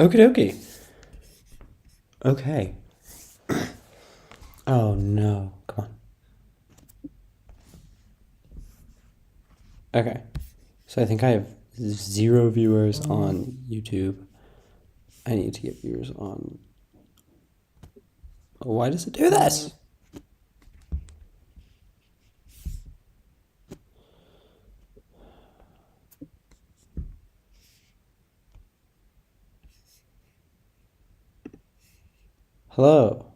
Okie dokie. Okay. Oh no. Come on. Okay. So I think I have 0 viewers on YouTube. I need to get viewers on. Why does it do this? Hello.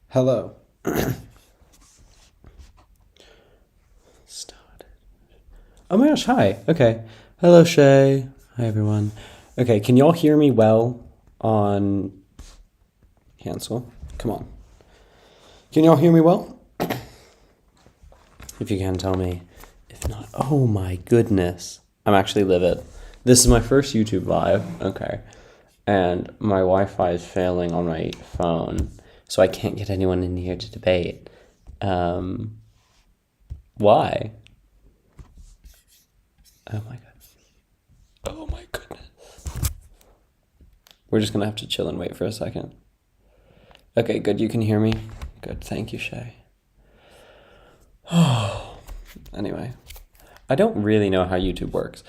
Hello. Started. Oh my gosh, hi. Okay. Hello, Shay. Hi, everyone. Okay, can y'all hear me well on cancel? Come on. Can y'all hear me well? If you can, tell me. If not, oh my goodness. I'm actually livid. This is my first YouTube live. Okay. And my Wi-Fi is failing on my phone, so I can't get anyone in here to debate. Why? Oh my goodness. Oh my goodness. We're just gonna have to chill and wait for a second. Okay, good. You can hear me? Good. Thank you, Shay. Anyway, I don't really know how YouTube works.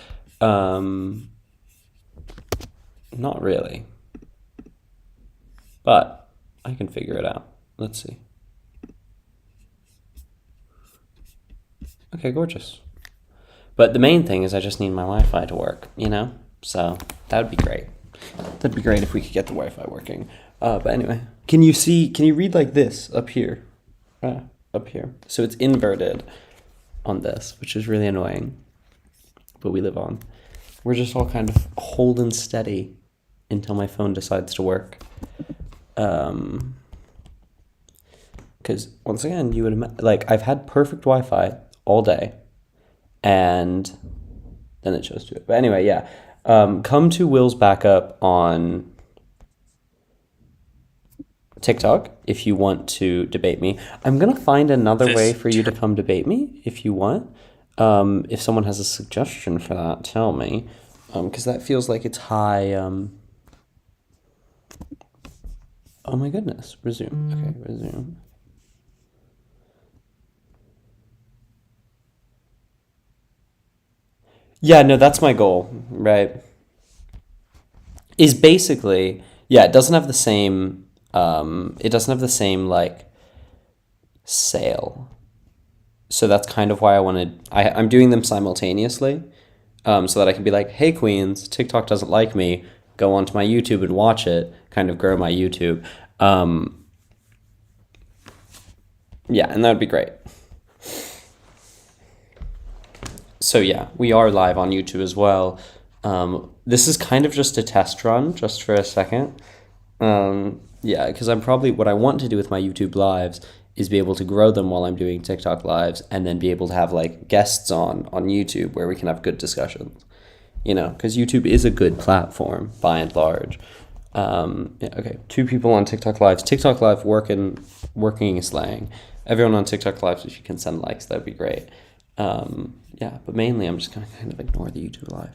Not really. But I can figure it out. Let's see. Okay, gorgeous. But the main thing is I just need my Wi-Fi to work, you know? So that would be great. That'd be great if we could get the Wi-Fi working. But anyway, can you read like this up here? Up here. So it's inverted on this, which is really annoying. But we live on. We're just all kind of holding steady until my phone decides to work. Because once again, you would like I've had perfect Wi-Fi all day, and then it chose to it. But anyway, yeah. Come to Will's backup on TikTok if you want to debate me. I'm gonna find another way for you to come debate me if you want. If someone has a suggestion for that, tell me. Because that feels like it's high. Oh my goodness. Resume. Okay, resume. Yeah, no, that's my goal, right? Is basically, yeah, it doesn't have the same like sale. So that's kind of why I'm doing them simultaneously, so that I can be like, hey, Queens, TikTok doesn't like me. Go onto my YouTube and watch it, kind of grow my YouTube. Yeah, and that would be great. So yeah, we are live on YouTube as well. This is kind of just a test run, just for a second. Yeah, because what I want to do with my YouTube lives is be able to grow them while I'm doing TikTok lives, and then be able to have like guests on YouTube where we can have good discussions. You know, because YouTube is a good platform by and large. Yeah, okay, 2 people on TikTok lives. TikTok live working slang. Everyone on TikTok lives, if you can send likes, that'd be great. Yeah, but mainly I'm just gonna kind of ignore the YouTube live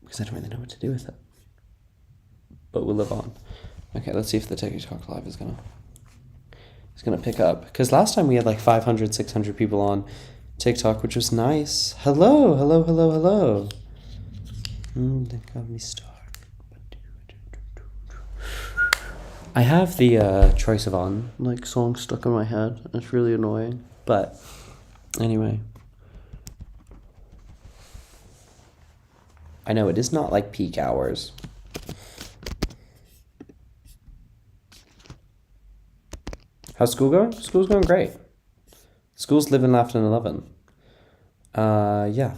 because I don't really know what to do with it. But we'll live on. Okay, let's see if the TikTok live is gonna pick up. Because last time we had like 500, 600 people on TikTok, which was nice. Hello, hello, hello, hello. They got me started. I have the Troye Sivan like song stuck in my head. It's really annoying. But anyway. I know it is not like peak hours. How's school going? School's going great. School's living, laughing, and loving. Yeah.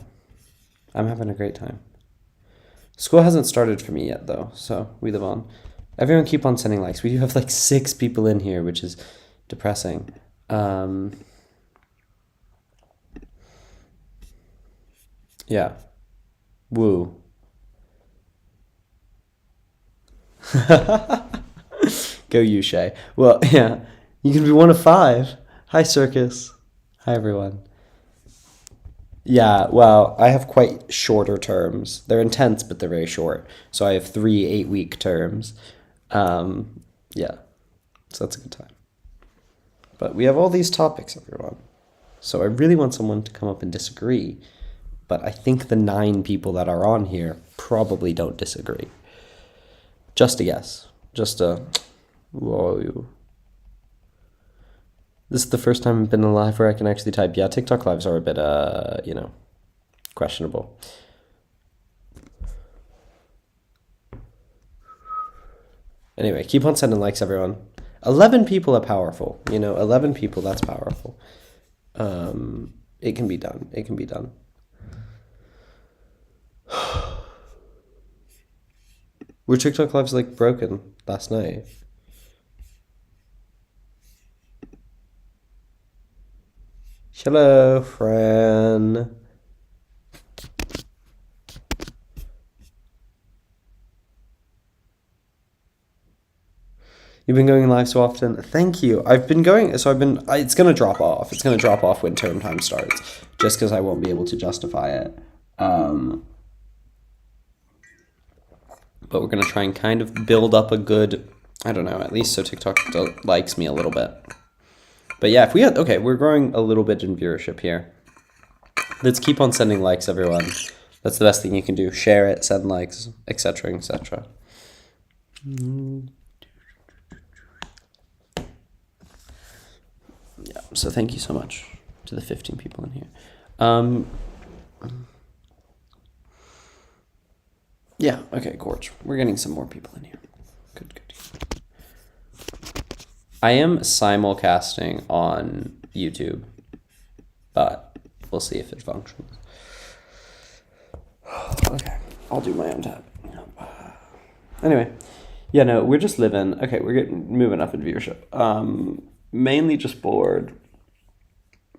I'm having a great time. School hasn't started for me yet, though, so we live on. Everyone keep on sending likes. We do have like 6 people in here, which is depressing. Yeah. Woo. Go you, Shay. Well, yeah. You can be one of 5. Hi, Circus. Hi, everyone. Yeah, well, I have quite shorter terms. They're intense, but they're very short. So I have 3 8-week terms. Yeah, so that's a good time. But we have all these topics, everyone. So I really want someone to come up and disagree. But I think the 9 people that are on here probably don't disagree. Just a guess. Just a. Whoa. This is the first time I've been in a live where I can actually type. Yeah, TikTok lives are a bit, questionable. Anyway, keep on sending likes, everyone. 11 people are powerful. 11 people, that's powerful. It can be done. It can be done. Were TikTok lives like broken last night? Hello, Fran. You've been going live so often. Thank you. I've been going, so it's going to drop off. It's going to drop off when term time starts, just because I won't be able to justify it. But we're going to try and kind of build up a good, I don't know, at least so TikTok likes me a little bit. But yeah, we're growing a little bit in viewership here. Let's keep on sending likes, everyone. That's the best thing you can do. Share it, send likes, etc., etc. Yeah, so thank you so much to the 15 people in here. Yeah, okay, Gorge. We're getting some more people in here. Good. I am simulcasting on YouTube, but we'll see if it functions. Okay, I'll do my own tab. Anyway, yeah, no, we're just living. Okay, we're moving up in viewership. Mainly just bored.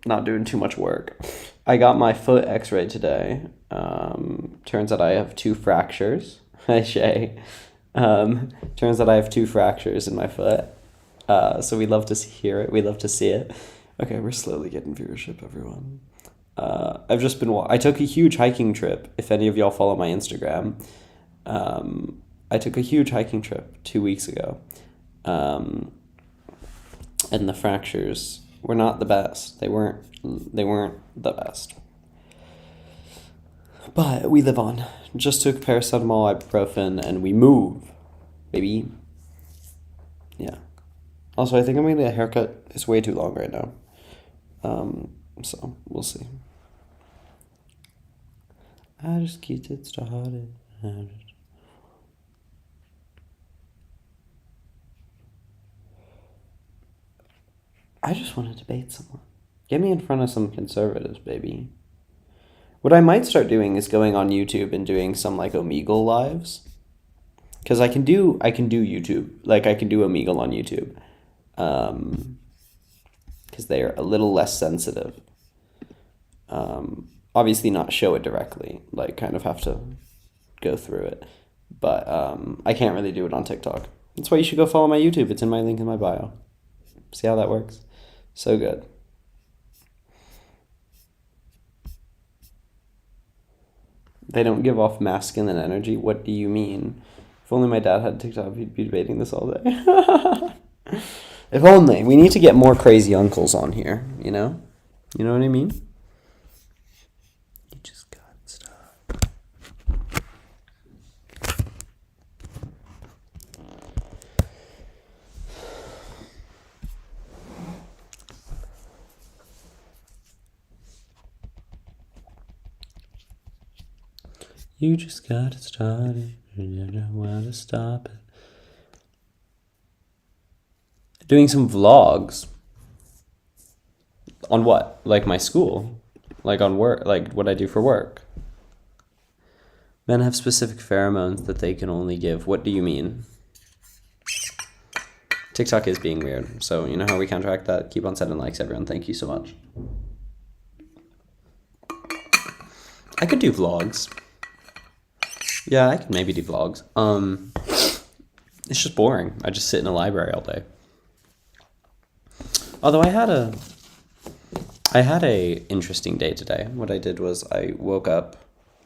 Not doing too much work. I got my foot x-rayed today. Turns out I have 2 fractures. Hi, Shay. Turns out I have 2 fractures in my foot. So we love to hear it. We love to see it. Okay, we're slowly getting viewership, everyone. I've just been. I took a huge hiking trip. If any of y'all follow my Instagram, I took a huge hiking trip 2 weeks ago. And the fractures were not the best. They weren't the best. But we live on. Just took paracetamol, ibuprofen, and we move, baby. Yeah. Also, I think I'm gonna get a haircut. It's way too long right now. So we'll see. I just get it started. I just want to debate someone. Get me in front of some conservatives, baby. What I might start doing is going on YouTube and doing some like Omegle lives. Because I can do YouTube. Like I can do Omegle on YouTube. Because they're a little less sensitive. Obviously not show it directly. Like kind of have to go through it. But I can't really do it on TikTok. That's why you should go follow my YouTube. It's in my link in my bio. See how that works? So good. They don't give off masculine energy. What do you mean? If only my dad had TikTok, he'd be debating this all day. If only. We need to get more crazy uncles on here, you know? You know what I mean? You just got stuff. You just got it started. You don't know how to stop it. Doing some vlogs. On what? Like my school? Like on work? Like what I do for work? Men have specific pheromones that they can only give. What do you mean? TikTok is being weird. So you know how we counteract that? Keep on sending likes, everyone. Thank you so much. I could do vlogs. Yeah, I could maybe do vlogs. It's just boring. I just sit in a library all day. Although I had I had a interesting day today. What I did was I woke up,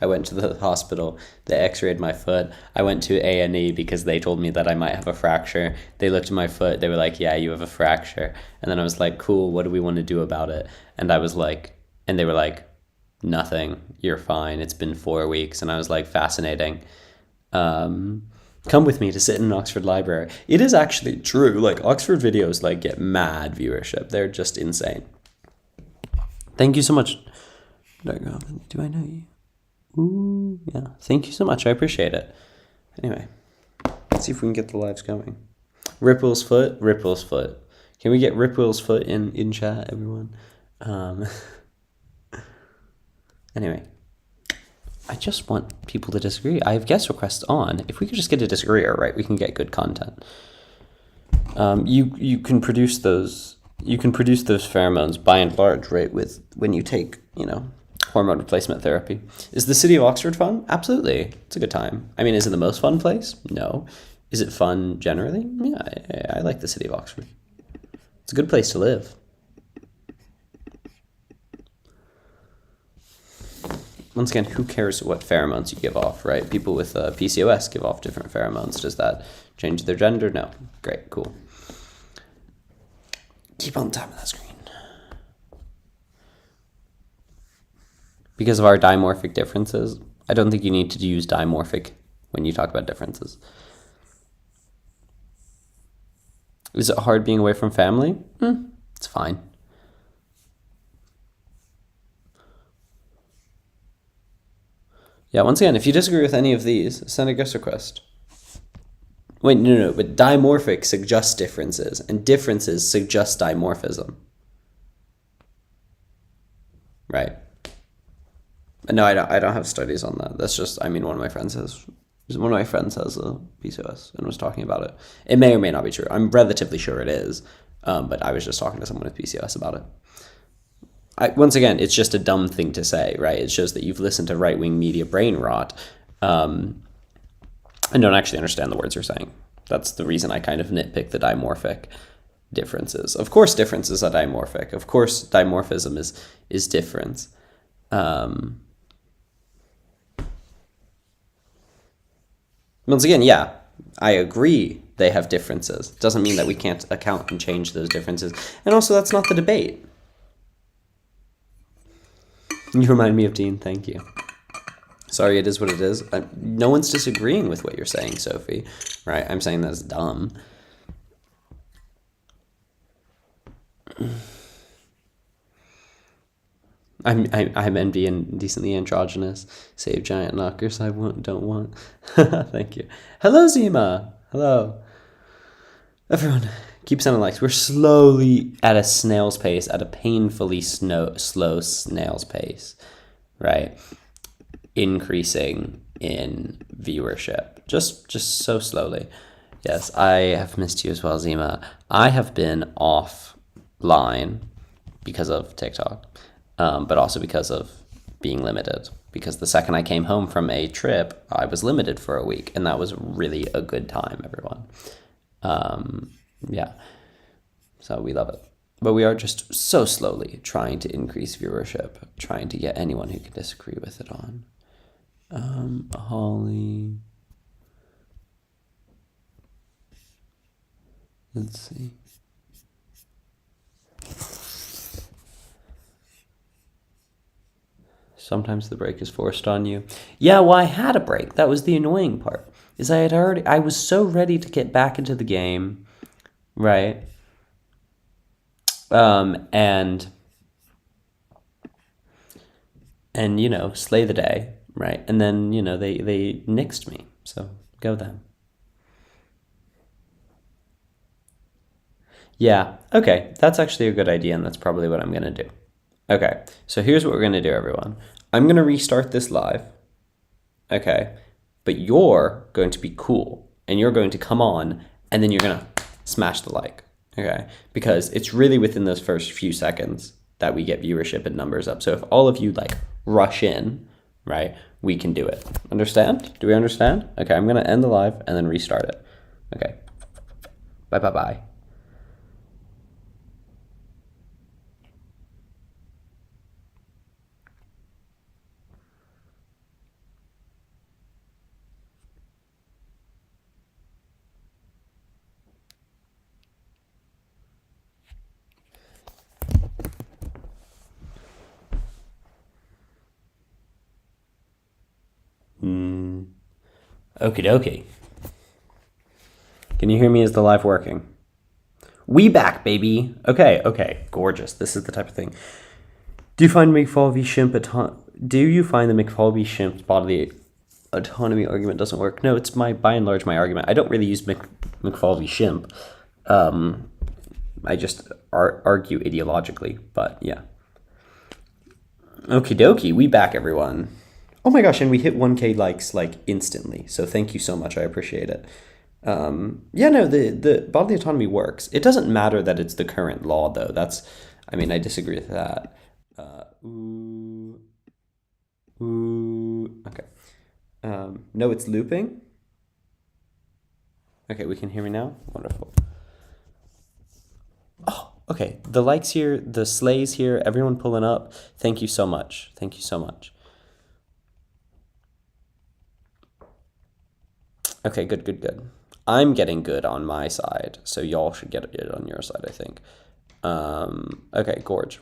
I went to the hospital, they x-rayed my foot. I went to A&E because they told me that I might have a fracture. They looked at my foot, they were like, yeah, you have a fracture. And then I was like, cool, what do we want to do about it? And I was like, and they were like, nothing, you're fine. It's been 4 weeks. And I was like, fascinating. Come with me to sit in an Oxford library. It is actually true. Like Oxford videos like get mad viewership. They're just insane. Thank you so much. Do I know you? Ooh, yeah. Thank you so much. I appreciate it. Anyway, let's see if we can get the lives going. Ripple's foot. Can we get Ripple's foot in chat, everyone? Anyway, I just want people to disagree. I have guest requests on. If we could just get a disagreeer, right, we can get good content. You can produce those. You can produce those pheromones by and large, right, with when you take, hormone replacement therapy. Is the city of Oxford fun? Absolutely. It's a good time. I mean, is it the most fun place? No. Is it fun generally? Yeah, I like the city of Oxford. It's a good place to live. Once again, who cares what pheromones you give off, right? People with PCOS give off different pheromones. Does that change their gender? No. Great, cool. Keep on top of that screen. Because of our dimorphic differences, I don't think you need to use dimorphic when you talk about differences. Is it hard being away from family? It's fine. Yeah, once again, if you disagree with any of these, send a guest request. Wait, no, but dimorphic suggests differences, and differences suggest dimorphism. Right. No, I don't have studies on that. That's just, one of my friends has a PCOS and was talking about it. It may or may not be true. I'm relatively sure it is, but I was just talking to someone with PCOS about it. Once again, it's just a dumb thing to say, right? It shows that you've listened to right-wing media brain rot and don't actually understand the words you're saying. That's the reason I kind of nitpick the dimorphic differences. Of course, differences are dimorphic. Of course, dimorphism is difference. Once again, yeah, I agree they have differences. Doesn't mean that we can't account and change those differences. And also, that's not the debate. You remind me of Dean, thank you. Sorry, it is what it is. No one's disagreeing with what you're saying, Sophie, right? I'm saying that's dumb. I'm envy and decently androgynous. Save giant knockers. Don't want. Thank you. Hello, Zima. Hello. Everyone, keep sending likes. We're slowly at a snail's pace, at a painfully slow snail's pace, right? Increasing in viewership, just so slowly. Yes, I have missed you as well, Zima. I have been offline because of TikTok. But also because of being limited. Because the second I came home from a trip, I was limited for a week, and that was really a good time, everyone. Yeah, so we love it. But we are just so slowly trying to increase viewership, trying to get anyone who can disagree with it on. Holly. Let's see. Sometimes the break is forced on you. Yeah, well, I had a break. That was the annoying part. I was so ready to get back into the game, right? And slay the day, right? And then, they nixed me. So go them. Yeah, okay. That's actually a good idea, and that's probably what I'm going to do. Okay, so here's what we're going to do, everyone. I'm going to restart this live, okay? But you're going to be cool, and you're going to come on, and then you're going to smash the like, okay? Because it's really within those first few seconds that we get viewership and numbers up. So if all of you, rush in, right, we can do it. Understand? Do we understand? Okay, I'm going to end the live and then restart it. Okay. Bye. Okie dokie. Can you hear me? Is the live working? We back, baby. Okay. Gorgeous. This is the type of thing. Do you find the McFaulby-Shimp bodily autonomy argument doesn't work? No, it's by and large my argument. I don't really use McFaulby-Shimp. I just argue ideologically, but yeah. Okie dokie, we back, everyone. Oh my gosh, and we hit 1K likes like instantly. So thank you so much. I appreciate it. The bodily autonomy works. It doesn't matter that it's the current law, though. I disagree with that. Okay. No, it's looping. Okay, we can hear me now. Wonderful. Oh, okay. The likes here, the slays here, everyone pulling up. Thank you so much. Thank you so much. Okay, good. I'm getting good on my side, so y'all should get it on your side, I think. Okay, Gorge.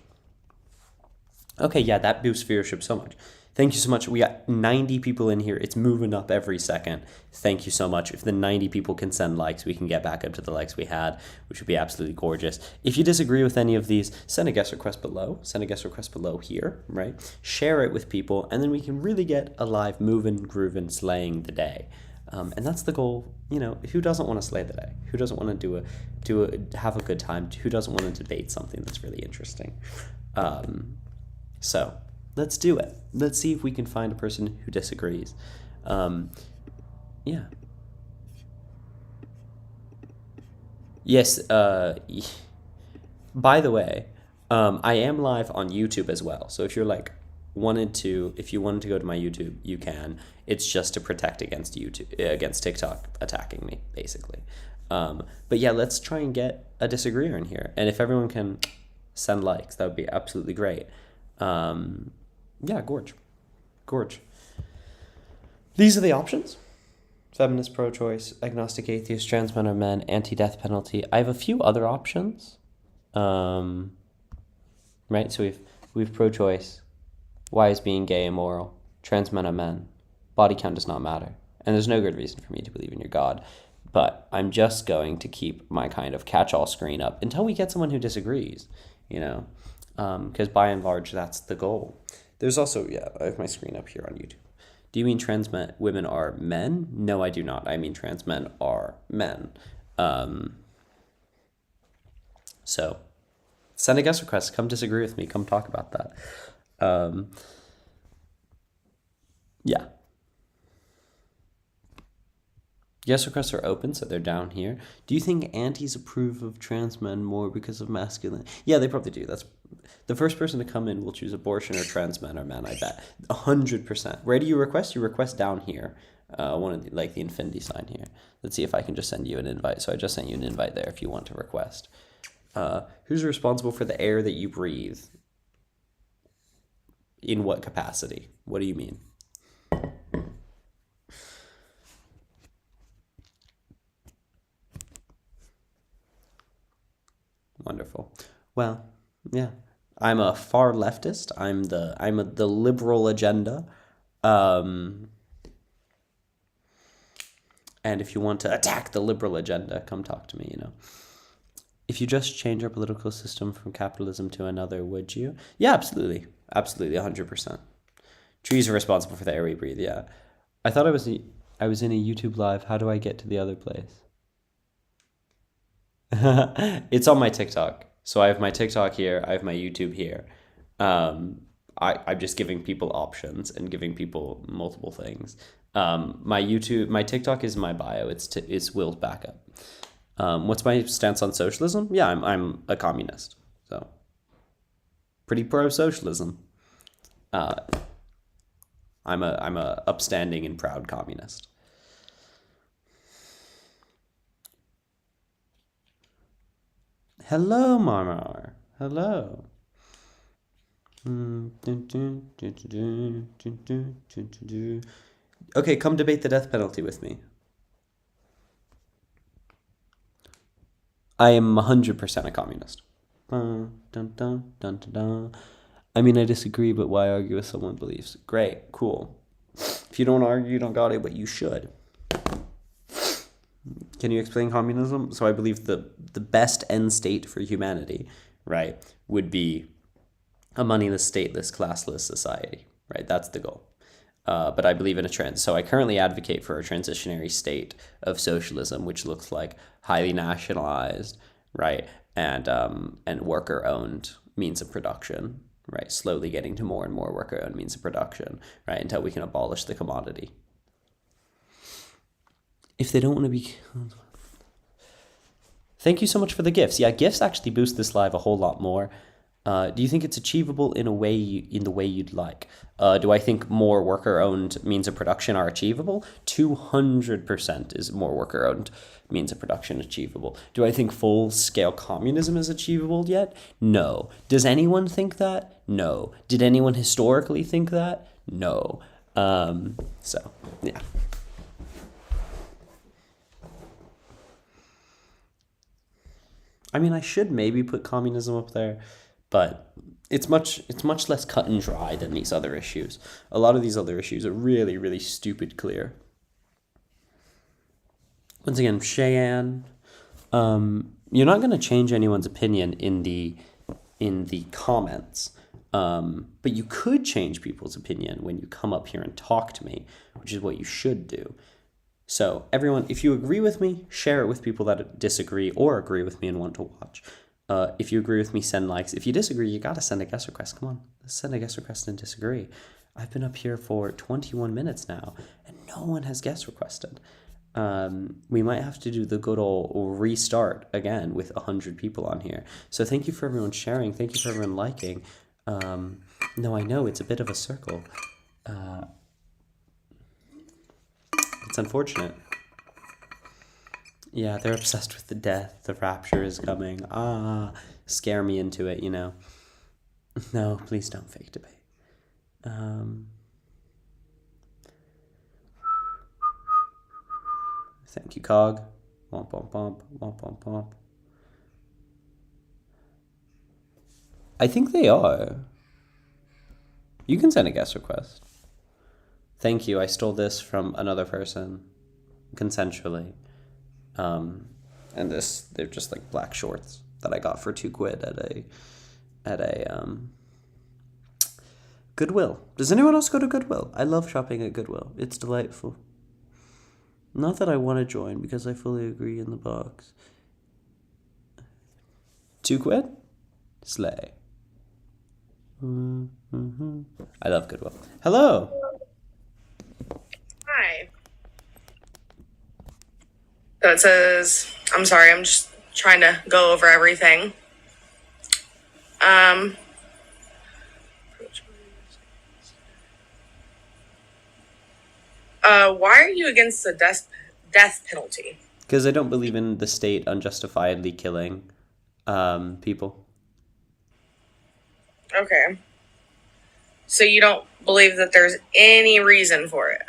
Okay, yeah, that boosts viewership so much. Thank you so much. We got 90 people in here. It's moving up every second. Thank you so much. If the 90 people can send likes, we can get back up to the likes we had, which would be absolutely gorgeous. If you disagree with any of these, send a guest request below. Send a guest request below here, right? Share it with people, and then we can really get alive, moving, grooving, slaying the day. And that's the goal. You know, who doesn't want to slay the day? Who doesn't want to have a good time? Who doesn't want to debate something that's really interesting? So let's do it. Let's see if we can find a person who disagrees. Yeah. Yes. By the way, I am live on YouTube as well. So if you wanted to go to my YouTube, you can. It's just to protect against TikTok attacking me, basically. But yeah, let's try and get a disagreeer in here. And if everyone can send likes, that would be absolutely great. Yeah, Gorge. These are the options. Feminist, pro-choice, agnostic, atheist, trans men or men, anti-death penalty. I have a few other options. Right, so we've pro-choice. Why is being gay immoral? Trans men are men. Body count does not matter. And there's no good reason for me to believe in your God. But I'm just going to keep my kind of catch-all screen up until we get someone who disagrees, you know? Because by and large, that's the goal. There's also, I have my screen up here on YouTube. Do you mean trans women are men? No, I do not. I mean trans men are men. So send a guest request. Come disagree with me. Come talk about that. Yeah. Guest requests are open, so they're down here. Do you think antis approve of trans men more because of masculine? Yeah, they probably do. That's the first person to come in will choose abortion or trans men or men, I bet. 100%. Where do you request? You request down here. One of the infinity sign here. Let's see if I can just send you an invite. So I just sent you an invite there if you want to request. Who's responsible for the air that you breathe? In what capacity? What do you mean? Wonderful. Well, yeah. I'm a far leftist. I'm the liberal agenda. And if you want to attack the liberal agenda, come talk to me, you know. If you just change our political system from capitalism to another, would you? Yeah, absolutely. Absolutely, 100%. Trees are responsible for the air we breathe, yeah. I thought I was in a YouTube live. How do I get to the other place? It's on my TikTok. So I have my TikTok here. I have my YouTube here. I'm just giving people options and giving people multiple things. My TikTok is my bio. It's Will's backup. What's my stance on socialism? Yeah, I'm a communist. So pretty pro socialism. I'm a upstanding and proud communist. Hello, Marmar. Hello. Okay, come debate the death penalty with me. I am 100% a communist. I mean, I disagree, but why argue with someone's beliefs? Great, cool. If you don't argue, you don't got it, but you should. Can you explain communism? So I believe the best end state for humanity, right, would be a moneyless, stateless, classless society, right? That's the goal. But I believe in a trend. So I currently advocate for a transitionary state of socialism, which looks like highly nationalized, right, and worker owned means of production, right? Slowly getting to more and more worker owned means of production, right, until we can abolish the commodity. If they don't want to be, thank you so much for the gifts. Yeah, gifts actually boost this live a whole lot more. Do you think it's achievable in a way in the way you'd like? Do I think more worker-owned means of production are achievable? 200% is more worker-owned means of production achievable. Do I think full-scale communism is achievable yet? No. Does anyone think that? No. Did anyone historically think that? No. So, yeah. I mean, I should maybe put communism up there, but it's much less cut and dry than these other issues. A lot of these other issues are really, really stupid clear. Once again, Cheyenne, you're not going to change anyone's opinion in the comments, but you could change people's opinion when you come up here and talk to me, which is what you should do. So everyone, if you agree with me, share it with people that disagree or agree with me and want to watch. If you agree with me, send likes. If you disagree, you gotta send a guest request. Come on, let's send a guest request and disagree. I've been up here for 21 minutes now, and no one has guest requested. We might have to do the good old restart again with 100 people on here. So thank you for everyone sharing. Thank you for everyone liking. No, I know it's a bit of a circle. It's unfortunate. Yeah, they're obsessed with the death. The rapture is coming. Scare me into it, you know. No, please don't fake debate. Thank you, Cog. Womp, womp, womp, womp, womp, womp. I think they are. You can send a guest request. Thank you. I stole this from another person consensually. And they're just like black shorts that I got for £2 at a Goodwill. Does anyone else go to Goodwill? I love shopping at Goodwill. It's delightful. Not that I want to join because I fully agree in the box. £2? Slay. I love Goodwill. Hello. Hi. So it says, I'm sorry, I'm just trying to go over everything. Why are you against the death penalty? Because I don't believe in the state unjustifiably killing people. Okay. So you don't believe that there's any reason for it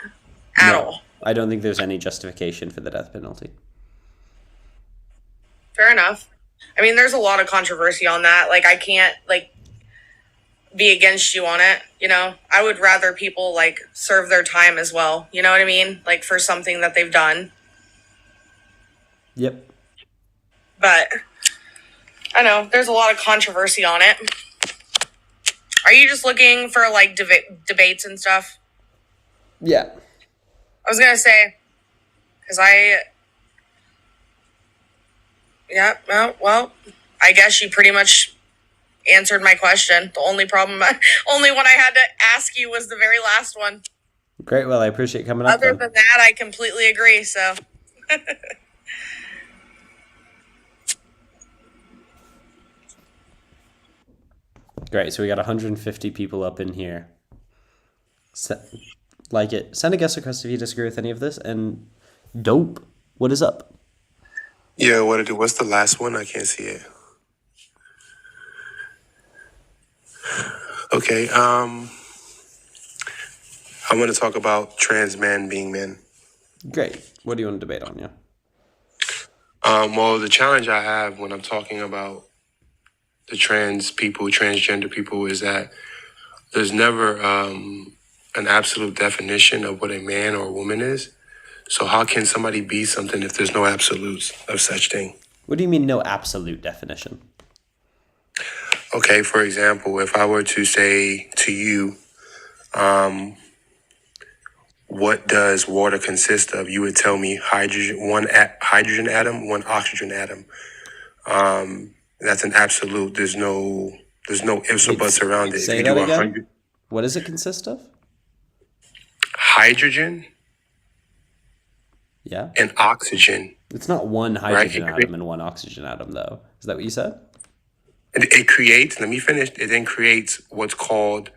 at all? I don't think there's any justification for the death penalty. Fair enough. I mean, there's a lot of controversy on that. Like, I can't, like, be against you on it, you know? I would rather people, like, serve their time as well. You know what I mean? Like, for something that they've done. Yep. But, I know, there's a lot of controversy on it. Are you just looking for, like, debates and stuff? Yeah. I was going to say, because yeah, well, I guess you pretty much answered my question. The only one I had to ask you was the very last one. Great. Well, I appreciate coming up. Other than that, I completely agree. So. Great. So we got 150 people up in here. Like it. Send a guest request if you disagree with any of this. And dope. What is up? Yeah, what to do? What's the last one? I can't see it. Okay. I want to talk about trans men being men. Great. What do you want to debate on? Yeah. Well, the challenge I have when I'm talking about the transgender people, is that there's never an absolute definition of what a man or a woman is. So how can somebody be something if there's no absolutes of such thing? What do you mean no absolute definition? Okay, for example, if I were to say to you, what does water consist of? You would tell me hydrogen atom, one oxygen atom. That's an absolute. There's no ifs or buts around it. If Say you that do again? 100 What does it consist of? hydrogen Yeah. and oxygen, It's not one right? hydrogen atom and one oxygen atom, though. Is that what you said? It creates. Let me finish. It then creates what's called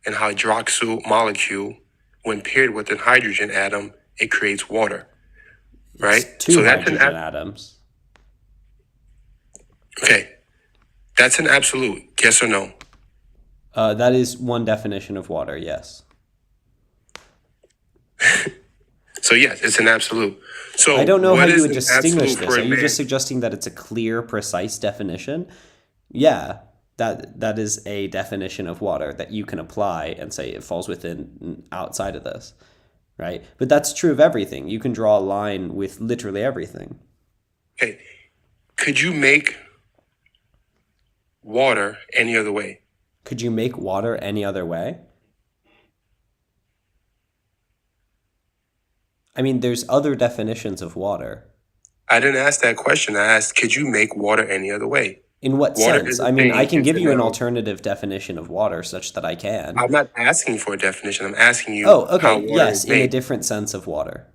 an hydroxyl molecule. When paired with a hydrogen atom, it creates water, right? It's two So that's an hydrogen atoms. okay. That's an absolute. Yes or no? That is one definition of water, yes. So yes, it's an absolute. So I don't know how what you is would an distinguish absolute this. for Are a you man? just suggesting that it's a clear, precise definition? Yeah, that is a definition of water that you can apply and say it falls within outside of this, right? But that's true of everything. You can draw a line with literally everything. Okay. Could you make water any other way? Could you make water any other way? I mean, there's other definitions of water. I didn't ask that question. I asked, could you make water any other way? In what Water sense? is a I mean, I thing. can It's give a you an noun. alternative definition of water such that I can. I'm not asking for a definition. I'm asking you Oh, how okay. water Yes, is in a made. different sense of water.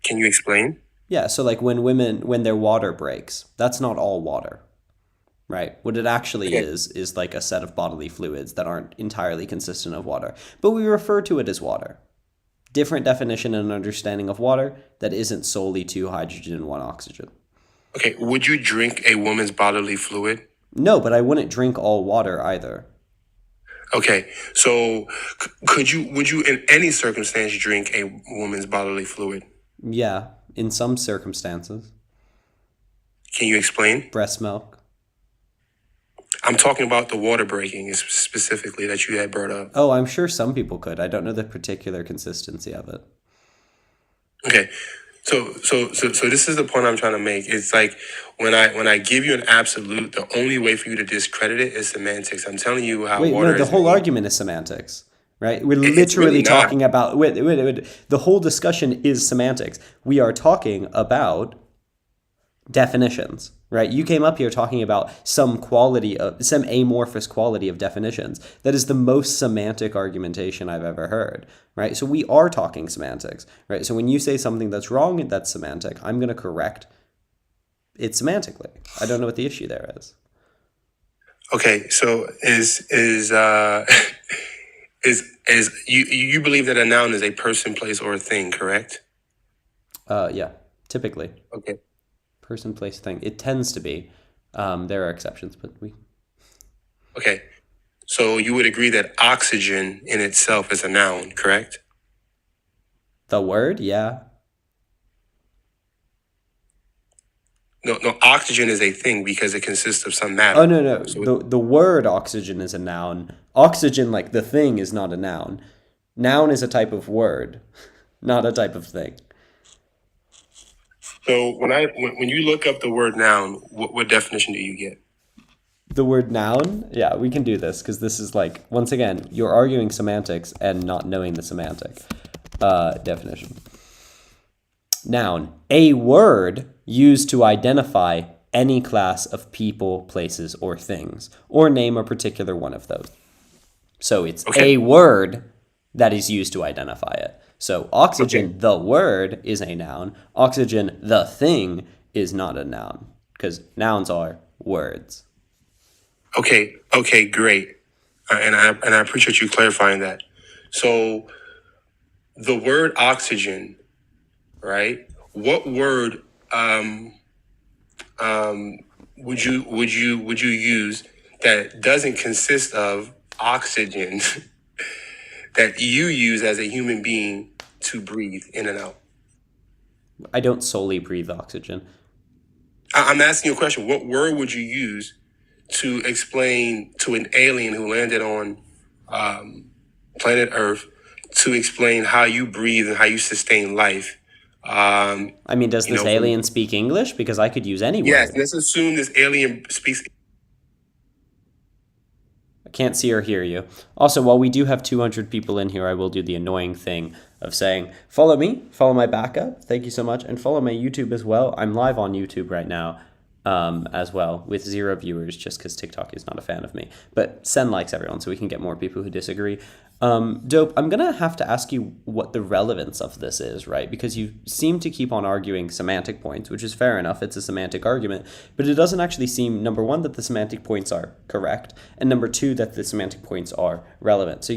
Can you explain? Yeah, so like when their water breaks, that's not all water, right? What it actually Okay. is like a set of bodily fluids that aren't entirely consistent of water, but we refer to it as water. Different definition and understanding of water that isn't solely two hydrogen and one oxygen. Okay. Would you drink a woman's bodily fluid? No, but I wouldn't drink all water either. Okay. So would you in any circumstance drink a woman's bodily fluid? Yeah, in some circumstances. Can you explain? Breast milk. I'm talking about the water breaking specifically that you had brought up. Oh, I'm sure some people could. I don't know the particular consistency of it. Okay. So this is the point I'm trying to make. It's like when I give you an absolute, the only way for you to discredit it is semantics. I'm telling you how Wait, water no, the is whole made. argument is semantics, right? We're It's literally really not. talking about, wait, the whole discussion is semantics. We are talking about definitions, right? You came up here talking about some amorphous quality of definitions. That is the most semantic argumentation I've ever heard, right? So we are talking semantics, right? So when you say something that's wrong, that's semantic. I'm going to correct it semantically. I don't know what the issue there is. Okay, so is is you believe that a noun is a person, place, or a thing, correct? Yeah, typically. Okay. Person, place, thing. It tends to be. There are exceptions, but Okay. So you would agree that oxygen in itself is a noun, correct? the word, yeah. No, oxygen is a thing because it consists of some matter. Oh no. So The word oxygen is a noun. Oxygen, like the thing, is not a noun. Noun is a type of word, not a type of thing. so when you look up the word noun, what definition do you get? The word noun, yeah, we can do this because this is like, once again, you're arguing semantics and not knowing the semantic definition. Noun, a word used to identify any class of people, places, or things, or name a particular one of those. So it's Okay. a word that is used to identify it. So oxygen, Okay. the word, is a noun. Oxygen, the thing, is not a noun because nouns are words. Okay, great. And I appreciate you clarifying that. So the word oxygen, right? What word would you use that doesn't consist of oxygen that you use as a human being to breathe in and out? I don't solely breathe oxygen. I'm asking you a question. What word would you use to explain to an alien who landed on planet Earth to explain how you breathe and how you sustain life. I mean, does You this know, from, alien speak English? Because I could use any yes, word. let's assume this alien speaks. I can't see or hear you. Also, while we do have 200 people in here, I will do the annoying thing of saying, follow me, follow my backup, thank you so much, and follow my YouTube as well. I'm live on YouTube right now as well with 0 viewers just because TikTok is not a fan of me. But send likes, everyone, so we can get more people who disagree. Dope, I'm going to have to ask you what the relevance of this is, right? Because you seem to keep on arguing semantic points, which is fair enough. It's a semantic argument. But it doesn't actually seem, number one, that the semantic points are correct, and number two, that the semantic points are relevant. So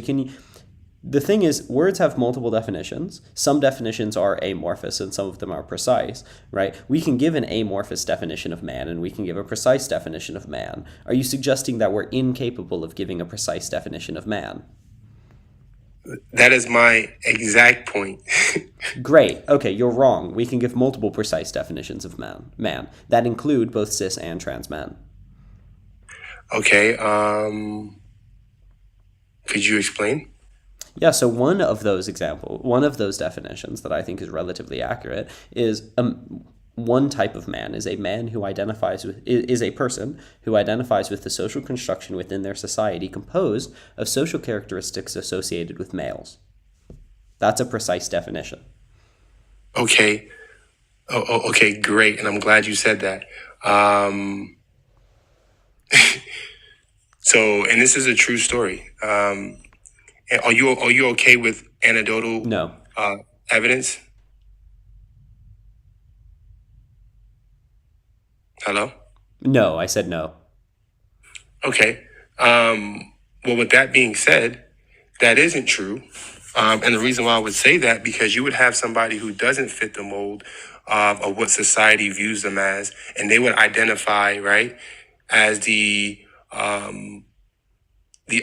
the thing is, words have multiple definitions. Some definitions are amorphous and some of them are precise, right? We can give an amorphous definition of man and we can give a precise definition of man. Are you suggesting that we're incapable of giving a precise definition of man? That is my exact point. Great. Okay, you're wrong. We can give multiple precise definitions of man that include both cis and trans men. Okay. Could you explain? Yeah, so one of those definitions that I think is relatively accurate is one type of man is a man who is a person who identifies with the social construction within their society composed of social characteristics associated with males. That's a precise definition. Okay. Okay, great. And I'm glad you said that. And this is a true story. Are you okay with anecdotal No. evidence? Hello? No, I said no. Okay. Well, with that being said, that isn't true. And the reason why I would say that, because you would have somebody who doesn't fit the mold of what society views them as, and they would identify, right, as the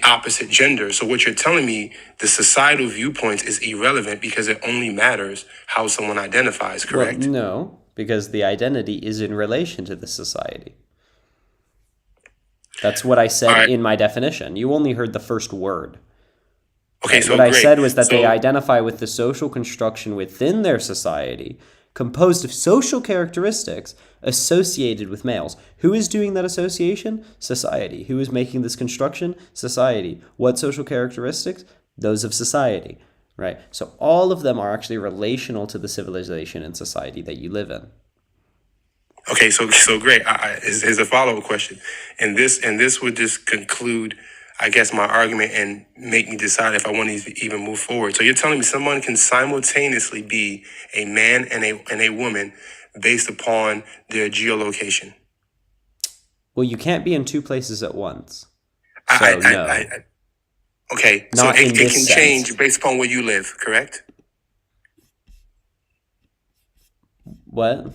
opposite gender. So what you're telling me, the societal viewpoint is irrelevant because it only matters how someone identifies, correct? Well, no, because the identity is in relation to the society. That's what I said Alright. in my definition. You only heard the first word. Okay, so What I great. said was that they So- identify with the social construction within their society, composed of social characteristics associated with males. Who is doing that association? Society. Who is making this construction? Society. What social characteristics? Those of society, right? So all of them are actually relational to the civilization and society that you live in. Okay, so great. Here's a follow-up question, and this would just conclude, I guess, my argument and make me decide if I want to even move forward. So you're telling me someone can simultaneously be a man and a woman based upon their geolocation? Well, you can't be in two places at once. I, So, I, no. I, I, okay, so Not in it this can sense. change based upon where you live, correct? What?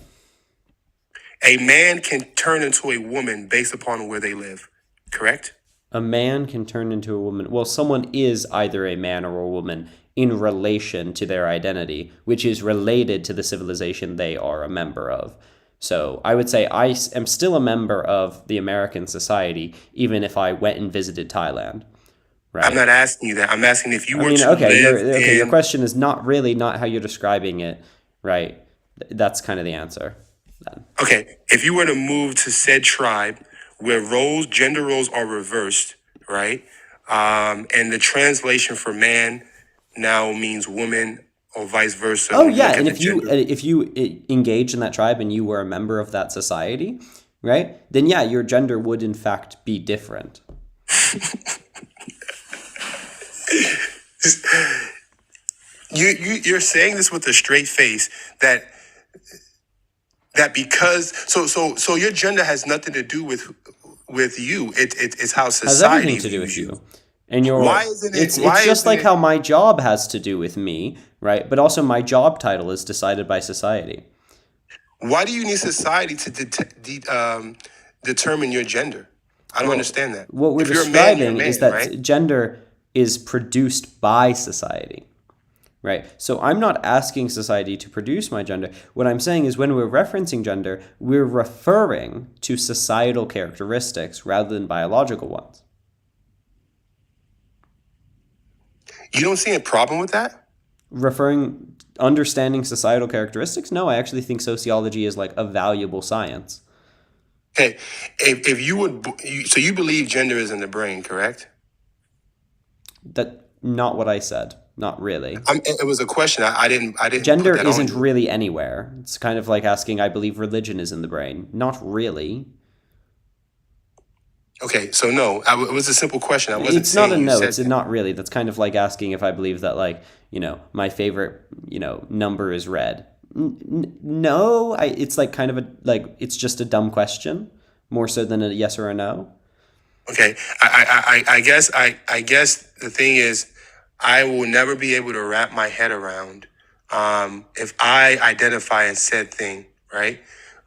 A man can turn into a woman based upon where they live, correct? A man can turn into a woman. Well, someone is either a man or a woman in relation to their identity, which is related to the civilization they are a member of. So I would say I am still a member of the American society, even if I went and visited Thailand. Right? I'm not asking you that. I'm asking if you I were mean, to okay, live your in. question is not how you're describing it, right? That's kind of the answer. Then. Okay, if you were to move to said tribe where gender roles are reversed, right? And the translation for man now means woman or vice versa. Oh when you yeah, look at and the gender. if you engage in that tribe and you were a member of that society, right? Then yeah, your gender would in fact be different. You're saying this with a straight face that because so your gender has nothing to do with you. It's how Has society everything to do views with you. you. And your Why isn't it? it's Why it's just isn't like it? how my job has to do with me, right? But also my job title is decided by society. Why do you need society to determine your gender? I don't understand that. What we're If you're a man, you're a describing man, is that right? gender is produced by society. Right. So I'm not asking society to produce my gender. What I'm saying is when we're referencing gender, we're referring to societal characteristics rather than biological ones. You don't see a problem with that? Understanding societal characteristics? No, I actually think sociology is like a valuable science. Okay, if you would, so you believe gender is in the brain, correct? That not what I said. Not really. It was a question. I didn't put Gender that on isn't you. really anywhere. It's kind of like asking, I believe religion is in the brain. Not really. Okay, so no, it was a simple question. I wasn't It's not a saying you no. said It's that. not really. That's kind of like asking if I believe that, like, my favorite, number is red. No, it's like kind of it's just a dumb question, more so than a yes or a no. Okay, I guess the thing is, I will never be able to wrap my head around if I identify as said thing, right?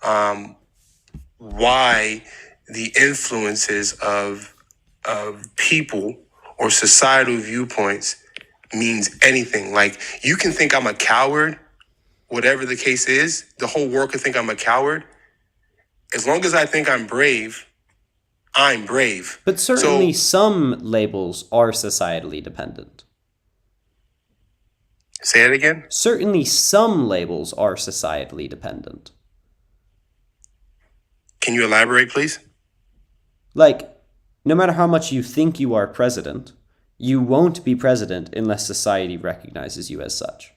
Um, why the influences of people or societal viewpoints means anything. Like you can think I'm a coward, whatever the case is. The whole world could think I'm a coward. As long as I think I'm brave, I'm brave. But certainly So some labels are societally dependent. say it again. Certainly some labels are societally dependent. Can you elaborate, please? Like, no matter how much you think you are president, you won't be president unless society recognizes you as such.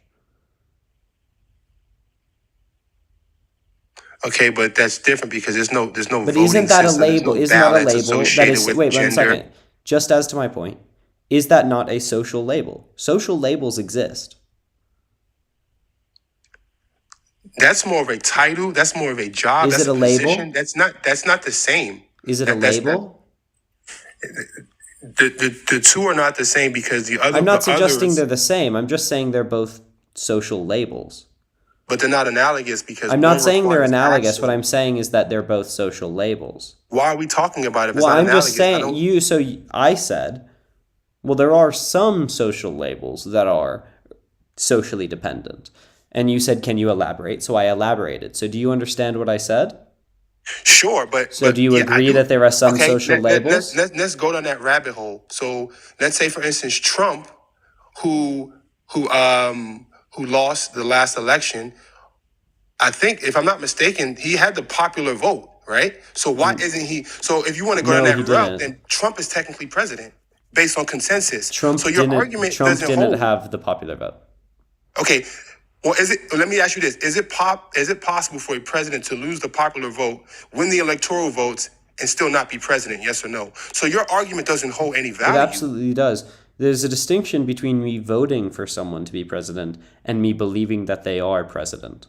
Okay, but that's different because there's no But voting isn't that a system. There's label? no Isn't that a ballots label that associated is? with Wait, 1 gender. second. Just as to my point, is that not a social label? Social labels exist. That's more of a title. That's more of a job. Is That's it a a label? position. That's not the same. Is it a That's not label? the two are not the same because I'm not the suggesting others, they're the same. I'm just saying they're both social labels. but they're not analogous because I'm one not saying they're requires analogous. What action. I'm saying is that they're both social labels. Why are we talking about it if it's Well, not I'm just analogous? I saying don't. I said, well, there are some social labels that are socially dependent. And you said, can you elaborate? So I elaborated. So do you understand what I said? Sure, So do you yeah, I agree do. that there are some Okay, social labels? let's go down that rabbit hole. So let's say, for instance, Trump, who who lost the last election. I think, if I'm not mistaken, he had the popular vote, right? So why isn't he? So if you want to go down No, he that route, didn't. then Trump is technically president based on consensus. So Trump your didn't argument Trump doesn't didn't hold. have the popular vote. Okay. Well, let me ask you this. Is it possible for a president to lose the popular vote, win the electoral votes, and still not be president? Yes or no? So your argument doesn't hold any It value. absolutely does. There's a distinction between me voting for someone to be president and me believing that they are president.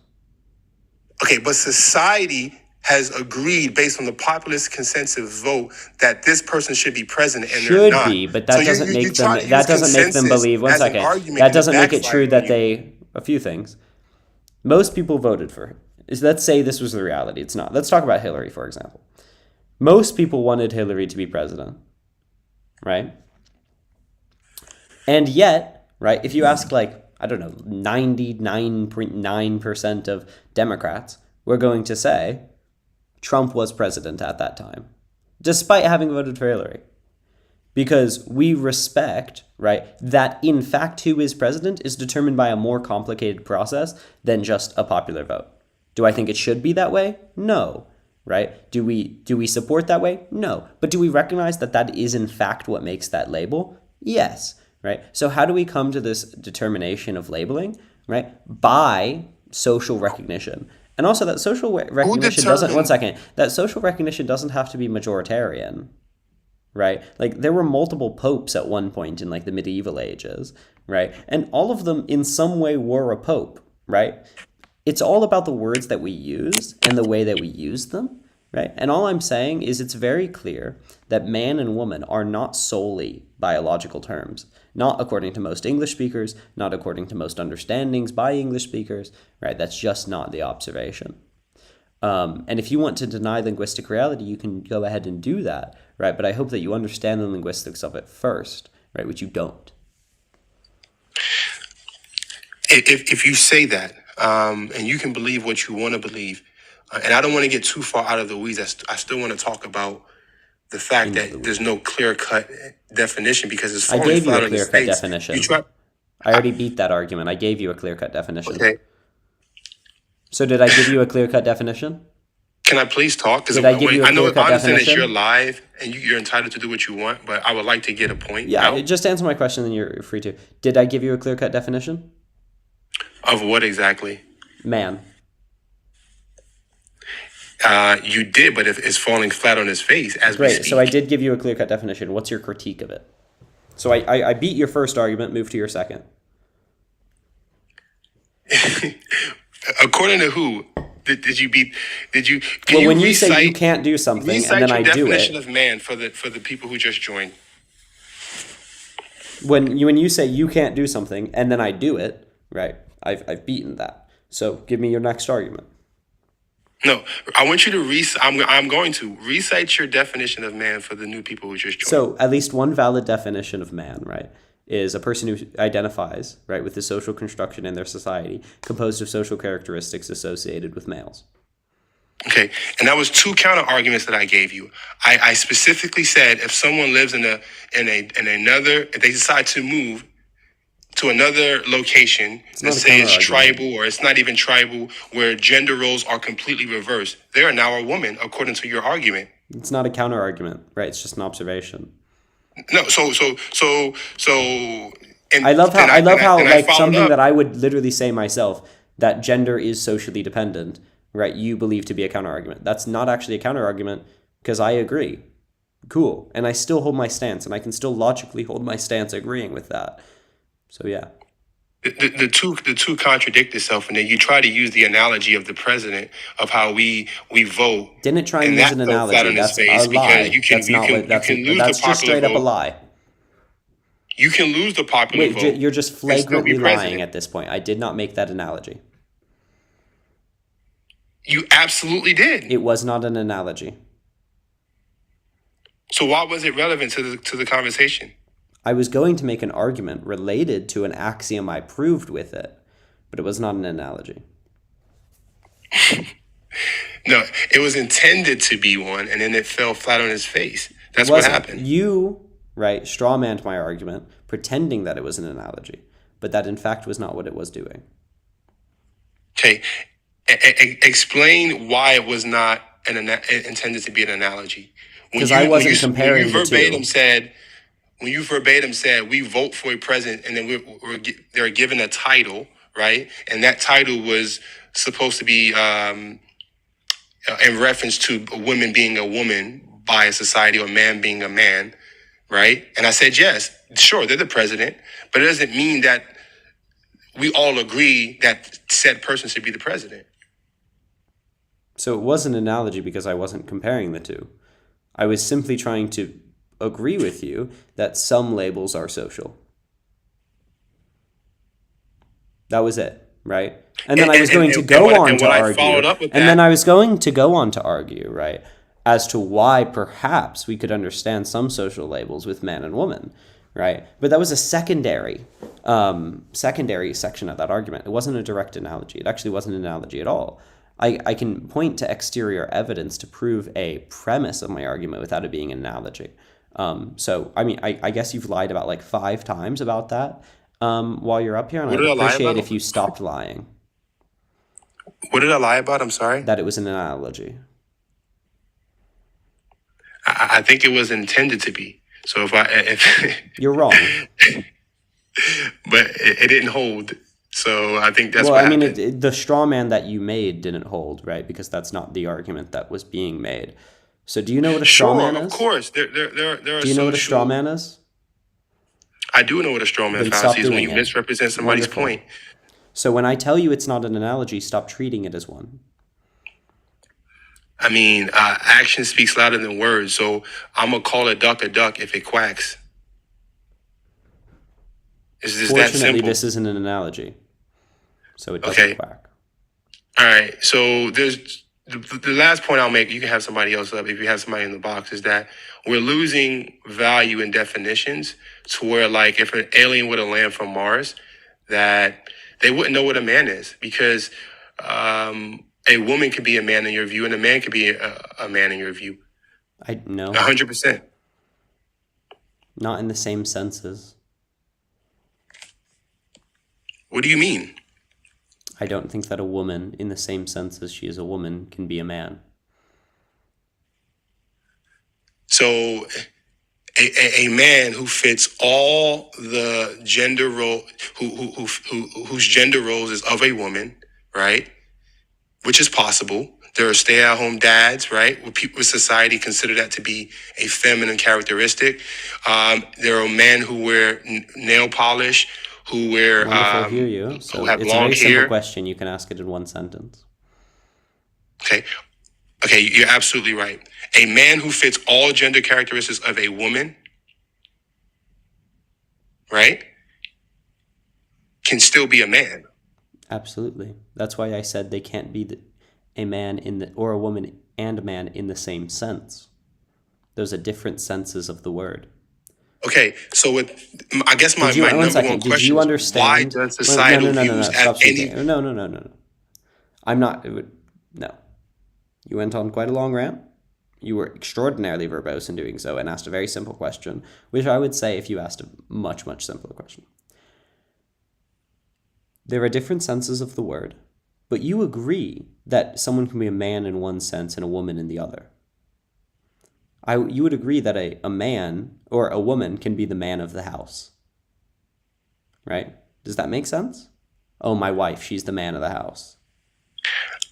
Okay, but society has agreed based on the populist consensus vote that this person should be president and they're Should not. be, but So that doesn't you make try them to that use doesn't make them consensus believe. One as an second. argument That and it doesn't make it true backfired that on you. they a few things. Most people voted for him. Let's say this was the reality. It's not. Let's talk about Hillary, for example. Most people wanted Hillary to be president, right? And yet, right, if you ask like, I don't know, 99.9% of Democrats, we're going to say Trump was president at that time, despite having voted for Hillary. Because we respect, right, that in fact who is president is determined by a more complicated process than just a popular vote. Do I think it should be that way? No. Right? Do we support that way? No. But do we recognize that that is in fact what makes that label? Yes. Right? So how do we come to this determination of labeling? Right? By social recognition. And also that social recognition doesn't, one second, that social recognition doesn't have to be majoritarian. Right? Like there were multiple popes at one point in like the medieval ages, right? And all of them in some way were a pope, right? It's all about the words that we use and the way that we use them, right? And all I'm saying is it's very clear that man and woman are not solely biological terms, not according to most English speakers, not according to most understandings by English speakers, right? That's just not the observation. And if you want to deny linguistic reality, you can go ahead and do that, right? But I hope that you understand the linguistics of it first, right? Which you don't. If you say that, and you can believe what you want to believe, and I don't want to get too far out of the weeds. I still want to talk about the fact into the that weeds. there's no clear cut definition because it's I falling gave you flat a on its clear-cut face. definition. You try. I already beat that argument. I gave you a clear-cut definition. Okay. So did I give you a clear-cut definition? Can I please talk? Because Did I give you a I know I clear-cut understand that definition? you're live and you're entitled to do what you want, but I would like to get a point Yeah, out just answer my question, then you're free to. Did I give you a clear-cut definition? of what exactly. Man. You did, but if it's falling flat on his face as we Great. speak. So I did give you a clear-cut definition. What's your critique of it? So I beat your first argument, move to your second. According to who? Did you beat? Did you? Can Well, you when you say you recite- can't do something and recite then your I do definition it, of man for the people who just joined? when you say you can't do something and then I do it, right? I've beaten that. So give me your next argument. No, I want you to I'm going to recite your definition of man for the new people who just joined. So at least one valid definition of man, right, is a person who identifies, right, with the social construction in their society composed of social characteristics associated with males. Okay, and that was two counter arguments that I gave you. I specifically said if someone lives in another, if they decide to move to another location, not let's a say it's counter-argument. tribal or it's not even tribal, where gender roles are completely reversed, they are now a woman according to your argument. It's not a counter argument, right? It's just an observation. No, so. And, I love how and I love how and like followed something up. that I would literally say myself, that gender is socially dependent, right? You believe to be a counter argument. That's not actually a counter argument because I agree. Cool. And I still hold my stance, and I can still logically hold my stance agreeing with that. So yeah. The two contradict itself, and then you try to use the analogy of the president of how we vote. Didn't try and And use that an fell flat analogy. on his That's face a lie. because you can- That's you not can- what that's you can lose that's the just popular straight up a vote. lie. You can lose the popular Wait, vote. you're just and still be flagrantly lying president. at this point. I did not make that analogy. You absolutely did. It was not an analogy. So why was it relevant to the conversation? I was going to make an argument related to an axiom I proved with it, but it was not an analogy. No, it was intended to be one, and then it fell flat on his face. That's It what wasn't. happened. You, right, strawmanned my argument, pretending that it was an analogy, but that in fact was not what it was doing. Okay, explain why it was not intended to be an analogy. When 'Cause you- I when wasn't you- comparing when the you two. when you verbatim said we vote for a president, and then they're given a title, right? And that title was supposed to be in reference to a woman being a woman by a society or a man being a man, right? And I said, yes, sure, they're the president, but it doesn't mean that we all agree that said person should be the president. So it was an analogy because I wasn't comparing the two. I was simply trying to agree with you that some labels are social. That was it, right? And then I was going to go on to argue. And then I was going to go on to argue, right, as to why perhaps we could understand some social labels with man and woman, right? But that was a secondary section of that argument. It wasn't a direct analogy. It actually wasn't an analogy at all. I can point to exterior evidence to prove a premise of my argument without it being an analogy. So, I mean, I guess you've lied about like 5 times about that while you're up here, and What did I I'd lie appreciate about? if you stopped lying, What did I lie about? I'm sorry. that it was an analogy. I think it was intended to be. So if You're wrong. but it didn't hold. So I think that's Well, what I mean, happened. the straw man that you made didn't hold, right? Because that's not the argument that was being made. So do you know what a straw Sure, man of is? course. There are Do you know what a straw social- man is? I do know what a straw man's Then stop fallacy is when doing you it. misrepresent somebody's Wonderful. point. So when I tell you it's not an analogy, stop treating it as one. I mean, action speaks louder than words. So I'm gonna call a duck if it quacks. It's just that Fortunately, simple. this isn't an analogy. So it doesn't Okay. quack. All right. So there's the last point I'll make. You can have somebody else up if you have somebody in the box. Is that we're losing value in definitions to where, like, if an alien were to land from Mars, that they wouldn't know what a man is because a woman could be a man in your view, and a man could be a man in your view. I no, 100%. not in the same senses. What do you mean? I don't think that a woman, in the same sense as she is a woman, can be a man. So a man who fits all the gender role, whose gender roles is of a woman, right? Which is possible. There are stay-at-home dads, right? Where people in society consider that to be a feminine characteristic. There are men who wear nail polish, who wear, Wonderful, hear you. who So have it's a long very simple hair. question. You can ask it in one sentence. Okay, okay, you're absolutely right. A man who fits all gender characteristics of a woman, right, can still be a man. Absolutely. That's why I said they can't be a man in the or a woman and a man in the same sense. Those are different senses of the word. Okay, so I guess my Did you number one one second? Did question you is why understand? does Well, no, societal no, no, no, views no. have Stop speaking. any? No, no, no, no, no. I'm not. No. You went on quite a long rant. You were extraordinarily verbose in doing so and asked a very simple question, which I would say if you asked a much, much simpler question. There are different senses of the word, but you agree that someone can be a man in one sense and a woman in the other. You would agree that a man or a woman can be the man of the house, right? Does that make sense? Oh, my wife, she's the man of the house.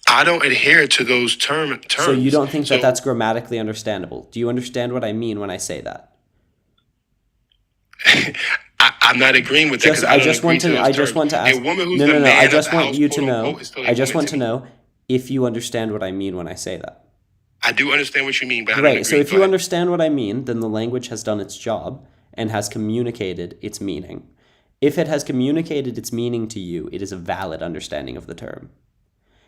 I don't adhere to those terms. So you don't think that that's grammatically understandable? Do you understand what I mean when I say that? I'm not agreeing with that because I just want to ask. A woman who's No, the no, no. man I of just the want house, you quote to know. unquote, is still a I just woman want to to me. know if you understand what I mean when I say that. I do understand what you mean, but I don't Right. agree. So if Go you ahead. understand what I mean, then the language has done its job and has communicated its meaning. If it has communicated its meaning to you, it is a valid understanding of the term.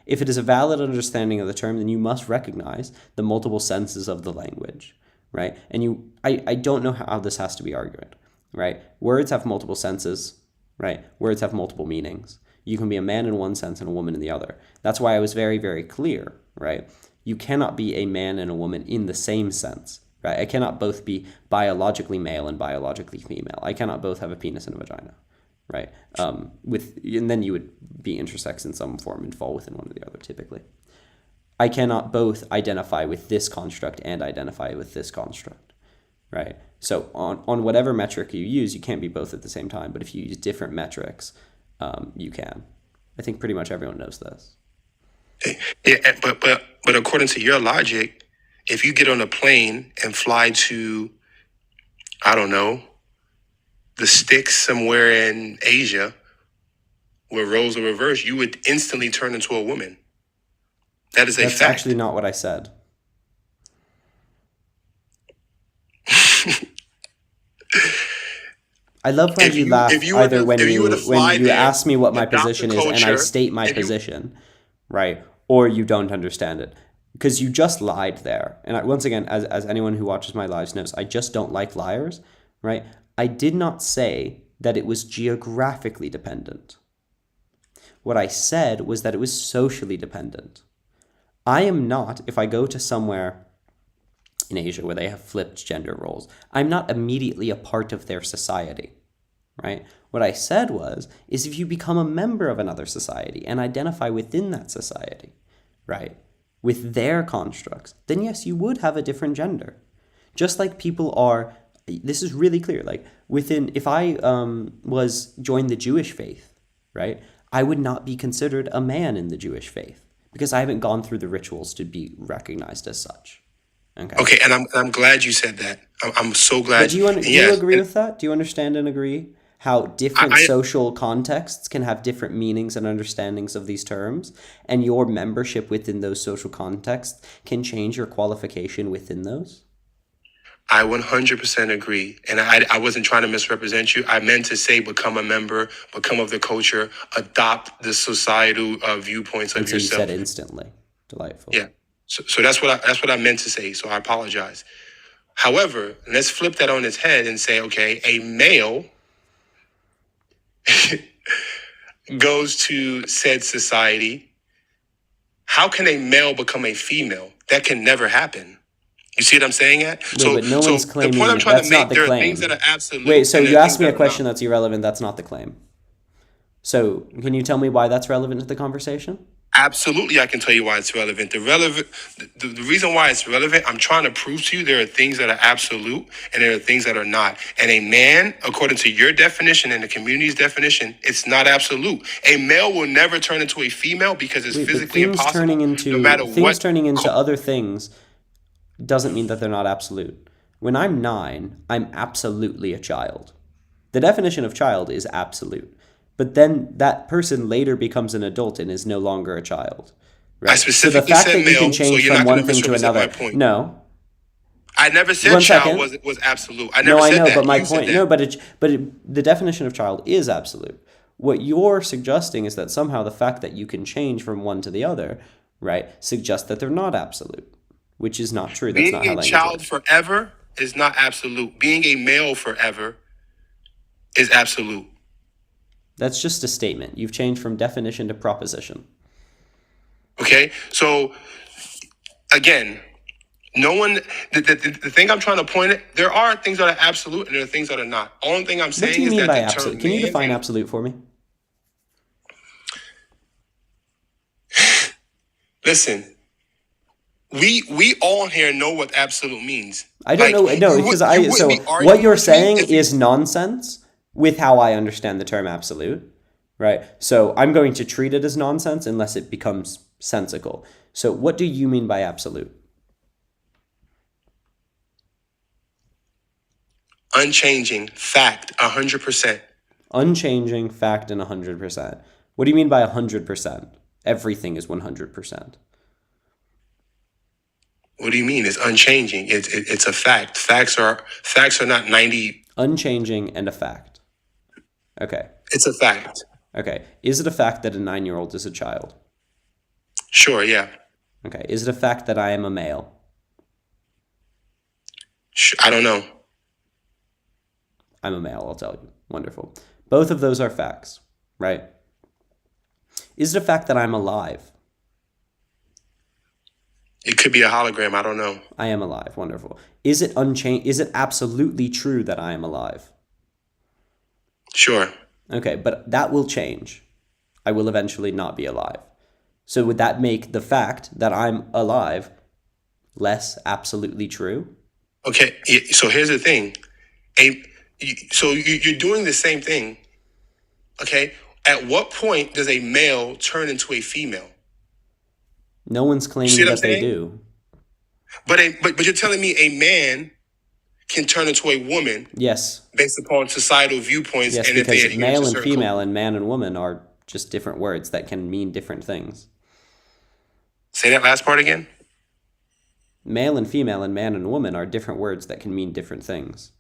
If it is a valid understanding of the term, then you must recognize the multiple senses of the language, right? And I don't know how this has to be argued, right? Words have multiple senses, right? Words have multiple meanings. You can be a man in one sense and a woman in the other. That's why I was very, very clear, right? You cannot be a man and a woman in the same sense, right? I cannot both be biologically male and biologically female. I cannot both have a penis and a vagina, right? And then you would be intersex in some form and fall within one or the other typically. I cannot both identify with this construct and identify with this construct, right? So on whatever metric you use, you can't be both at the same time. But if you use different metrics, you can. I think pretty much everyone knows this. Yeah, but according to your logic, if you get on a plane and fly to, I don't know, the sticks somewhere in Asia where roles are reversed, you would instantly turn into a woman. That is a That's fact. actually not what I said. I love when you laugh either when you ask me what my position is and I state my position, right? Or you don't understand it. Because you just lied there. And once again, as anyone who watches my lives knows, I just don't like liars, right? I did not say that it was geographically dependent. What I said was that it was socially dependent. I am not, if I go to somewhere in Asia where they have flipped gender roles, I'm not immediately a part of their society, right? What I said is if you become a member of another society and identify within that society, right, with their constructs, then yes, you would have a different gender. Just like people are, this is really clear, like if I joined the Jewish faith, right, I would not be considered a man in the Jewish faith because I haven't gone through the rituals to be recognized as such. Okay, and I'm glad you said that. I'm so glad. But do you agree with that? Do you understand and agree how different social contexts can have different meanings and understandings of these terms, and your membership within those social contexts can change your qualification within those? I 100% agree. And I wasn't trying to misrepresent you. I meant to say become a member, become of the culture, adopt the societal viewpoints of And so yourself. you said instantly. Delightful. Yeah. So that's what I meant to say. So I apologize. However, let's flip that on its head and say, okay, a male goes to said society. How can a male become a female? That can never happen. You see what I'm saying? At Wait, but no so one's the claiming point I'm trying to that's not make, the there are things that claim. are absolute Wait, so and there you are asked things me that a are question not. that's irrelevant. That's not the claim. So can you tell me why that's relevant to the conversation? Absolutely, I can tell you why it's relevant. The reason why it's relevant, I'm trying to prove to you there are things that are absolute and there are things that are not. And a man, according to your definition and the community's definition, it's not absolute. A male will never turn into a female because it's Wait, but physically impossible, no matter things what. turning into other things doesn't mean that they're not absolute. When I'm 9, I'm absolutely a child. The definition of child is absolute. But then that person later becomes an adult and is no longer a child. I Right? So the specifically fact said that you can male, so change you're from not going one to thing to misrepresent my another. point. No. I never said One child second. was absolute. I No, never I said know, but that. my You said point, that. no, the definition of child is absolute. What you're suggesting is that somehow the fact that you can change from one to the other, right, suggests that they're not absolute, which is not true. That's not Being how a language child works. forever is not absolute. Being a male forever is absolute. That's just a statement. You've changed from definition to proposition. Okay? So, again, no one, the thing I'm trying to point at, there are things that are absolute and there are things that are not. Only thing I'm What do saying you is mean that by the term absolute? Can you man, define absolute for me? listen, we all here know what absolute means. I don't Like, know. No, you because wouldn't so be what arguing you're with me saying if you, is nonsense with how I understand the term absolute, right? So I'm going to treat it as nonsense unless it becomes sensical. So what do you mean by absolute? unchanging, fact, 100%. Unchanging, fact, and 100%. What do you mean by 100%? Everything is 100%. What do you mean? It's unchanging. It's a fact. Facts are not 90. Unchanging and a fact. Okay. It's a fact. Okay. Is it a fact that a 9-year-old is a child? Sure, yeah. Okay. Is it a fact that I am a male? I don't know. I'm a male, I'll tell you. Wonderful. Both of those are facts, right? Is it a fact that I'm alive? It could be a hologram. I don't know. I am alive. Wonderful. Is it Is it absolutely true that I am alive? Sure. Okay, but that will change. I will eventually not be alive. So would that make the fact that I'm alive less absolutely true? Okay. So here's the thing. You're doing the same thing. Okay. At what point does a male turn into a female? No one's See claiming what I'm that they saying? do. But you're telling me a man can turn into a woman Yes. based upon societal viewpoints Yes, and if they because adhere male to and certain female culture. and man and woman are just different words that can mean different things. Say that last part again. Male and female and man and woman are different words that can mean different things.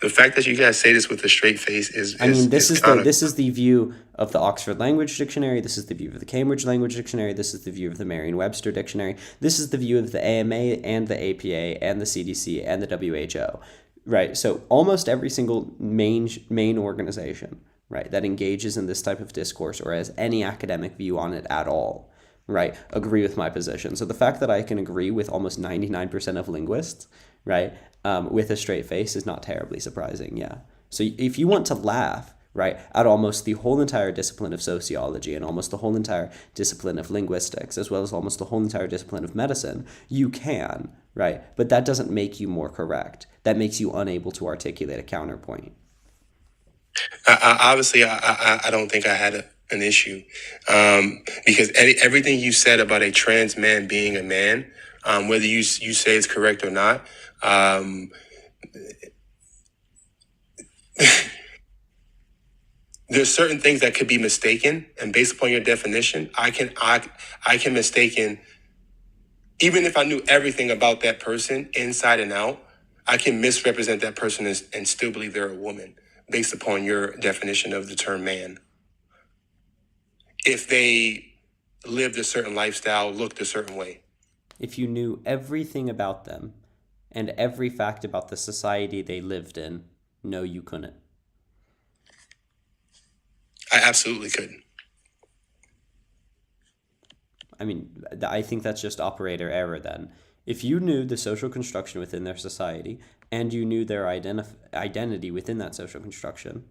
The fact that you guys say this with a straight face is I mean, this is kind of this is the view of the Oxford Language Dictionary. This is the view of the Cambridge Language Dictionary. This is the view of the Merriam-Webster Dictionary. This is the view of the AMA and the APA and the CDC and the WHO. Right. So almost every single main organization, right, that engages in this type of discourse or has any academic view on it at all, right, agree with my position. So the fact that I can agree with almost 99% of linguists, right, with a straight face is not terribly surprising, yeah. So if you want to laugh, right, at almost the whole entire discipline of sociology and almost the whole entire discipline of linguistics, as well as almost the whole entire discipline of medicine, you can, right? But that doesn't make you more correct. That makes you unable to articulate a counterpoint. obviously I don't think I had an issue because everything you said about a trans man being a man, whether you say it's correct or not, there's certain things that could be mistaken, and based upon your definition, I can mistaken. Even if I knew everything about that person inside and out, I can misrepresent that person and still believe they're a woman based upon your definition of the term man. If they lived a certain lifestyle, looked a certain way. If you knew everything about them and every fact about the society they lived in, no, you couldn't. I absolutely could. I mean, I think that's just operator error then. If you knew the social construction within their society and you knew their identity within that social construction,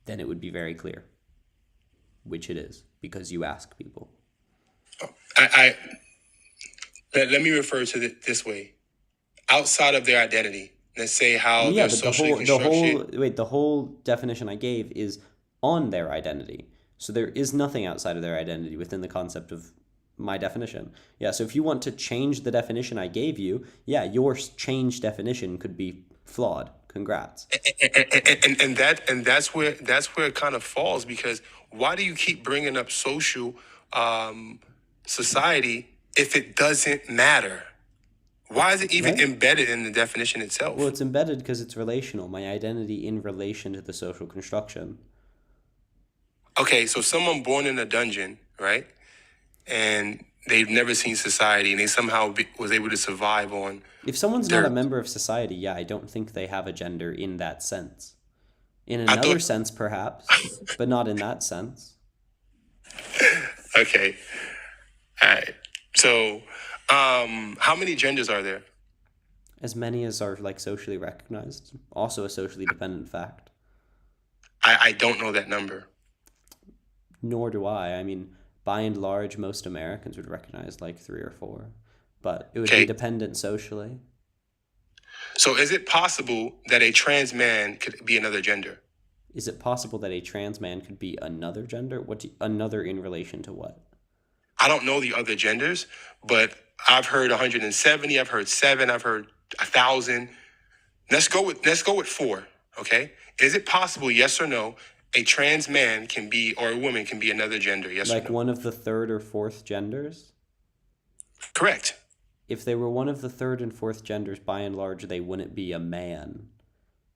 then it would be very clear, which it is, because you ask people. I let me refer to it this way. Outside of their identity, let's say how Yeah, they're but socially the whole definition I gave is on their identity. So there is nothing outside of their identity within the concept of my definition. Yeah, so if you want to change the definition I gave you, yeah, your changed definition could be flawed. Congrats. and that's where it kind of falls, because why do you keep bringing up social society if it doesn't matter? Why is it even Right? embedded in the definition itself? Well, it's embedded because it's relational. My identity in relation to the social construction. Okay, so someone born in a dungeon, right? And they've never seen society, and they somehow was able to survive on If someone's not a their. member of society, yeah, I don't think they have a gender in that sense. In I another thought. sense, perhaps, but not in that sense. Okay, all right. So, how many genders are there? As many as are like socially recognized. Also a socially dependent fact. I don't know that number. Nor do I. I mean, by and large, most Americans would recognize like 3 or 4. But it would be Okay, dependent socially. so is it possible that a trans man could be another gender? Is it possible that a trans man could be another gender? Another in relation to what? I don't know the other genders, but I've heard 170. I've heard 7. I've heard 1,000. Let's go with 4. Okay, is it possible? Yes or no? A trans man can be, or a woman can be another gender. Yes or Like no? one of the third or fourth genders? Correct. If they were one of the third and fourth genders, by and large, they wouldn't be a man.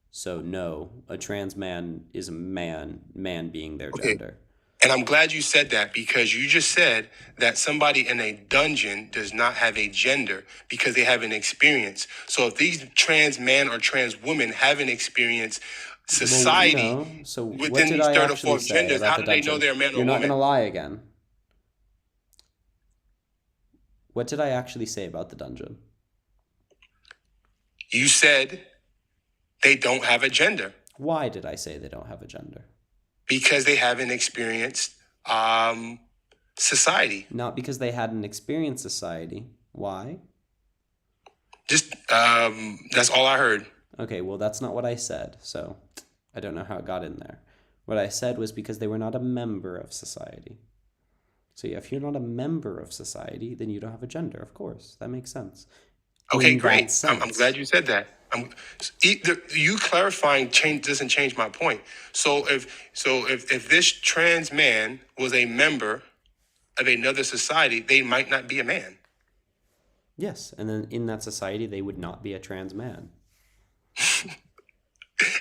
So no, a trans man is a man being their Okay. gender. And I'm glad you said that, because you just said that somebody in a dungeon does not have a gender because they have an experience. So if these trans men or trans women haven't experienced Well, society no. So what within did these I third or actually fourth say genders, about how the do they know dungeon? they're a man or You're not going to woman? lie again. What did I actually say about the dungeon? You said they don't have a gender Why did I say they don't have a gender? because they haven't experienced society. Not because they hadn't experienced society. Why? Just that's all I heard. Okay, well, that's not what I said, so I don't know how it got in there. What I said was because they were not a member of society. So yeah, if you're not a member of society, then you don't have a gender, of course. That makes sense. Okay, In that great. I'm sense. glad you said that. You clarifying doesn't change my point. So if this trans man was a member of another society, they might not be a man. Yes, and then in that society, they would not be a trans man.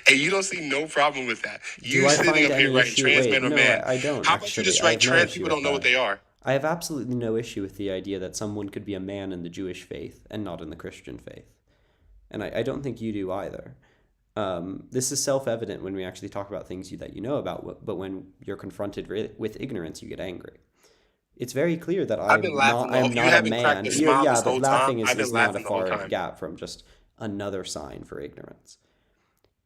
And you don't see no problem with that. Do You I sitting find up here any writing issue? trans Wait, man or no, man. I don't How about you actually. just I write have no trans issue people with don't know what that. they are? I have absolutely no issue with the idea that someone could be a man in the Jewish faith and not in the Christian faith. And I don't think you do either. This is self-evident when we actually talk about things that you know about, but when you're confronted with ignorance, you get angry. It's very clear that I've been laughing. I'm You not a haven't cracked man. a smile Yeah, this but whole laughing time. I've is been not a laughing the whole far time. gap from just another sign for ignorance.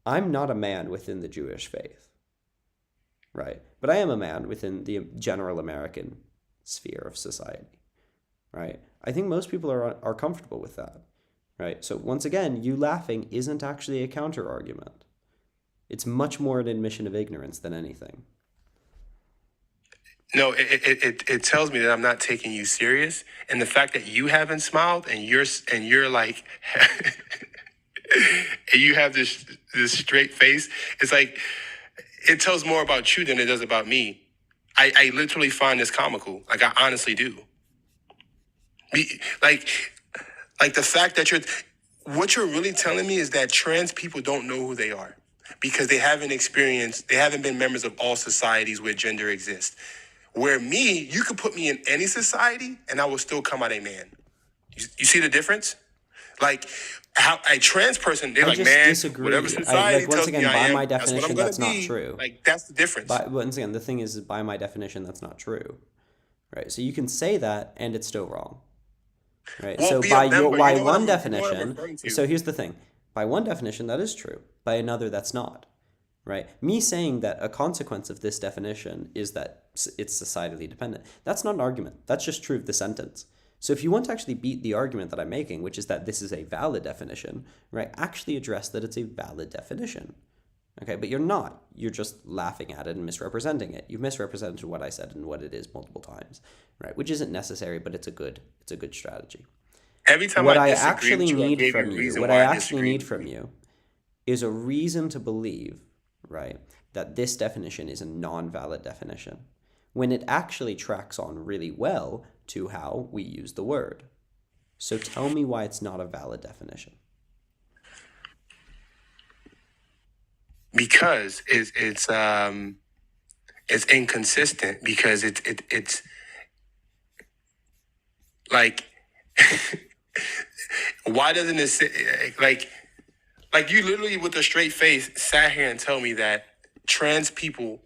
I'm not a man within the Jewish faith, right? But I am a man within the general American sphere of society, right? I think most people are comfortable with that, right? So once again, you laughing isn't actually a counter argument. It's much more an admission of ignorance than anything. No, it tells me that I'm not taking you serious, and the fact that you haven't smiled and you're like, and you have this straight face. It's like it tells more about you than it does about me. I literally find this comical. Like I honestly do. Like the fact that what you're really telling me is that trans people don't know who they are because they haven't been members of all societies where gender exists. Where me, you could put me in any society and I will still come out a man. You see the difference? Like how a trans person, they're I like, just man, disagree. whatever society Once tells again, me I by am, my that's what I'm definition, gonna that's not be. true. Like that's the difference. But once again, the thing is, by my definition, that's not true, right? So you can say that and it's still wrong, right? Well, So be a member. You by know what one I'm definition, referring to. so here's the thing. By one definition, that is true. By another, that's not, right? Me saying that a consequence of this definition is that it's societally dependent, that's not an argument. That's just true of the sentence. So if you want to actually beat the argument that I'm making, which is that this is a valid definition, right, actually address that it's a valid definition. Okay, but you're not. You're just laughing at it and misrepresenting it. You've misrepresented what I said and what it is multiple times, right? Which isn't necessary, but it's a good strategy. Every time What I I disagree with actually you, I need gave you a from you, reason what why I I actually disagree need with from you. you is a reason to believe, right, that this definition is a non-valid definition when it actually tracks on really well to how we use the word. So tell me why it's not a valid definition. Because it's inconsistent, because it's like, why doesn't it say, like you literally with a straight face sat here and tell me that trans people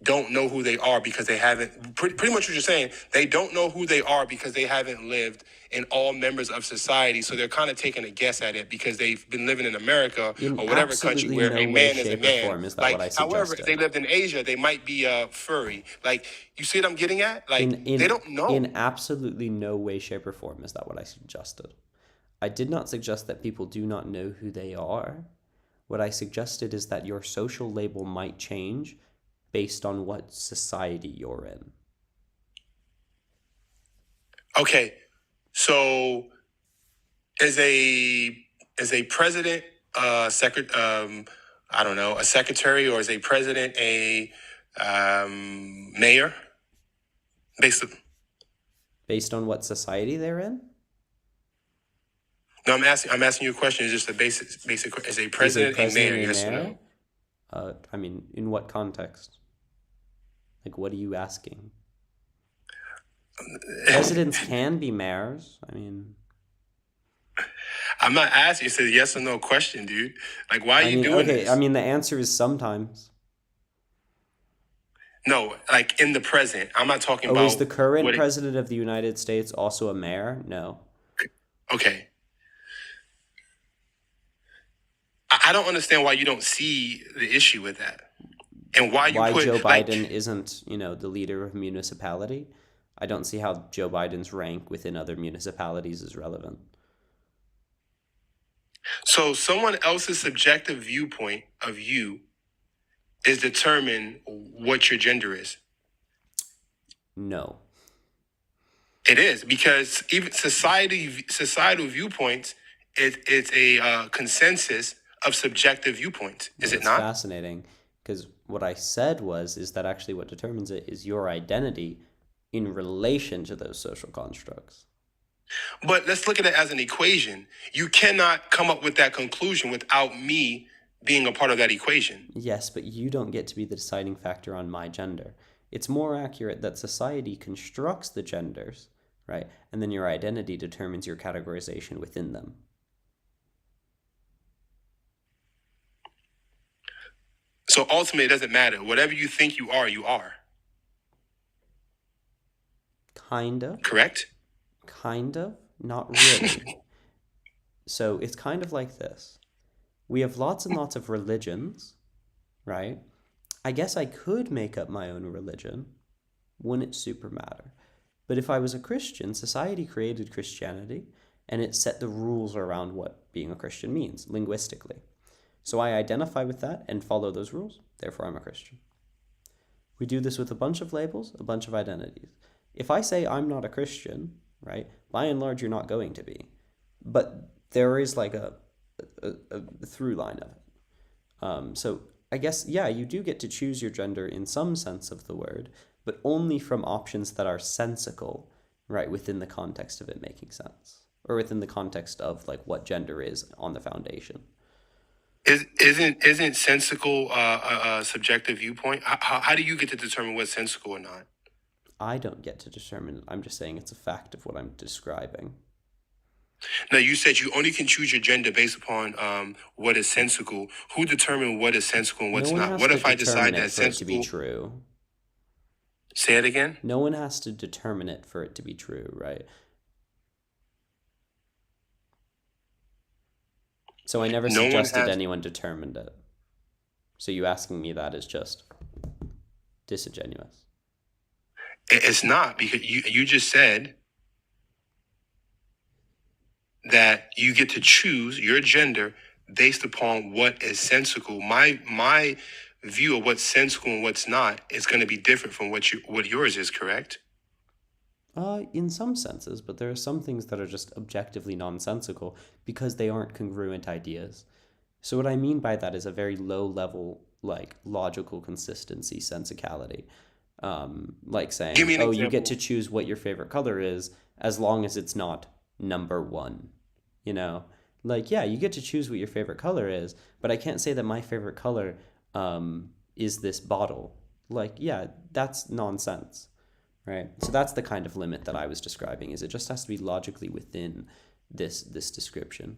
don't know who they are because they haven't, pretty much what you're saying, they don't know who they are because they haven't lived in all members of society. So they're kind of taking a guess at it because they've been living in America In or whatever country absolutely where no a way, man is a shape, or man. form is that what I Like, however, if they suggested. lived in Asia, they might be furry. Like, you see what I'm getting at? Like, In they don't know. in absolutely no way, shape, or form is that what I suggested. I did not suggest that people do not know who they are. What I suggested is that your social label might change based on what society you're in. Okay, so as a president, I don't know, a secretary, or is a president a mayor? Basically, Based on what society they're in? no, I'm asking you a question. It's just a basic. Is a Is a president a mayor? president a Yes or mayor? no? I mean, in what context? Like, what are you asking? Presidents can be mayors. I mean, I'm not asking. It's a yes or no question, dude. Like, why are you doing okay. this? I mean, the answer is sometimes. No, like in the present. I'm not talking Oh, about is the current what. president of the United States also a mayor? No. Okay. I don't understand why you don't see the issue with that, and why you Why put Joe like. Biden isn't, the leader of municipality? I don't see how Joe Biden's rank within other municipalities is relevant. So someone else's subjective viewpoint of you is determine what your gender is. No. It is, because even societal viewpoints, it's a consensus of subjective viewpoints. Is Well, it that's not? fascinating because what I said is that actually what determines it is your identity in relation to those social constructs. But let's look at it as an equation. You cannot come up with that conclusion without me being a part of that equation. Yes, but you don't get to be the deciding factor on my gender. It's more accurate that society constructs the genders, right? And then your identity determines your categorization within them. So ultimately, it doesn't matter. Whatever you think you are, you are. Kind of. Correct? Kind of. Not really. So it's kind of like this. We have lots and lots of religions, right? I guess I could make up my own religion. Wouldn't it super matter? But if I was a Christian, society created Christianity, and it set the rules around what being a Christian means, linguistically. So I identify with that and follow those rules, therefore I'm a Christian. We do this with a bunch of labels, a bunch of identities. If I say I'm not a Christian, right, by and large you're not going to be. But there is like a through line of it. So I guess, yeah, you do get to choose your gender in some sense of the word, but only from options that are sensical, right, within the context of it making sense, or within the context of like what gender is on the foundation. Isn't sensical a subjective viewpoint? How do you get to determine what's sensical or not? I don't get to determine it. I'm just saying it's a fact of what I'm describing. Now, you said you only can choose your gender based upon what is sensical. Who determines what is sensical and what's No one not? has What to if I determine decide it that for it to be sensical? true. Say it again. No one has to determine it for it to be true, right? So I never No one suggested has. anyone determined it. So you asking me that is just disingenuous. It's not, because you just said that you get to choose your gender based upon what is sensical. My view of what's sensical and what's not is going to be different from what yours is. Correct? In some senses, but there are some things that are just objectively nonsensical because they aren't congruent ideas. So what I mean by that is a very low level, like logical consistency, sensicality. Like Give me saying, an oh, you get to example. choose what your favorite color is as long as it's not number one. You know, like yeah, you get to choose what your favorite color is, but I can't say that my favorite color is this bottle. Like yeah, that's nonsense, right? So that's the kind of limit that I was describing. Is it just has to be logically within this description.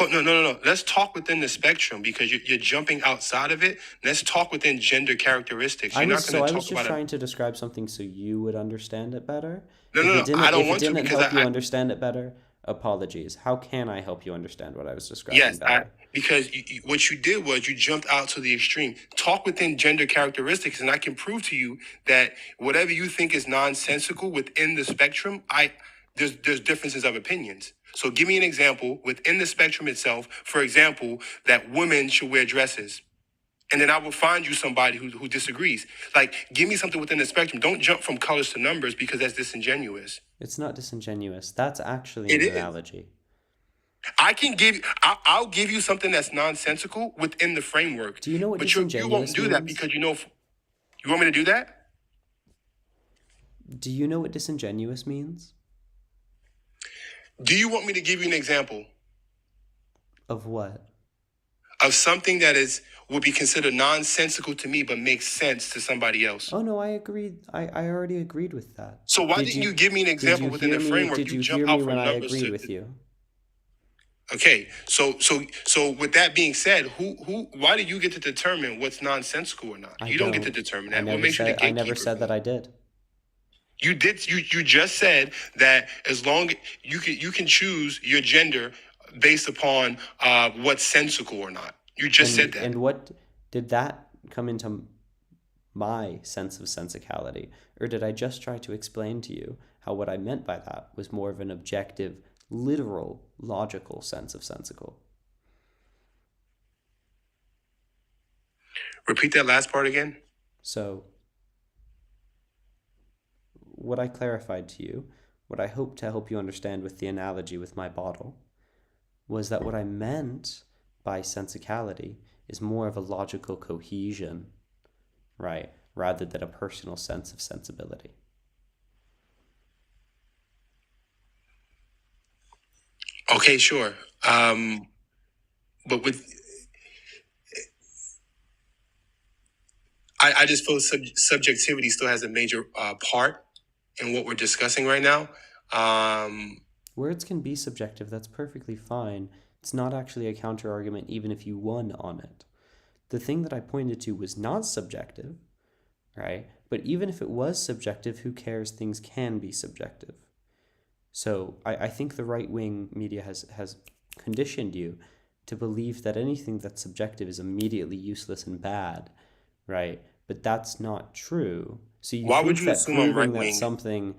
No. Let's talk within the spectrum, because you're jumping outside of it. Let's talk within gender characteristics. You're not going to I was talk just about a. trying to describe something so you would understand it better. No. I don't If it want to, didn't because help you understand it better, apologies. How can I help you understand what I was describing yes, better? because what you did was you jumped out to the extreme. Talk within gender characteristics, and I can prove to you that whatever you think is nonsensical within the spectrum, there's differences of opinions. So give me an example within the spectrum itself. For example, that women should wear dresses. And then I will find you somebody who disagrees. Like, give me something within the spectrum. Don't jump from colors to numbers, because that's disingenuous. It's not disingenuous. That's actually It an is. analogy. I'll give you something that's nonsensical within the framework, Do you know what but you won't disingenuous do that means? because you want me to do that? Do you know what disingenuous means? Do you want me to give you an example Of what? of something that would be considered nonsensical to me but makes sense to somebody else? Oh no, I agreed. I already agreed with that. So why Did didn't you you give me an did example you within hear the me? framework? Did You you jump hear me out when from I numbers agreed to. with you? Okay, so with that being said, why do you get to determine what's nonsensical or not? I You don't get to don't. determine that. What makes you the I never gatekeeper? said that I did. You did. You just said that as long you can choose your gender based upon what's sensical or not. You just said that. And what did that come into my sense of sensicality? Or did I just try to explain to you how what I meant by that was more of an objective, literal, logical sense of sensical? Repeat that last part again. So, what I clarified to you, what I hope to help you understand with the analogy with my bottle, was that what I meant by sensicality is more of a logical cohesion, right? Rather than a personal sense of sensibility. Okay, sure. But I just feel subjectivity still has a major part in what we're discussing right now. Words can be subjective, that's perfectly fine. It's not actually a counter argument, even if you won on it. The thing that I pointed to was not subjective, right? But even if it was subjective, who cares? Things can be subjective. So I think the right wing media has conditioned you to believe that anything that's subjective is immediately useless and bad, right? But that's not true. So you Why would think you that assume I'm proving right that wing? something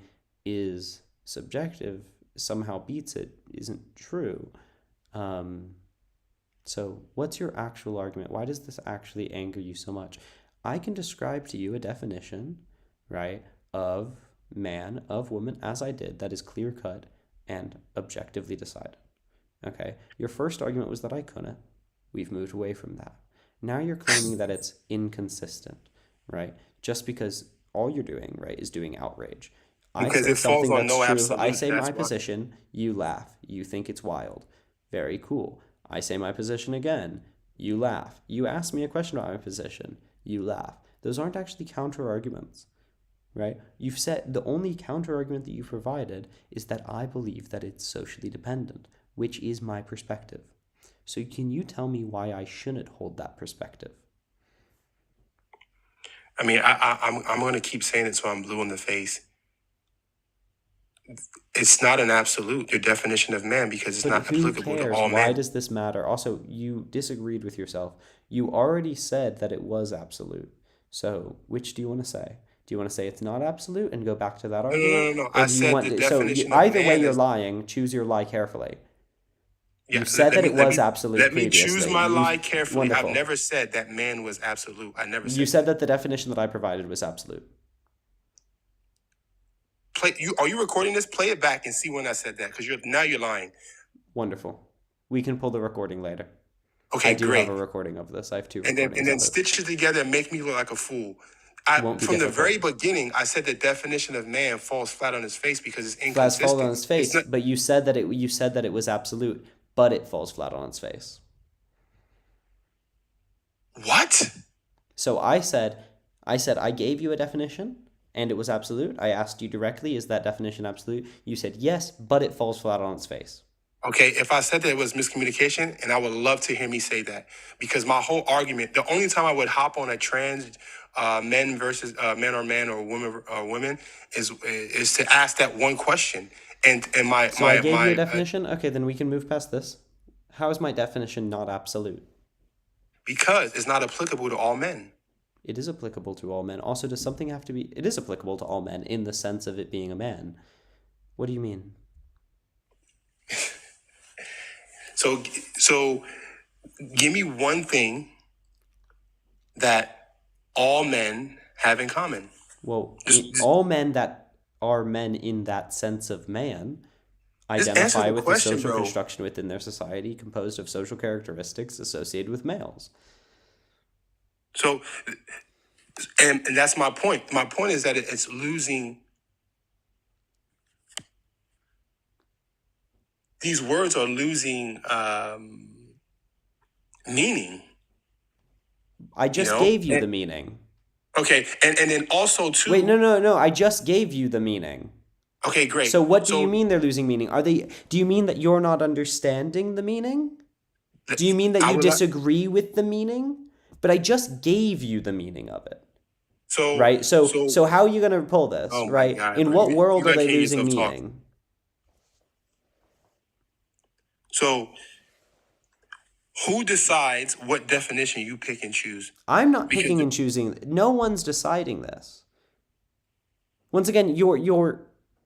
is subjective somehow beats it isn't true. Um, so what's your actual argument? Why does this actually anger you so much? I can describe to you a definition, right, of man, of woman, as I did, that is clear cut and objectively decided. Okay. Your first argument was that I couldn't. We've moved away from that. Now you're claiming that it's inconsistent, right? Just because all you're doing, right, is doing outrage. I Because say it falls something on that's no true. I absolute. say That's my why. position. You laugh. You think it's wild. Very cool. I say my position again. You laugh. You ask me a question about my position. You laugh. Those aren't actually counter arguments, right? You've said the only counter argument that you provided is that I believe that it's socially dependent, which is my perspective. So can you tell me why I shouldn't hold that perspective? I mean, I'm going to keep saying it so I'm blue in the face. It's not an absolute, your definition of man, because it's But not who applicable to cares? all Why men. does this matter? Also, you disagreed with yourself. You already said that it was absolute. So, which do you want to say? Do you want to say it's not absolute and go back to that No, no, no, argument? no, no. Or I do you said want the so you, definition of either way man you're is, lying, choose your lie carefully. yeah, You said that it was absolute let me choose previously. my You lie carefully. I've wonderful. never said that man was absolute. I never You said said that. that the definition that I provided was absolute. Are you recording this? Play it back and see when I said that, because you're lying. Wonderful. We can pull the recording later. Okay, I do have a great. recording of this. I have two And recordings then of it. stitch it together and make me look like a fool. Won't be From the very difficult. beginning, I said the definition of man falls flat on his face because it's Flat falls on inconsistent. its It's face, not. but you said that it was absolute, but it falls flat on its face. What? So I gave you a definition and it was absolute. I asked you directly, is that definition absolute? You said yes, but it falls flat on its face. Okay, if I said that it was miscommunication, and I would love to hear me say that, because my whole argument, the only time I would hop on a trans men versus men or man or women is to ask that one question. And So I gave you a definition? Okay, then we can move past this. How is my definition not absolute? because it's not applicable to all men. It is applicable to all men. Also, does something have to be... It is applicable to all men in the sense of it being a man. What do you mean? So give me one thing that all men have in common. Well, Just all men that are men in that sense of man answer identify the with question, the social bro. construction within their society composed of social characteristics associated with males. So, and that's my point. My point is that it's losing. These words are losing meaning. I You just know. gave you the meaning. Okay, and then also too. Wait, no. I just gave you the meaning. Okay, great. So what do you mean they're losing meaning? Do you mean that you're not understanding the meaning? Do you mean that I you would not- disagree with the meaning? But I just gave you the meaning of it. So Right? So how are you going to pull this, Oh my right? God, In bro. what You world are gotta they hear losing yourself talk. meaning? So who decides what definition you pick and choose? I'm not Because picking and choosing. No one's deciding this. Once again, you're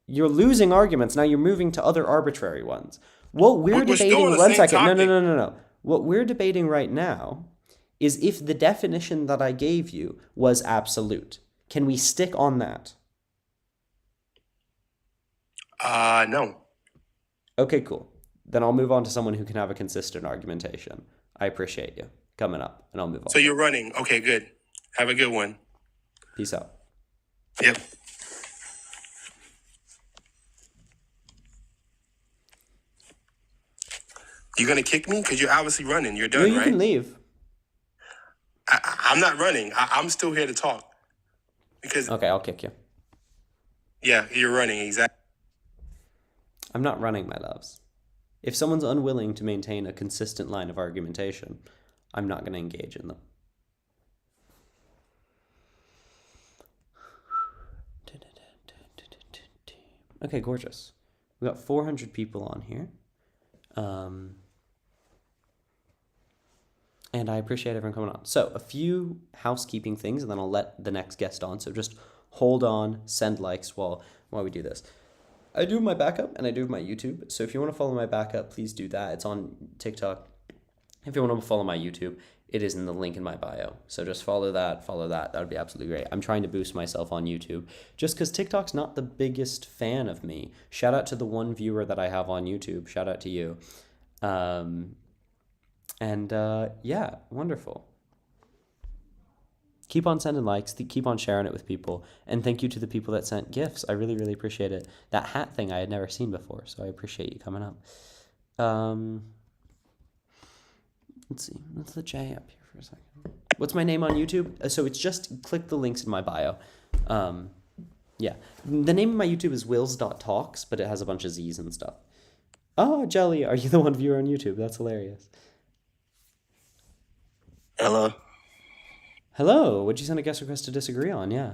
losing arguments. Now you're moving to other arbitrary ones. What we're We're still debating, on the one same second. topic. No. What we're debating right now is if the definition that I gave you was absolute. Can we stick on that? No. Okay, cool. Then I'll move on to someone who can have a consistent argumentation. I appreciate you coming up, and I'll move on. So you're running. Okay, good. Have a good one. Peace out. Yep. You gonna kick me? Because you're obviously running. You're No, done, you right? can leave. I'm not running. I'm still here to talk. Because Okay, I'll kick you. yeah, you're running. Exactly. I'm not running, my loves. If someone's unwilling to maintain a consistent line of argumentation, I'm not going to engage in them. Okay, gorgeous. We got 400 people on here. And I appreciate everyone coming on. So, a few housekeeping things, and then I'll let the next guest on. So just hold on, send likes while we do this. I do my backup, and I do my YouTube. So if you want to follow my backup, please do that. It's on TikTok. If you want to follow my YouTube, it is in the link in my bio. So just follow that. That would be absolutely great. I'm trying to boost myself on YouTube just because TikTok's not the biggest fan of me. Shout out to the one viewer that I have on YouTube. Shout out to you. Yeah, wonderful. Keep on sending likes, keep on sharing it with people, and thank you to the people that sent gifts. I really, really appreciate it. That hat thing I had never seen before, so I appreciate you coming up. Let's see, let's the J up here for a second. What's my name on YouTube? So it's just click the links in my bio. Yeah, the name of my YouTube is wills.talks, but it has a bunch of Z's and stuff. Oh, Jelly, are you the one viewer on YouTube? That's hilarious. Hello. Hello. What'd you send a guest request to disagree on? Yeah.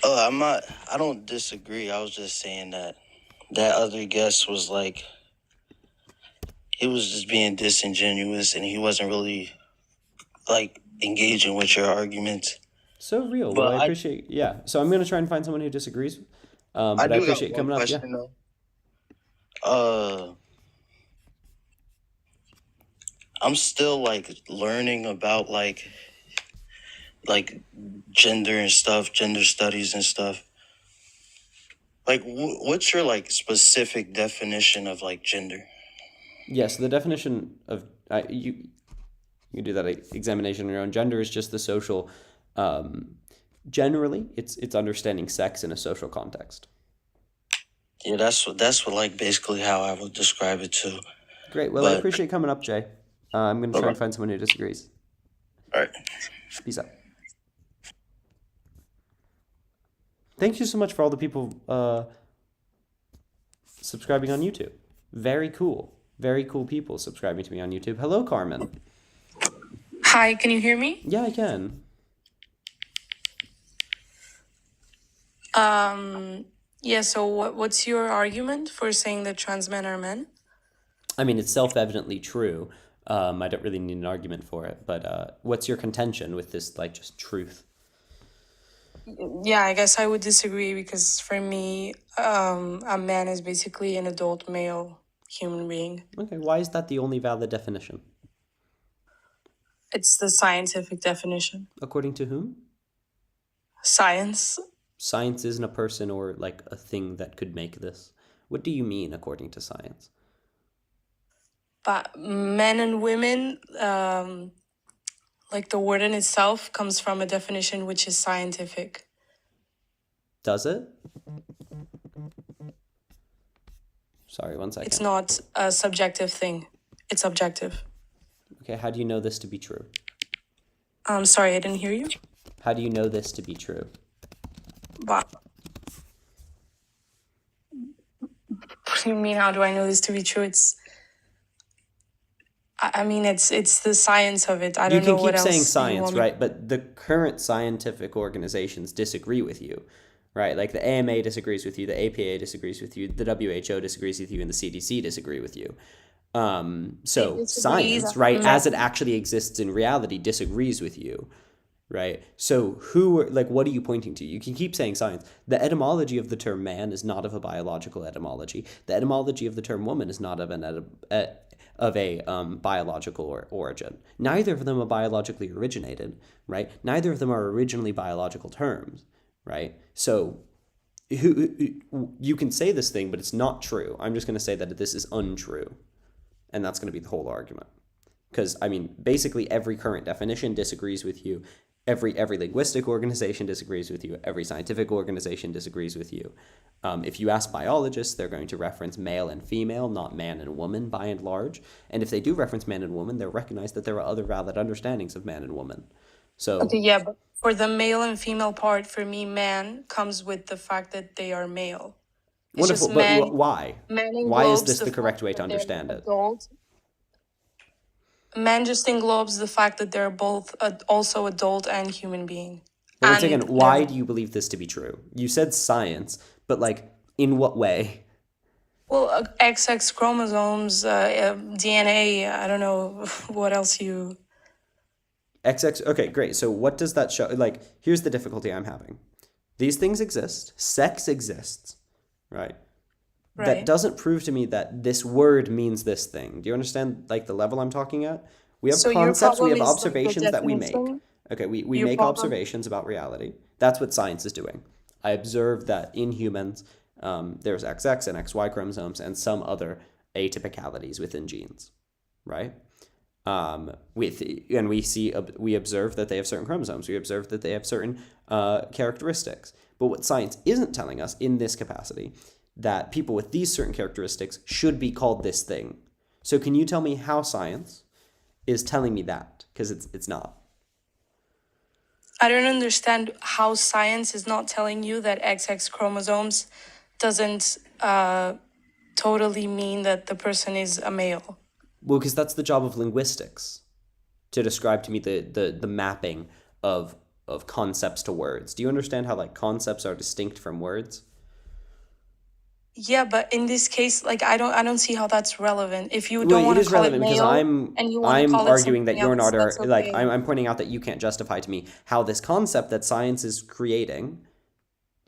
Oh, I'm not. I don't disagree. I was just saying that that other guest was like he was just being disingenuous, and he wasn't really like engaging with your arguments. So real. Well, But I I appreciate. Yeah. So I'm gonna try and find someone who disagrees. I But I do got appreciate you one coming up. Yeah. question though. Uh, I'm still like learning about like gender and stuff, gender studies and stuff. Like, what's your like specific definition of like gender? Yes. The definition of you do that examination on your own. Gender is just the social. Um, Generally, it's understanding sex in a social context. Yeah, that's what like basically how I would describe it too. Great. Well, I But appreciate you coming up, Jay. I'm gonna try okay, and find someone who disagrees. all right. Peace out. Thank you so much for all the people subscribing on YouTube. Very cool. Very cool people subscribing to me on YouTube. Hello, Carmen. Hi, can you hear me? Yeah, I can. Yeah, so what's your argument for saying that trans men are men? I mean, it's self-evidently true. I don't really need an argument for it. But what's your contention with this, like, just truth? Yeah, I guess I would disagree because for me, a man is basically an adult male human being. Okay, why is that the only valid definition? It's the scientific definition. According to whom? Science. Science isn't a person or, like, a thing that could make this. What do you mean, according to science? But men and women, like the word in itself, comes from a definition which is scientific. Does it? Sorry, one second. It's not a subjective thing. It's objective. Okay, how do you know this to be true? I'm sorry, I didn't hear you. How do you know this to be true? But what do you mean? How do I know this to be true? I mean, it's the science of it. I You don't know can what keep saying else do you science, want me. right? But the current scientific organizations disagree with you, right? Like the AMA disagrees with you, the APA disagrees with you, the WHO disagrees with you, and the CDC disagree with you. So Disagrees science, right, as it actually exists in reality, disagrees with you, right? So what are you pointing to? You can keep saying science. The etymology of the term man is not of a biological etymology. The etymology of the term woman is not of a biological origin. Neither of them are biologically originated, right? Neither of them are originally biological terms, right? So you can say this thing, but it's not true. I'm just going to say that this is untrue. And that's going to be the whole argument. Because, I mean, basically every current definition disagrees with you. Every linguistic organization disagrees with you. Every scientific organization disagrees with you. If you ask biologists, they're going to reference male and female, not man and woman by and large. And if they do reference man and woman, they'll recognize that there are other valid understandings of man and woman. So, Okay, yeah, but for the male and female part, for me, man comes with the fact that they are male. It's wonderful. just But man. why? Man Why is englobes this the the correct fact way to that they're understand it? adult. Man just englobes the fact that they're both also adult and human being. But once again, And why they're do you believe this to be true? You said science, but like, in what way? well, XX chromosomes, DNA. I don't know what else you. XX. Okay, great. So what does that show? Like, here's the difficulty I'm having. These things exist. Sex exists, right? That Right. doesn't prove to me that this word means this thing. Do you understand, like, the level I'm talking at? We have So your concepts, we problem have is like the observations that we make. definition. Okay, we Your make problem. observations about reality. That's what science is doing. I observe that in humans, there's XX and XY chromosomes and some other atypicalities within genes, right? We observe that they have certain chromosomes. We observe that they have certain characteristics. But what science isn't telling us in this capacity, that people with these certain characteristics should be called this thing. So can you tell me how science is telling me that? Because it's not. I don't understand how science is not telling you that XX chromosomes doesn't totally mean that the person is a male. Well, because that's the job of linguistics. to describe to me the mapping of concepts to words. Do you understand how like concepts are distinct from words? Yeah, but in this case, like I don't see how that's relevant. If you Well, don't it want to is call it relevant because male and you want to I'm call it arguing that something you're else, not that's like okay. I'm pointing out that you can't justify to me how this concept that science is creating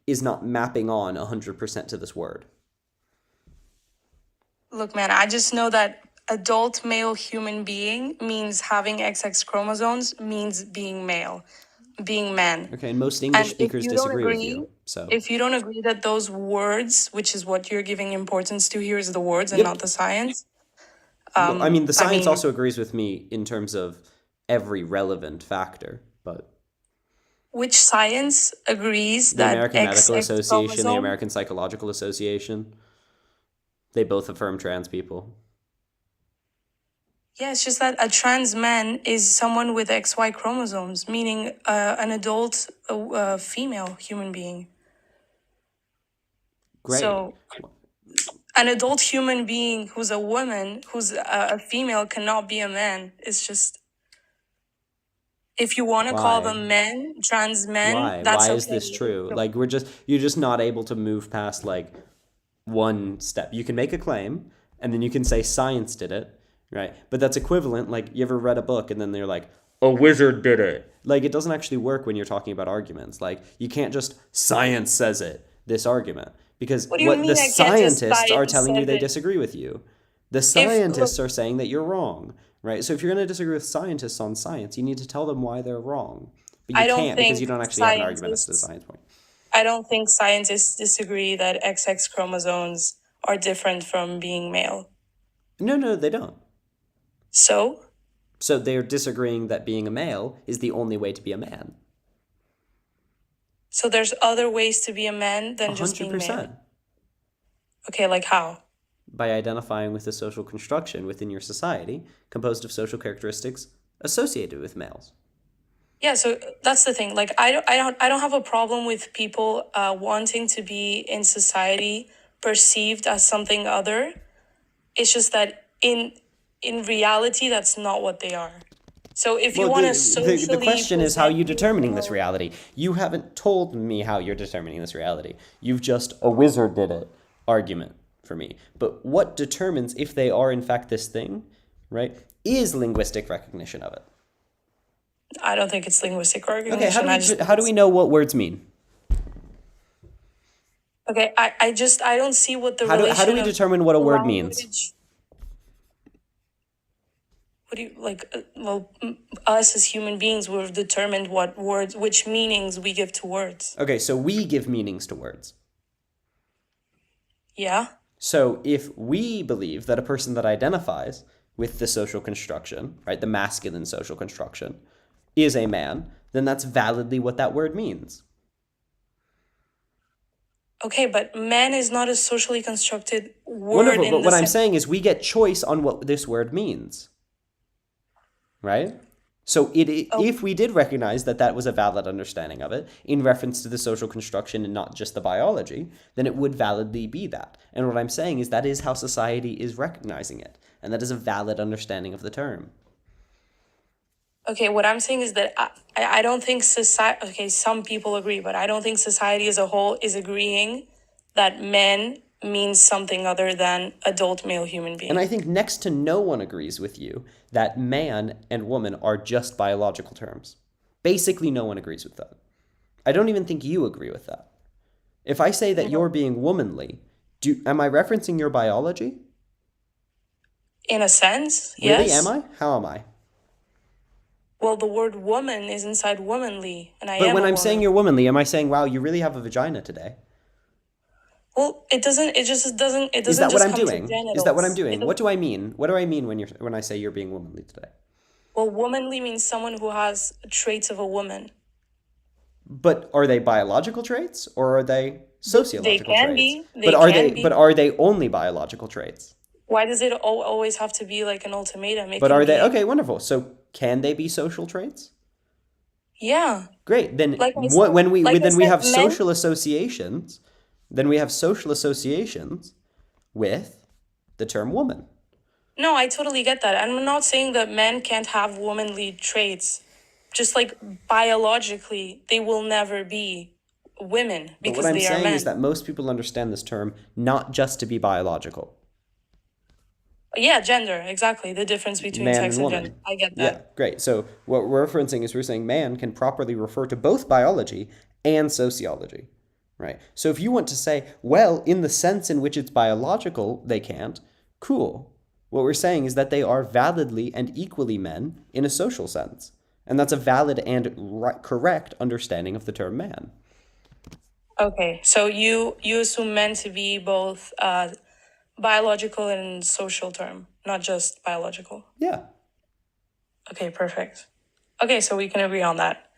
is not mapping on 100% to this word. Look, man, I just know that adult male human being means having XX chromosomes means being male, being man. Okay, and most English And if speakers you don't disagree with agree, you. So, if you don't agree that those words, which is what you're giving importance to here, is the words and yep. not the science, Well, I mean, the I science mean, also agrees with me in terms of every relevant factor, but which science agrees the that American Medical XX Association, the chromosome? American Psychological Association, they both affirm trans people. Yeah, it's just that a trans man is someone with XY chromosomes, meaning an adult female human being. Great. So an adult human being who's a woman, who's a female, cannot be a man. It's just, if you want to call Why? them men, trans men, Why? that's Why is okay. this true? Like you're just not able to move past like one step. You can make a claim and then you can say science did it, right? But that's equivalent. Like you ever read a book and then they're like, a wizard did it. Like it doesn't actually work when you're talking about arguments. Like you can't just science says it, this argument. Because What do you what mean the I can't just scientists are science telling you says they it? disagree with you. The Look, scientists are saying that you're wrong, right? So if you're going to disagree with scientists on science, you need to tell them why they're wrong. But you I don't can't because you think don't actually have an argument as to the scientists, science point. I don't think scientists disagree that XX chromosomes are different from being male. No, they don't. So, So they're disagreeing that being a male is the only way to be a man. so there's other ways to be a man than just being male. 100%. Okay, like how? By identifying with the social construction within your society composed of social characteristics associated with males. Yeah, so that's the thing. Like I don't have a problem with people wanting to be in society perceived as something other. It's just that in reality that's not what they are. So if you Well, want to the socially question is how present you determining this yourself- reality. You haven't told me how you're determining this reality. You've just a wizard did it argument for me. But what determines if they are in fact this thing, right, is linguistic recognition of it. I don't think it's linguistic Okay, recognition. how do we know what words mean? Okay, I don't see what the How do relation we of determine what a word means? language- What do you like? Well, us as human beings, we've determined what words, which meanings we give to words. Okay, so we give meanings to words. Yeah. So if we believe that a person that identifies with the social construction, right, the masculine social construction, is a man, then that's validly what that word means. Okay, but man is not a socially constructed word. Wonderful, in but the what I'm sense- saying is we get choice on what this word means. Right? So if we did recognize that that was a valid understanding of it in reference to the social construction and not just the biology, then it would validly be that. And what I'm saying is that is how society is recognizing it. And that is a valid understanding of the term. Okay, what I'm saying is that I don't think society. Okay, some people agree, but I don't think society as a whole is agreeing that men means something other than adult male human being. And I think next to no one agrees with you that man and woman are just biological terms. Basically, no one agrees with that. I don't even think you agree with that. If I say that you're being womanly, am I referencing your biology? In a sense, Really, yes. am I? How am I? Well, the word woman is inside womanly, and I But am when a I'm saying woman. you're womanly, am I saying, wow, you really have a vagina today? Well, it doesn't. It just doesn't. It doesn't. Is that what just I'm come to doing? Is that what I'm genitals. doing? What do I mean? What do I mean when I say you're being womanly today? Well, womanly means someone who has traits of a woman. But are they biological traits or are they sociological can traits? be. They But are can they be. but are they only biological traits? Why does it always have to be like an ultimatum? It But can are they be- okay, wonderful. So can they be social traits? Yeah. Great. Then Like I what said- when we like I then we said, have men- social associations, then we have social associations with the term woman. No, I totally get that. I'm not saying that men can't have womanly traits. Just like biologically, they will never be women But what because I'm they are saying men. is that most people understand this term not just to be biological, Yeah, gender, exactly. The difference between man sex and and gender. woman. I get Yeah, that. great. So what we're referencing is we're saying man can properly refer to both biology and sociology, right? So if you want to say, well, in the sense in which it's biological, they can't, cool. What we're saying is that they are validly and equally men in a social sense. And that's a valid and correct understanding of the term man. Okay, so you assume men to be both biological and social term, not just biological. Yeah. Okay, perfect. Okay, so we can agree on that.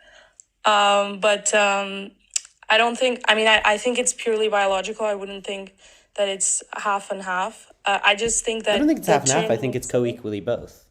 But I don't think, I mean, I think it's purely biological. I wouldn't think that it's half and half. I just think I don't think that it's the half and half. term I in think it's itself. co-equally both.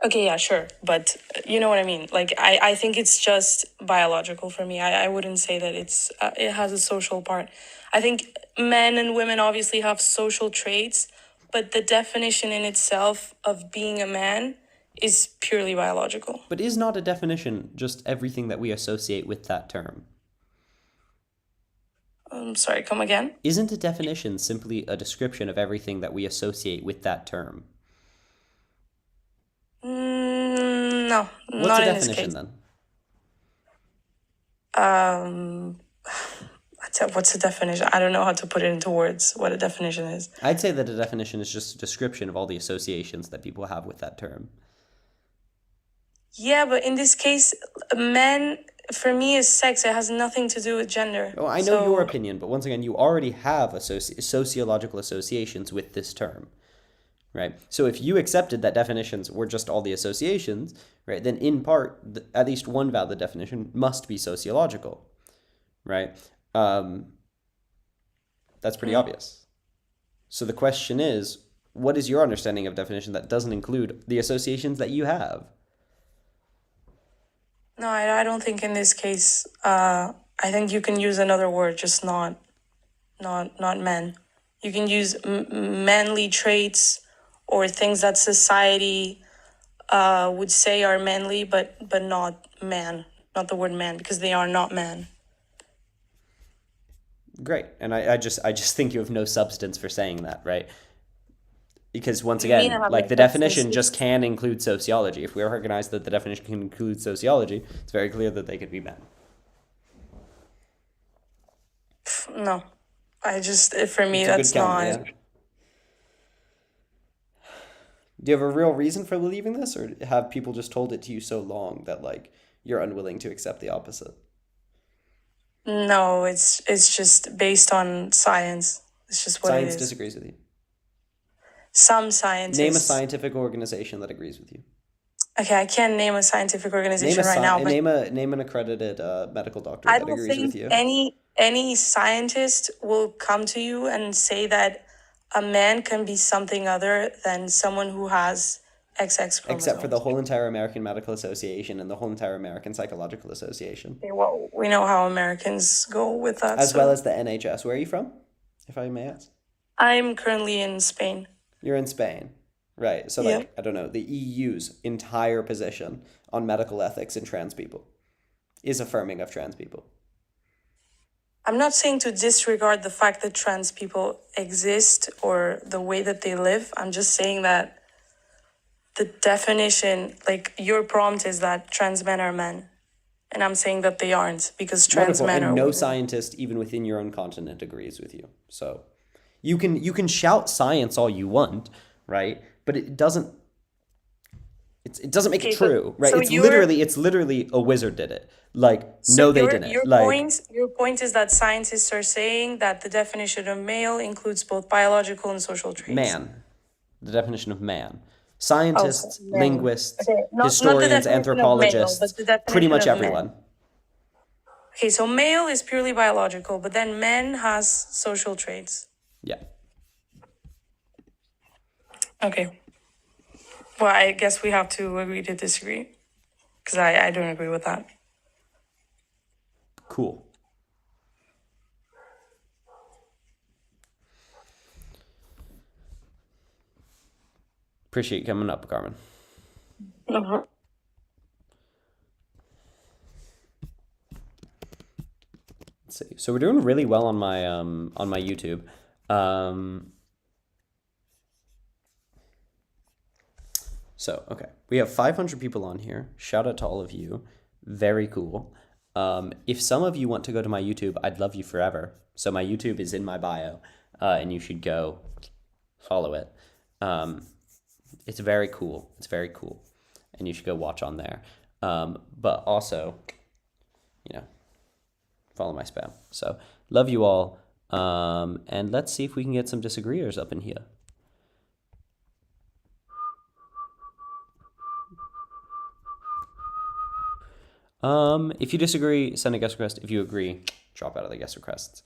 Okay, yeah, sure. But you know what I mean? Like, I think it's just biological for me. I wouldn't say that it has a social part. I think men and women obviously have social traits, but the definition in itself of being a man is purely biological. But is not a definition just everything that we associate with that term? Sorry, come again? Isn't a definition simply a description of everything that we associate with that term? No, What's a not in this definition case. then? What's the definition? I don't know how to put it into words, what a definition is. I'd say that a definition is just a description of all the associations that people have with that term. Yeah, but in this case, men, for me, is sex. It has nothing to do with gender. Oh, I know your opinion, but once again, you already have sociological associations with this term, right? So if you accepted that definitions were just all the associations, right, then in part, at least one valid definition must be sociological, right? That's pretty obvious. So the question is, what is your understanding of definition that doesn't include the associations that you have? No, I don't think in this case. I think you can use another word, just not men. You can use manly traits or things that society would say are manly, but not man, not the word man, because they are not man. Great. And I just think you have no substance for saying that, right? Because once You mean I again, have like no the substance? definition just can include sociology. If we recognize that the definition can include sociology, it's very clear that they could be men. No, for me It's a good that's count, not. yeah. Do you have a real reason for believing this, or have people just told it to you so long that like you're unwilling to accept the opposite? No, it's just based on science. It's just what it Science is. disagrees with you. Some Name a scientists. scientific organization that agrees with you. Okay, I can't name a scientific Name a organization right now, but name an accredited medical doctor I that don't agrees with think you. any scientist will come to you and say that a man can be something other than someone who has XX Except for the chromosomes. whole entire American Medical Association and the whole entire American Psychological Association, Okay, well, we know how Americans go with that, as well so as the NHS. Where are you from, if I may ask? I'm currently in Spain. You're in Spain, right? So, Yeah. like, I don't know, the EU's entire position on medical ethics and trans people is affirming of trans people. I'm not saying to disregard the fact that trans people exist or the way that they live. I'm just saying that the definition, like your prompt is that trans men are men. And I'm saying that they aren't because trans Wonderful, men and are no women. scientist, even within your own continent, agrees with you. So, you can shout science all you want, right? But it doesn't. It doesn't make it Okay, so true, right? so you're It's literally a wizard did it. Like, so no, they your didn't. your Like, point is that scientists are saying that the definition of male includes both biological and social traits. man, the definition of man. Oh, so Scientists, male. linguists, Okay, not the historians, definition of male, anthropologists, but the pretty definition much of men. everyone. Okay, so male is purely biological, but then men has social traits. Yeah. Okay. Well, I guess we have to agree to disagree because I don't agree with that. Cool. Appreciate you coming up, Carmen. Let's see. So we're doing really well on my YouTube. So okay, we have 500 people on here. Shout out to all of you. Very cool. If some of you want to go to my YouTube, I'd love you forever. So my YouTube is in my bio, and you should go follow it. It's very cool. It's very cool, and you should go watch on there. But also, follow my spam. So love you all, and let's see if we can get some disagreeers up in here. If you disagree, send a guest request. If you agree, drop out of the guest requests.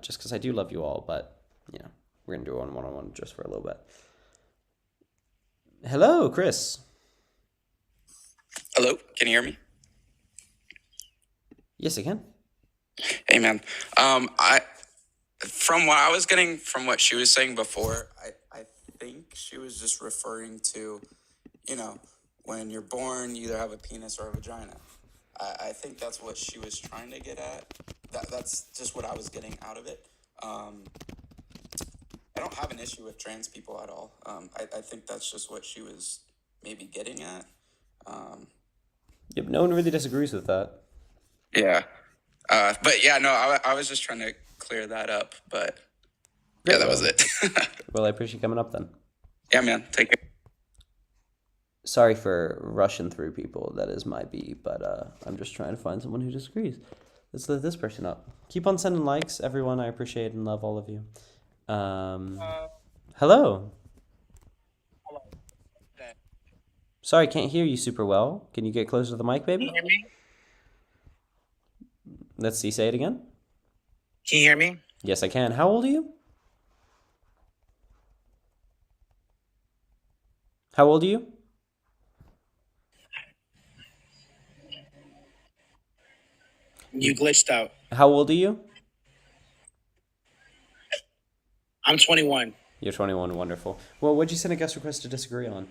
Just because I do love you all, but we're gonna do one-on-one just for a little bit. Hello, Chris. Hello, can you hear me? Yes, I can. Hey, man. From what I was getting from what she was saying before, I think she was just referring to, when you're born, you either have a penis or a vagina. I think that's what she was trying to get at. That's just what I was getting out of it. I don't have an issue with trans people at all. I think that's just what she was maybe getting at. Yep, no one really disagrees with that. Yeah. But yeah, no, I was just trying to clear that up, but yeah, that was it. Well, I appreciate you coming up then. Yeah, man, take it. Sorry for rushing through people. That is my B, but I'm just trying to find someone who disagrees. Let's let this person up. Keep on sending likes, everyone. I appreciate and love all of you. Hello. Sorry, can't hear you super well. Can you get closer to the mic, baby? Can you hear me? Let's see. Say it again. Can you hear me? Yes, I can. How old are you? How old are you? You glitched out. How old are you? I'm 21. You're 21. Wonderful. Well, what'd you send a guest request to disagree on?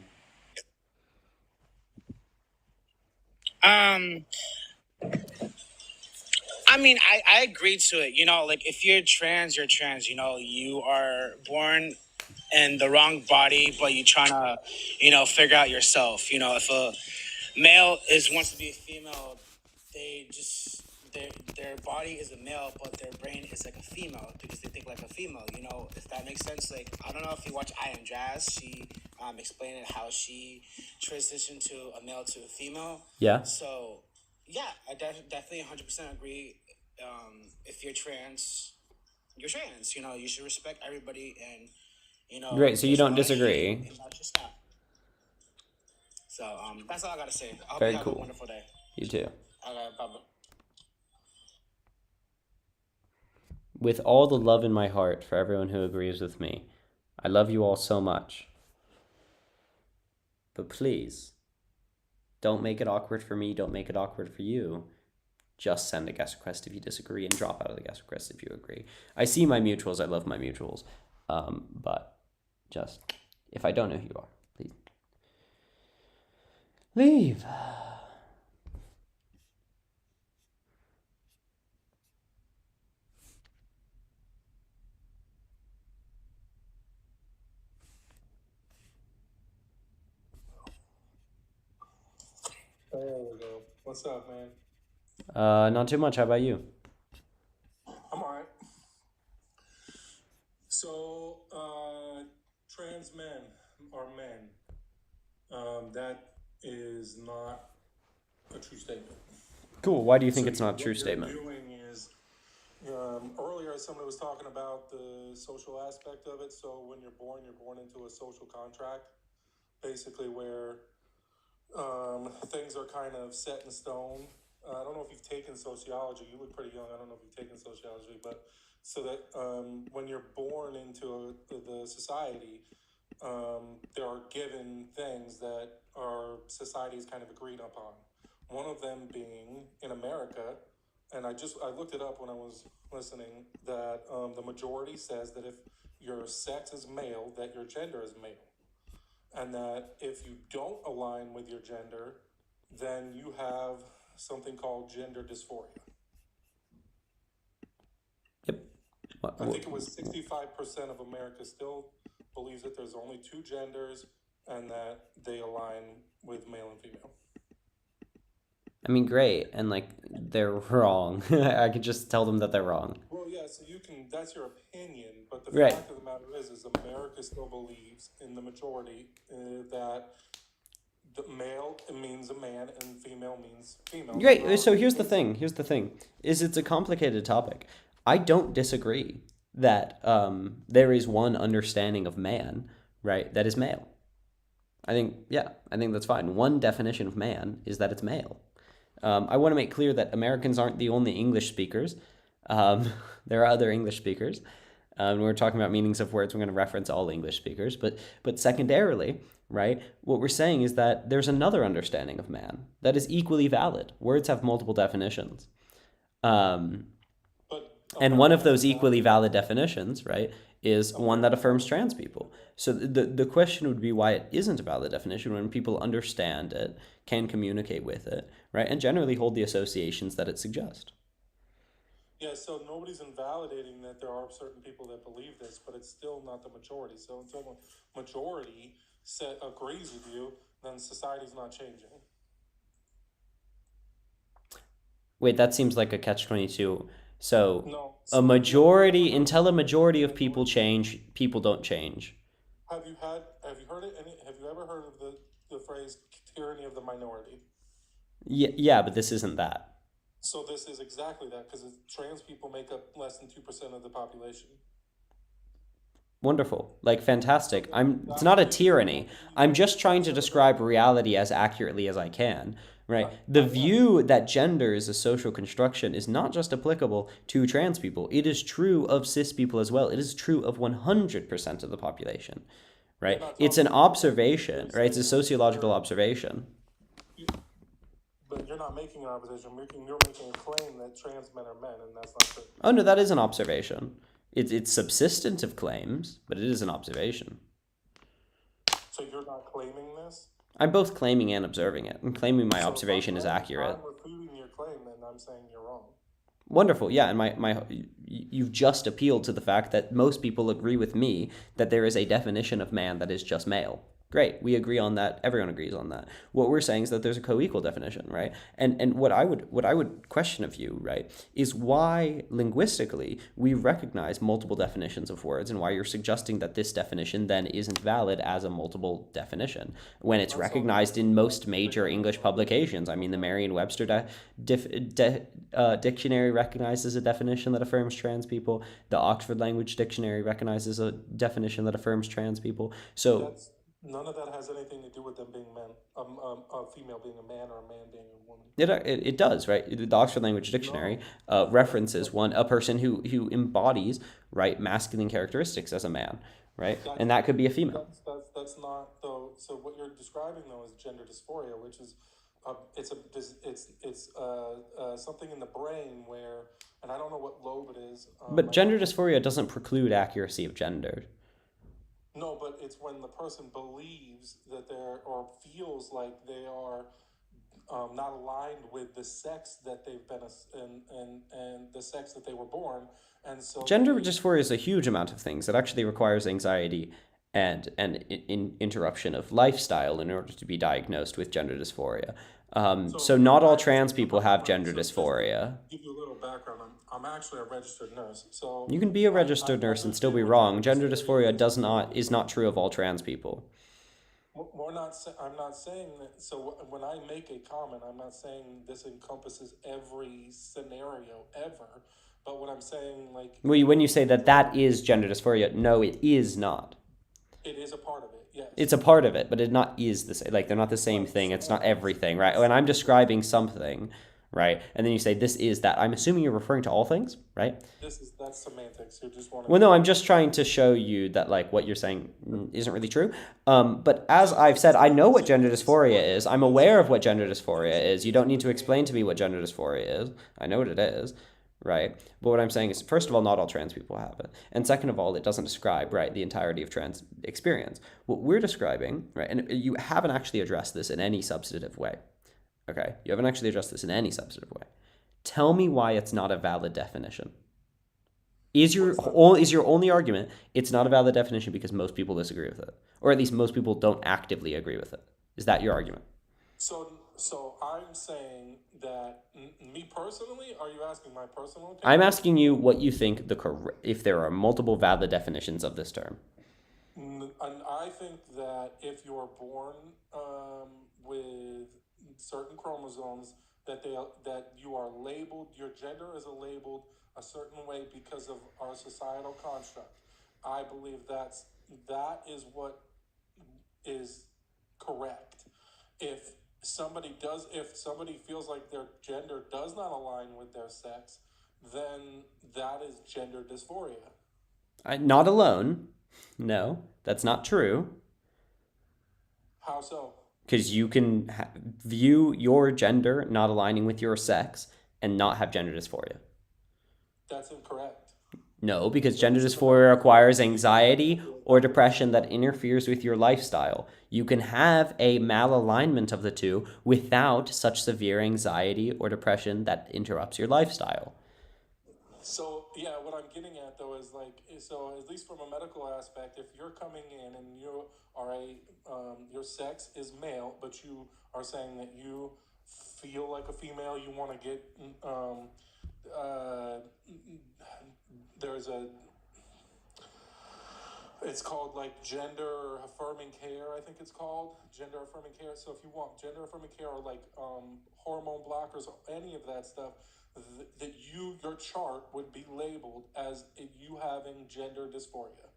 I mean, I agreed to it. Like if you're trans, you're trans. You are born in the wrong body, but you're trying to, figure out yourself. If a male wants to be a female, they just their body is a male, but their brain is like a female because they think like a female. If that makes sense. Like I don't know if you watch I Am Jazz. She explained how she transitioned to a male to a female. Yeah. So yeah, I definitely 100% agree. If you're trans, you're trans. You should respect everybody, and Great. So you don't just wanna disagree. hate and not just stop. So that's all I gotta say. I hope Very you have cool. a wonderful day. You too. Okay, bye-bye. With all the love in my heart for everyone who agrees with me, I love you all so much. But please, don't make it awkward for me. Don't make it awkward for you. Just send a guest request if you disagree and drop out of the guest request if you agree. I see my mutuals. I love my mutuals. But just, if I don't know who you are, please leave. There we go. What's up, man? Not too much. How about you? I'm alright. So, trans men are men. That is not a true statement. Cool. Why do you think So it's not a true what statement? you're doing is, earlier somebody was talking about the social aspect of it. So when you're born into a social contract, basically where things are kind of set in stone. I don't know if you've taken sociology. You look pretty young. I don't know if you've taken sociology, but so that when you're born into the society, there are given things that our society is kind of agreed upon. One of them being in America, and I looked it up when I was listening, that the majority says that if your sex is male, that your gender is male. and that if you don't align with your gender, then you have something called gender dysphoria. Yep. I think it was 65% of America still believes that there's only two genders and that they align with male and female. I mean, great, and like they're wrong. I could just tell them that they're wrong. Well, yeah, so you can, that's your opinion, but the Right. fact of the matter is America still believes in the majority that the male means a man and female means female. Great. So here's the thing. Is it's a complicated topic. I don't disagree that there is one understanding of man, right, that is male. I think that's fine. One definition of man is that it's male. I want to make clear that Americans aren't the only English speakers. There are other English speakers. When we're talking about meanings of words, we're going to reference all English speakers. But secondarily, right, what we're saying is that there's another understanding of man that is equally valid. Words have multiple definitions. And one of those equally valid definitions, right, is one that affirms trans people. So the question would be why it isn't a valid definition when people understand it, can communicate with it, right, and generally hold the associations that it suggests. Yeah, so nobody's invalidating that there are certain people that believe this, but it's still not the majority. So until the majority agrees with you, then society's not changing. Wait, that seems like a catch-22. So No. until a majority of people change, people don't change. Have you heard it? Have you ever heard of the phrase tyranny of the minority? Yeah, but this isn't that. So this is exactly that, because trans people make up less than 2% of the population. Wonderful. Like, fantastic. It's not a tyranny. I'm just trying to describe reality as accurately as I can, right? The view that gender is a social construction is not just applicable to trans people. It is true of cis people as well. It is true of 100% of the population, right? It's an observation, right? It's a sociological observation. But you're not making an observation. You're making a claim that trans men are men, and that's not true. Oh, no, that is an observation. It's subsistent of claims, but it is an observation. So you're not claiming this? I'm both claiming and observing it. I'm claiming my observation is If accurate. I'm refuting your claim, then I'm saying you're wrong. Wonderful. Yeah, and you've just appealed to the fact that most people agree with me that there is a definition of man that is just male. Great, we agree on that. Everyone agrees on that. What we're saying is that there's a co-equal definition, right? And what I would question of you, right, is why linguistically we recognize multiple definitions of words, and why you're suggesting that this definition then isn't valid as a multiple definition when it's recognized in most major English publications. I mean, the Merriam-Webster dictionary recognizes a definition that affirms trans people. The Oxford Language Dictionary recognizes a definition that affirms trans people. So None of that has anything to do with them being men, a female being a man or a man being a woman. It does, right? The Oxford Language Dictionary references a person who embodies, right, masculine characteristics as a man, right? And that could be a female. That's not though. So what you're describing though is gender dysphoria, which is it's something in the brain where, and I don't know what lobe it is. But gender dysphoria doesn't preclude accuracy of gender. No, but it's when the person believes that or feels like they are not aligned with the sex that they've been and the sex that they were born, and so gender dysphoria is a huge amount of things. It actually requires anxiety and interruption of lifestyle in order to be diagnosed with gender dysphoria. So not all trans people have gender dysphoria. Give you a little background. I'm actually a registered nurse, so You can be a registered nurse and still be wrong. Gender dysphoria is not true of all trans people. I'm not saying that. So when I make a comment, I'm not saying this encompasses every scenario ever. But what I'm saying, like, Well, when you say that is gender dysphoria, no, it is not. it is a part of it. Yes. It's a part of it, but it not is the same. Like, they're not the same thing. It's not everything, right? When I'm describing something, right, and then you say this is that, I'm assuming you're referring to all things, right? That's semantics. You just want to. Well, no, I'm just trying to show you that, like, what you're saying isn't really true. But as I've said, I know what gender dysphoria is. I'm aware of what gender dysphoria is. You don't need to explain to me what gender dysphoria is. I know what it is, right? But what I'm saying is, first of all, not all trans people have it. And second of all, it doesn't describe, right, the entirety of trans experience. What we're describing, right, and you haven't actually addressed this in any substantive way, okay? You haven't actually addressed this in any substantive way. Tell me why it's not a valid definition. Is your only argument it's not a valid definition because most people disagree with it, or at least most people don't actively agree with it? Is that your argument? So I'm saying that me personally, are you asking my personal opinion? I'm asking you what you think if there are multiple valid definitions of this term. And I think that if you're born with certain chromosomes, that you are labeled, your gender is labeled a certain way because of our societal construct. I believe that is what is correct. If somebody feels like their gender does not align with their sex, then that is gender dysphoria. Not alone. No, that's not true. How so? Because you can view your gender not aligning with your sex and not have gender dysphoria. That's incorrect. No, because gender dysphoria requires anxiety or depression that interferes with your lifestyle. You can have a malalignment of the two without such severe anxiety or depression that interrupts your lifestyle. So, yeah, what I'm getting at, though, is so at least from a medical aspect, if you're coming in and you are your sex is male, but you are saying that you feel like a female, you want to get, it's called like gender affirming care, I think it's called, gender affirming care. So if you want gender affirming care or like hormone blockers or any of that stuff, that your chart would be labeled as you having gender dysphoria.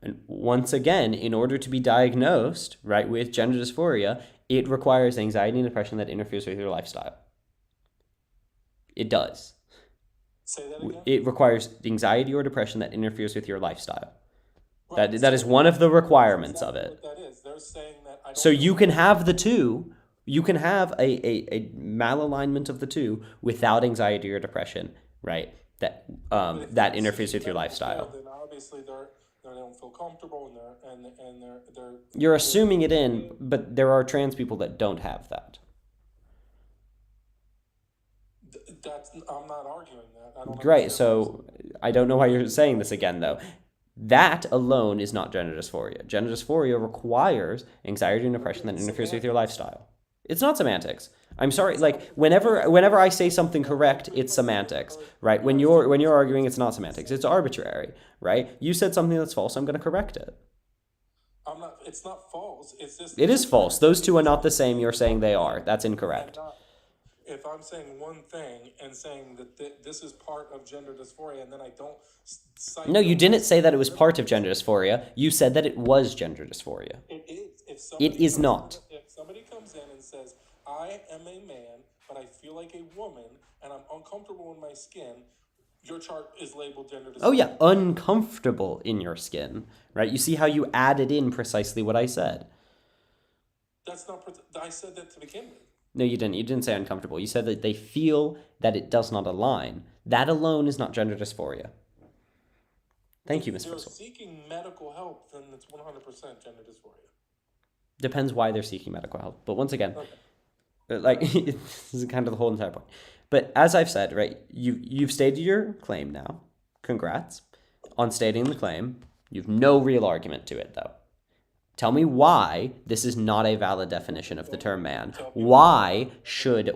And once again, in order to be diagnosed, right, with gender dysphoria, it requires anxiety and depression that interferes with your lifestyle. It does. Say that again? It requires anxiety or depression that interferes with your lifestyle. Right. That is one of the requirements of it. What that is. They're saying that I don't so you can have the two. You can have a malalignment of the two without anxiety or depression, right? That interferes with your lifestyle. Then obviously they don't feel comfortable and they're. You're assuming it in, but there are trans people that don't have that. I'm not arguing that. I don't Great. So I don't know why you're saying this again, though. That alone is not gender dysphoria. Gender dysphoria requires anxiety and depression that interferes with your lifestyle. It's not semantics. I'm sorry. Like whenever I say something correct, it's semantics, right? When you're arguing, it's not semantics. It's arbitrary, right? You said something that's false. I'm going to correct it. I'm not. It's not false. It's just. It is false. Those two are not the same. You're saying they are. That's incorrect. If I'm saying one thing and saying that this is part of gender dysphoria, and then I don't cite. No, you didn't say that it was part of gender dysphoria. You said that it was gender dysphoria. It is. It is not. If somebody comes in and says, "I am a man, but I feel like a woman, and I'm uncomfortable in my skin," your chart is labeled gender dysphoria. Oh yeah, uncomfortable in your skin, right? You see how you added in precisely what I said. That's not. I said that to begin with. No, you didn't. You didn't say uncomfortable. You said that they feel that it does not align. That alone is not gender dysphoria. Thank you, Ms. If they're Bissell. seeking medical help, then it's 100% gender dysphoria. Depends why they're seeking medical help. But once again, Okay. like this is kind of the whole entire point. But as I've said, right, you've stated your claim now. Congrats on stating the claim. You've no real argument to it, though. Tell me why this is not a valid definition of the term man. Why should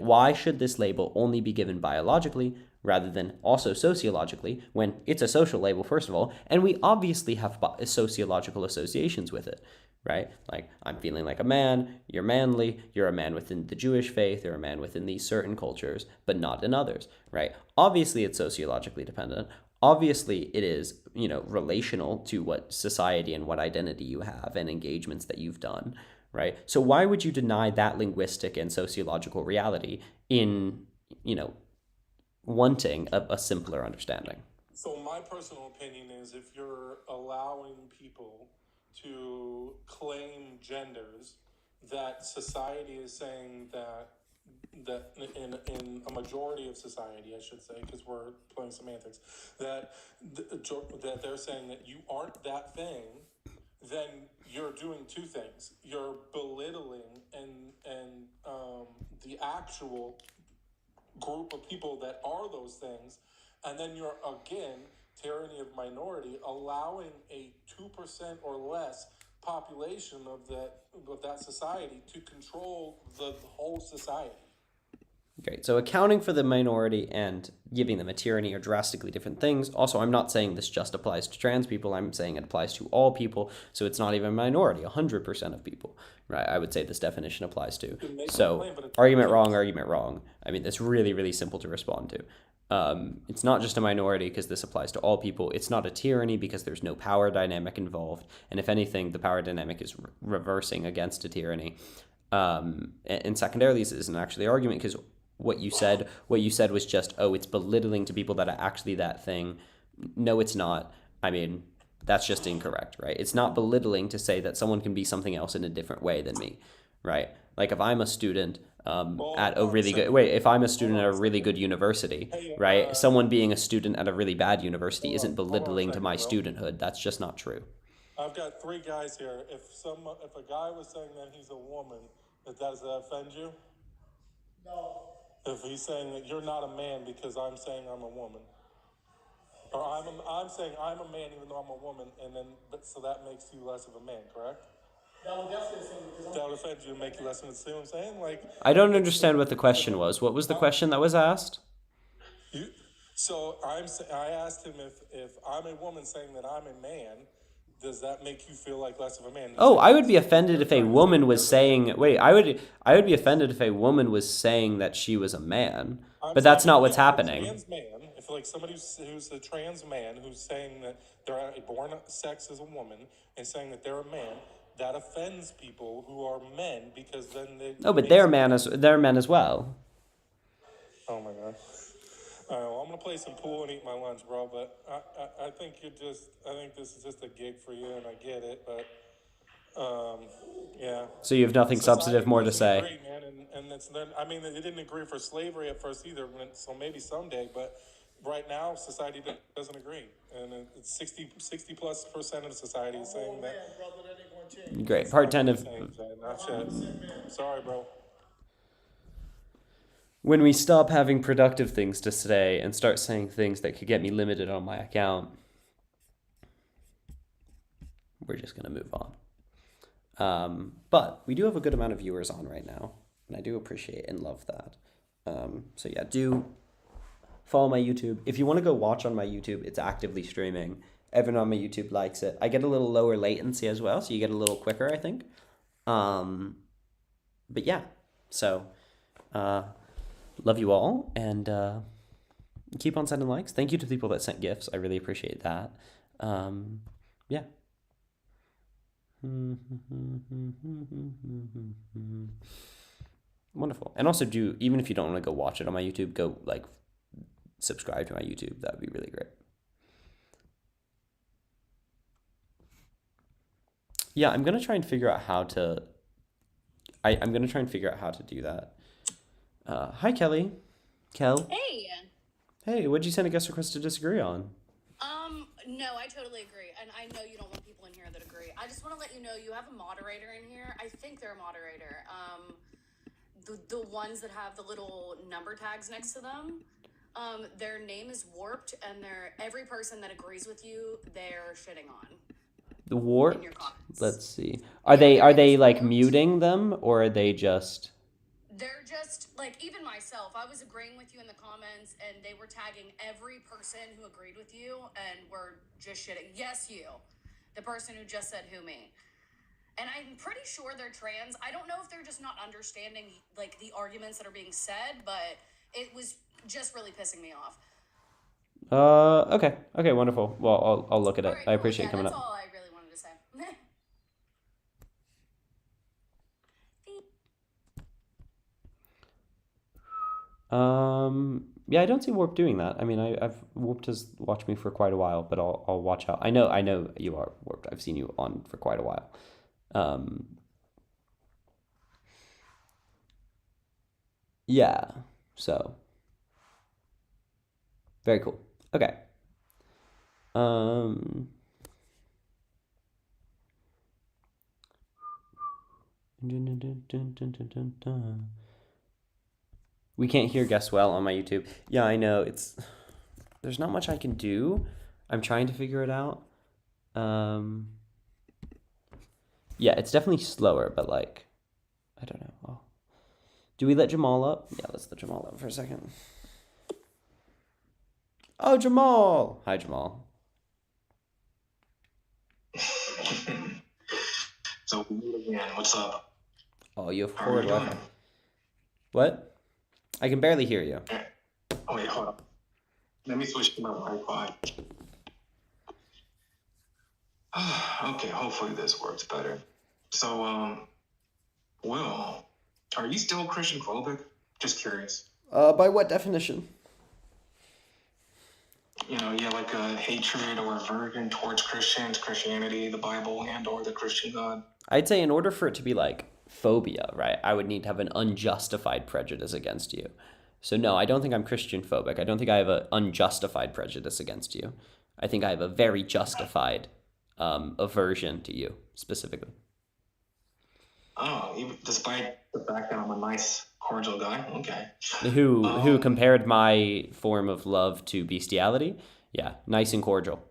this label only be given biologically rather than also sociologically when it's a social label, first of all, and we obviously have sociological associations with it, right? Like, I'm feeling like a man, you're manly, you're a man within the Jewish faith, you're a man within these certain cultures, but not in others, right? Obviously, it's sociologically dependent. Obviously, it is, relational to what society and what identity you have and engagements that you've done, right? So why would you deny that linguistic and sociological reality in, wanting a simpler understanding? So my personal opinion is if you're allowing people to claim genders that society is saying that that in a majority of society, I should say, because we're playing semantics, that that they're saying that you aren't that thing, then you're doing two things. You're belittling the actual group of people that are those things, and then you're again tyranny of minority, allowing a 2% or less population of that society to control the whole society. Great. So accounting for the minority and giving them a tyranny are drastically different things. Also, I'm not saying this just applies to trans people. I'm saying it applies to all people. So it's not even a minority, 100% of people. Right? I would say this definition applies to. So argument wrong. I mean, it's really, really simple to respond to. It's not just a minority because this applies to all people. It's not a tyranny because there's no power dynamic involved. And if anything, the power dynamic is reversing against a tyranny. And secondarily, this isn't actually an argument because what you said was just, oh, it's belittling to people that are actually that thing. No, it's not. I mean, that's just incorrect, right? It's not belittling to say that someone can be something else in a different way than me, right? Like if I'm a student if I'm a student at a really good university, right? Someone being a student at a really bad university isn't belittling to my studenthood. That's just not true. I've got three guys here. If a guy was saying that he's a woman, does that offend you? No. If he's saying that you're not a man because I'm saying I'm a woman, or I'm saying I'm a man even though I'm a woman, so that makes you less of a man, correct? That would offend you and make you less of a. See what I'm saying? Like, I don't understand what the question was. What was the question that was asked? I asked him if I'm a woman saying that I'm a man, does that make you feel like less of a man? Oh, I would be offended if a woman was saying. Wait, I would be offended if a woman was saying that she was a man. But that's not what's happening. Trans man, if like somebody who's a trans man who's saying that they're born sex as a woman and saying that they're a man, that offends people who are men because then they. Oh, but they're men as well. Oh my god. Well, I'm gonna play some pool and eat my lunch, bro. But I think I think this is just a gig for you, and I get it. But yeah. So you have nothing substantive more to say. Agree, man, and I mean, they didn't agree for slavery at first either. So maybe someday, but right now society doesn't agree, and it's 60+% of society is saying that. Great. Part 10 of. Sorry, bro. When we stop having productive things to say and start saying things that could get me limited on my account, we're just going to move on. But we do have a good amount of viewers on right now, and I do appreciate and love that. So yeah, do follow my YouTube. If you want to go watch on my YouTube, it's actively streaming. Everyone on my YouTube likes it. I get a little lower latency as well, so you get a little quicker, I think. But yeah, so... love you all, and keep on sending likes. Thank you to people that sent gifts. I really appreciate that. Yeah. Wonderful. And also even if you don't want to go watch it on my YouTube, go subscribe to my YouTube. That would be really great. Yeah, I'm gonna try and figure out how to. I'm gonna try and figure out how to do that. Hi, Kelly. Kel. Hey. Hey, what'd you send a guest request to disagree on? No, I totally agree. And I know you don't want people in here that agree. I just want to let you know you have a moderator in here. I think they're a moderator. The ones that have the little number tags next to them, their name is Warped, and every person that agrees with you, they're shitting on. The Warped? Let's see. Are they like muting them, or are they just... They're just, even myself, I was agreeing with you in the comments, and they were tagging every person who agreed with you, and were just shitting. Yes, you. The person who just said who me. And I'm pretty sure they're trans. I don't know if they're just not understanding, the arguments that are being said, but it was just really pissing me off. Okay. Okay, wonderful. Well, I'll look at it. Right, I appreciate you coming that's up. all I really wanted to say. Yeah, I don't see Warp doing that. I mean, Warped has watched me for quite a while, but I'll watch out. I know you are Warped. I've seen you on for quite a while. Yeah. So very cool. Okay. Um. We can't hear Guess Well on my YouTube. Yeah, I know. There's not much I can do. I'm trying to figure it out. Yeah, it's definitely slower, but like, I don't know. Oh. Do we let Jamal up? Yeah, let's let Jamal up for a second. Oh, Jamal! Hi, Jamal. So again, what's up? Oh, you have How are horrid you Wi-Fi. doing? What? I can barely hear you. Oh wait, hold on. Let me switch to my Wi-Fi. Okay, hopefully this works better. So, Will, are you still Christian phobic? Just curious. By what definition? You know, yeah, like a hatred or aversion towards Christians, Christianity, the Bible, and/or the Christian God. I'd say in order for it to be like phobia, right, I would need to have an unjustified prejudice against you. So no, I don't think I'm Christian phobic. I don't think I have an unjustified prejudice against you. I think I have a very justified aversion to you specifically. Oh, even despite the fact that I'm a nice, cordial guy. Okay. Who compared my form of love to bestiality? Yeah, nice and cordial.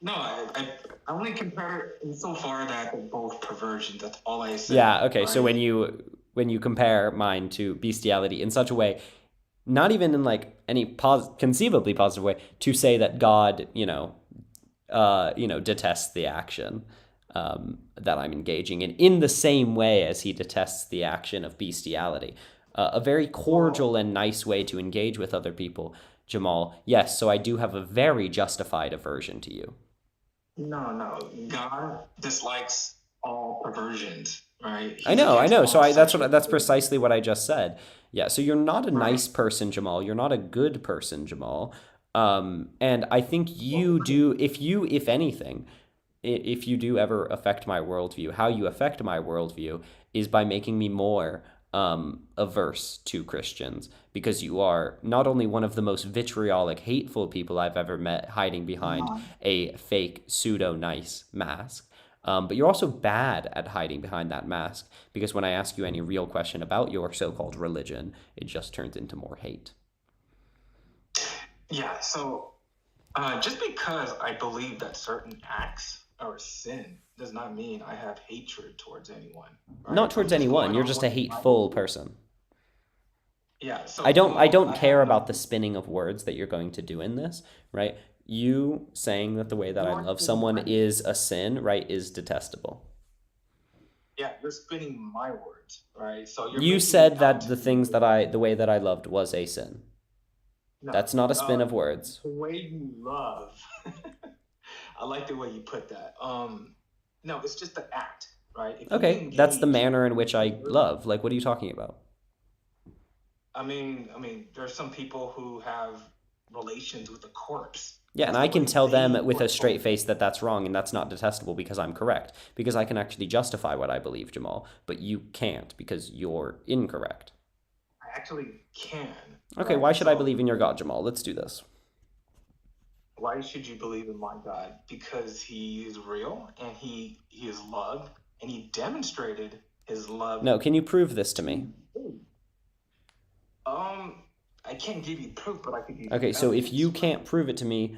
No, I only compare it insofar that they're both perversions. That's all I said. Yeah, okay. So right? when you compare mine to bestiality in such a way, not even in like any conceivably positive way, to say that God, detests the action that I'm engaging in the same way as he detests the action of bestiality. A very cordial and nice way to engage with other people, Jamal. Yes, so I do have a very justified aversion to you. No. God dislikes all perversions, right? I know. against So all that's precisely what I just said. Yeah, so you're not a nice person, Jamal. You're not a good person, Jamal. And I think you do, if anything, if you do ever affect my worldview, how you affect my worldview is by making me more averse to Christians, because you are not only one of the most vitriolic, hateful people I've ever met, hiding behind a fake pseudo-nice mask, but you're also bad at hiding behind that mask, because when I ask you any real question about your so-called religion, it just turns into more hate. Yeah, so just because I believe that certain acts are sin does not mean I have hatred towards anyone. Right? Not towards I'm just anyone. going You're on just what a the hateful Bible- person. Yeah, so I don't I care have no- about the spinning of words that you're going to do in this, right? You saying that the way that I You're love spinning someone my- is a sin, right, is detestable. Yeah, you're spinning my words, right? So you're You making said it that out the to things be- that the way that I loved was a sin. No, That's not a spin of words. The way you love. I like the way you put that. No, it's just the act, right? If you Okay, that's the engage- manner in which I love. Like, what are you talking about? I mean, there's some people who have relations with a corpse. Yeah, and That's I the can way tell them they with a look straight for- face that that's wrong, and that's not detestable because I'm correct. Because I can actually justify what I believe, Jamal, but you can't because you're incorrect. I actually can. Okay, right? why should I So believe in your God, Jamal? Let's do this. Why should you believe in my God? Because he is real and he is love and he demonstrated his love. No, can you prove this to me? I can't give you proof, but I could give you Okay, so if evidence. you can't prove it to me,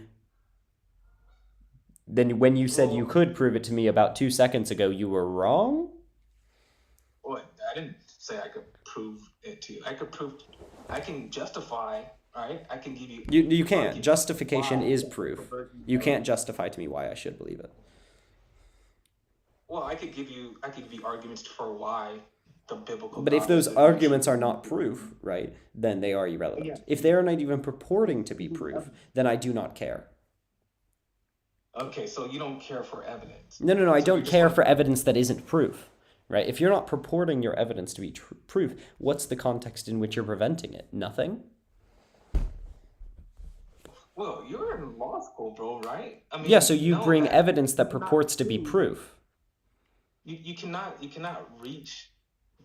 then when you said you could prove it to me about 2 seconds ago, you were wrong? Well, I didn't say I could prove it to you. I can justify, right? I can give you. You can't. argue Justification why is the proof. perversion You is- can't justify to me why I should believe it. Well, I could give you arguments for why the biblical. But if God those is arguments are not proof, right, then they are irrelevant. Yeah. If they are not even purporting to be proof, then I do not care. Okay, so you don't care for evidence. No, I So don't you're just care like- for evidence that isn't proof, right? If you're not purporting your evidence to be proof, what's the context in which you're preventing it? Nothing? Well, you're in law school, bro, right? I mean, Yeah, so you know bring that evidence that you cannot purports to be prove- proof. You cannot reach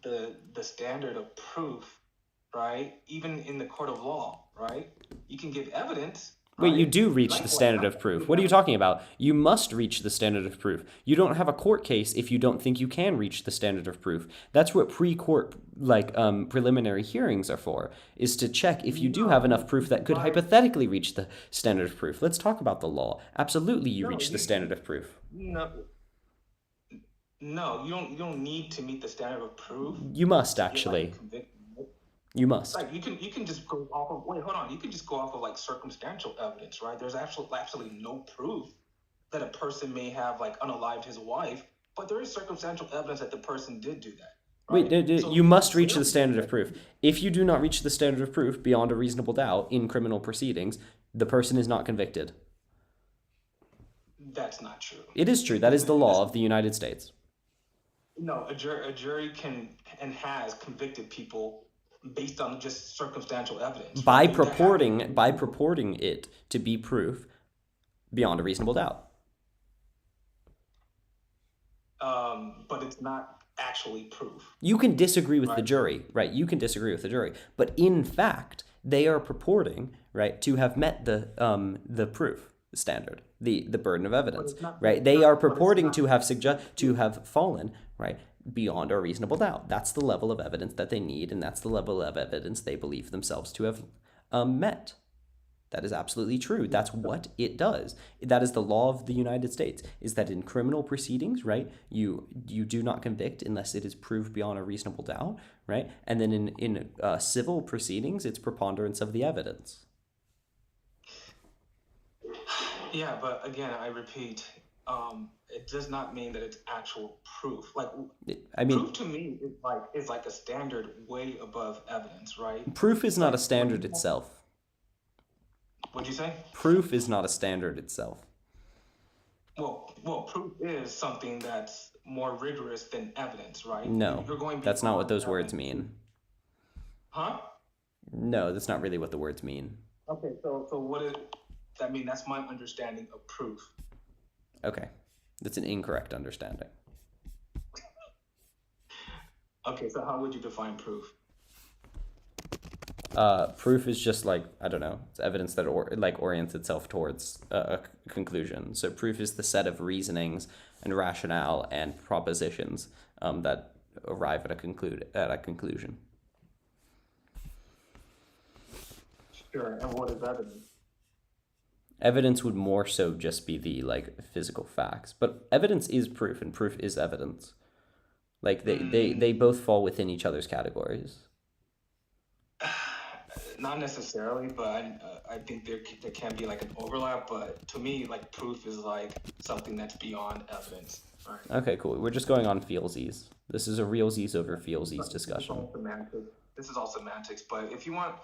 the standard of proof, right? Even in the court of law, right? You can give evidence. Wait, you Right? do reach Like the standard of proof. What are you talking about? You must reach the standard of proof. You don't have a court case if you don't think you can reach the standard of proof. That's what pre-court, preliminary hearings are for, is to check if you do have enough proof that could hypothetically reach the standard of proof. Let's talk about the law. Absolutely, you reach the standard of proof. No, no, you don't need to meet the standard of proof. You must, to get, actually. convicted. You must. Like you can just go off of you can just go off of like circumstantial evidence, right? There's actually no proof that a person may have like unalived his wife, but there is circumstantial evidence that the person did do that. Wait, Right? So you must reach the standard of proof. If you do not reach the standard of proof beyond a reasonable doubt in criminal proceedings, the person is not convicted. that's not true. It is true. That is the law of the United States. No, a jury can and has convicted people based on just circumstantial evidence. By right? purporting it to be proof beyond a reasonable doubt. But it's not actually proof. You can disagree with the Right. jury, right? You can disagree with the jury, but in fact, they are purporting, right, to have met the proof standard, the burden of evidence, it's not- right? They are but it's purporting not- to have fallen, right, beyond a reasonable doubt. That's the level of evidence that they need, and that's the level of evidence they believe themselves to have met. That is absolutely true. That's what it does. That is the law of the United States, is that in criminal proceedings, right, you do not convict unless it is proved beyond a reasonable doubt, right? And then in civil proceedings, it's preponderance of the evidence. Yeah, but again, I repeat, it does not mean that it's actual proof. Like I mean, proof to me is like a standard way above evidence, right? proof is not a standard itself. What'd you say? Proof is not a standard itself. Well, proof is something that's more rigorous than evidence, right? No, You're going that's not what beyond those words evidence. mean. Huh? No, that's not really what the words mean. Okay, so what is that mean? That's my understanding of proof. Okay, that's an incorrect understanding. Okay, so how would you define proof? Proof is just like, I don't know, it's evidence that orients itself towards a conclusion. So proof is the set of reasonings and rationale and propositions that arrive at a conclusion. Sure, and what is evidence? Evidence would more so just be the physical facts, but evidence is proof, and proof is evidence. Like they both fall within each other's categories. Not necessarily, but I think there can be like an overlap. But to me, like proof is like something that's beyond evidence. Right? Okay, cool. We're just going on feelsies. This is a realsies over feelsies discussion. This is all semantics. But if you want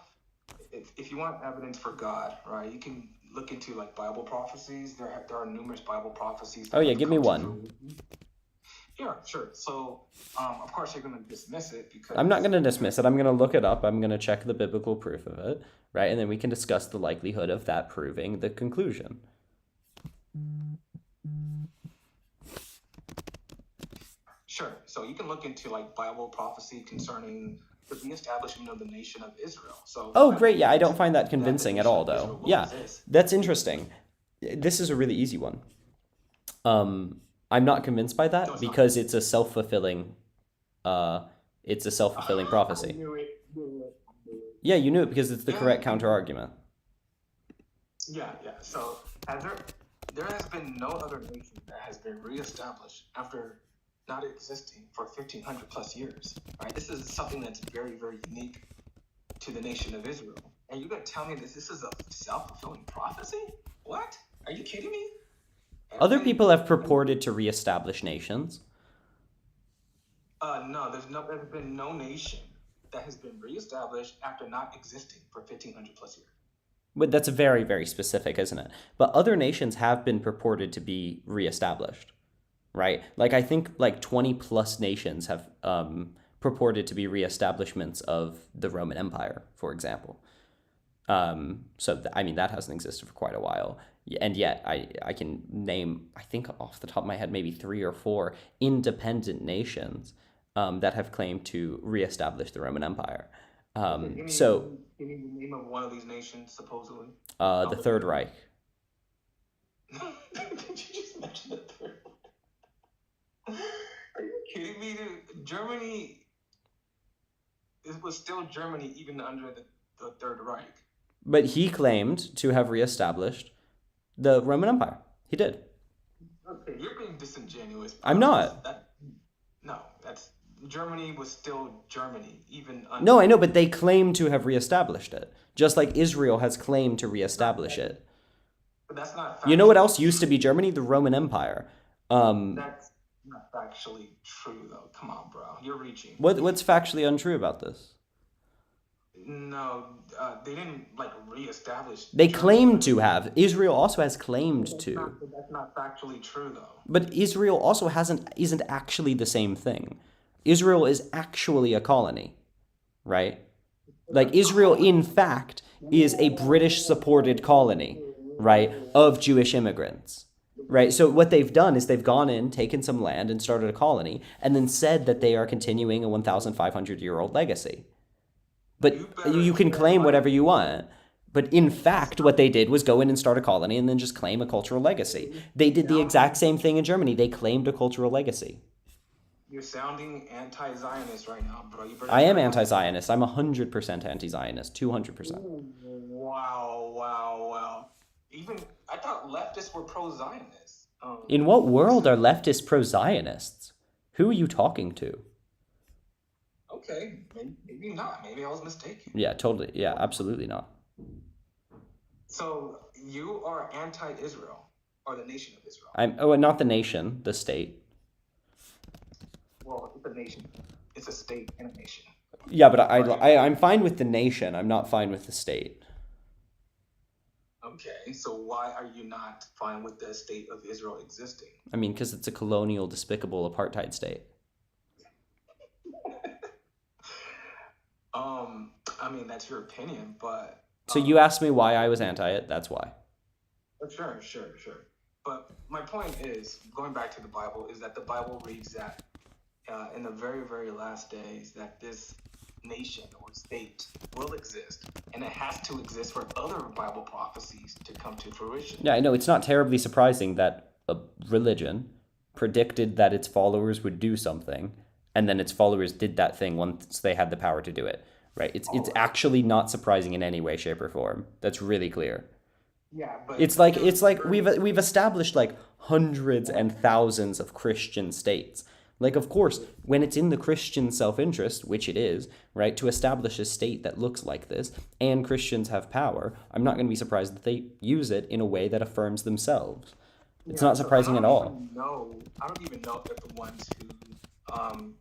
evidence for God, right, you can look into like Bible prophecies. There are numerous Bible prophecies. Oh yeah, give me one. Yeah, sure. So, of course, you're going to dismiss it because I'm not going to dismiss it. I'm going to look it up. I'm going to check the biblical proof of it, right? And then we can discuss the likelihood of that proving the conclusion. Sure. So you can look into like Bible prophecy concerning the reestablishment of the nation of Israel. So. Oh, great. Yeah, I don't find that convincing at all, though. Israel will Yeah, exist. that's interesting. This is a really easy one. I'm not convinced by that No, it's not. because it's a self-fulfilling prophecy. Yeah, you knew it because it's the correct counter-argument. Yeah. So there has been no other nation that has been reestablished after not existing for 1,500 plus years. Right? This is something that's very, very unique to the nation of Israel. And you're gonna tell me this is a self-fulfilling prophecy? What? Are you kidding me? Other people have purported to reestablish nations. No, there's been no nation that has been reestablished after not existing for 1,500 plus years. But that's very, very specific, isn't it? But other nations have been purported to be reestablished, right? Like I think 20 plus nations have purported to be reestablishments of the Roman Empire, for example. That hasn't existed for quite a while. And yet I can name, I think off the top of my head, maybe 3 or 4 independent nations that have claimed to reestablish the Roman Empire. So give me the name of one of these nations, supposedly. the Third Reich. Did you just mention the third one? Are you kidding me, dude? Germany, it was still Germany even under the Third Reich. But he claimed to have reestablished the Roman Empire. He did. Okay, you're being disingenuous. I'm not. That's Germany was still Germany even under. No, I know, but they claim to have reestablished it, just like Israel has claimed to reestablish it. But that's not. You know what else used to be Germany? The Roman Empire. That's not factually true, though. Come on, bro. You're reaching. What's factually untrue about this? No, they didn't reestablish. They claim to have. Israel also has claimed to. That's not factually true, though. But Israel also isn't actually the same thing. Israel is actually a colony, right? Like Israel, in fact, is a British-supported colony, right, of Jewish immigrants. Right, so what they've done is they've gone in, taken some land, and started a colony, and then said that they are continuing a 1,500-year-old legacy. But you can claim whatever you want. But in fact, what they did was go in and start a colony and then just claim a cultural legacy. They did the exact same thing in Germany. They claimed a cultural legacy. You're sounding anti-Zionist right now, bro. I am anti-Zionist. I'm 100% anti-Zionist. 200%. Wow. Even I thought leftists were pro-Zionists. In what world are leftists pro-Zionists? Who are you talking to? Okay, maybe not. Maybe I was mistaken. Yeah, totally. Yeah, absolutely not. So you are anti-Israel, or the nation of Israel? Not the nation, the state. Well, it's a nation. It's a state and a nation. Yeah, but I'm fine with the nation. I'm not fine with the state. Okay, so why are you not fine with the state of Israel existing? I mean, because it's a colonial, despicable apartheid state. I mean, that's your opinion, but... So you asked me why I was anti it, that's why. Sure. But my point is, going back to the Bible, is that the Bible reads that in the very, very last days, that this nation or state will exist, and it has to exist for other Bible prophecies to come to fruition. Yeah, I know. It's not terribly surprising that a religion predicted that its followers would do something, and then its followers did that thing once they had the power to do it. Right? It's actually not surprising in any way, shape, or form. That's really clear. Yeah, but it's like we've established like hundreds and thousands of Christian states. Like, of course, when it's in the Christian self-interest, which it is, right, to establish a state that looks like this, and Christians have power, I'm not going to be surprised that they use it in a way that affirms themselves. It's not surprising at all. I don't even know if the ones who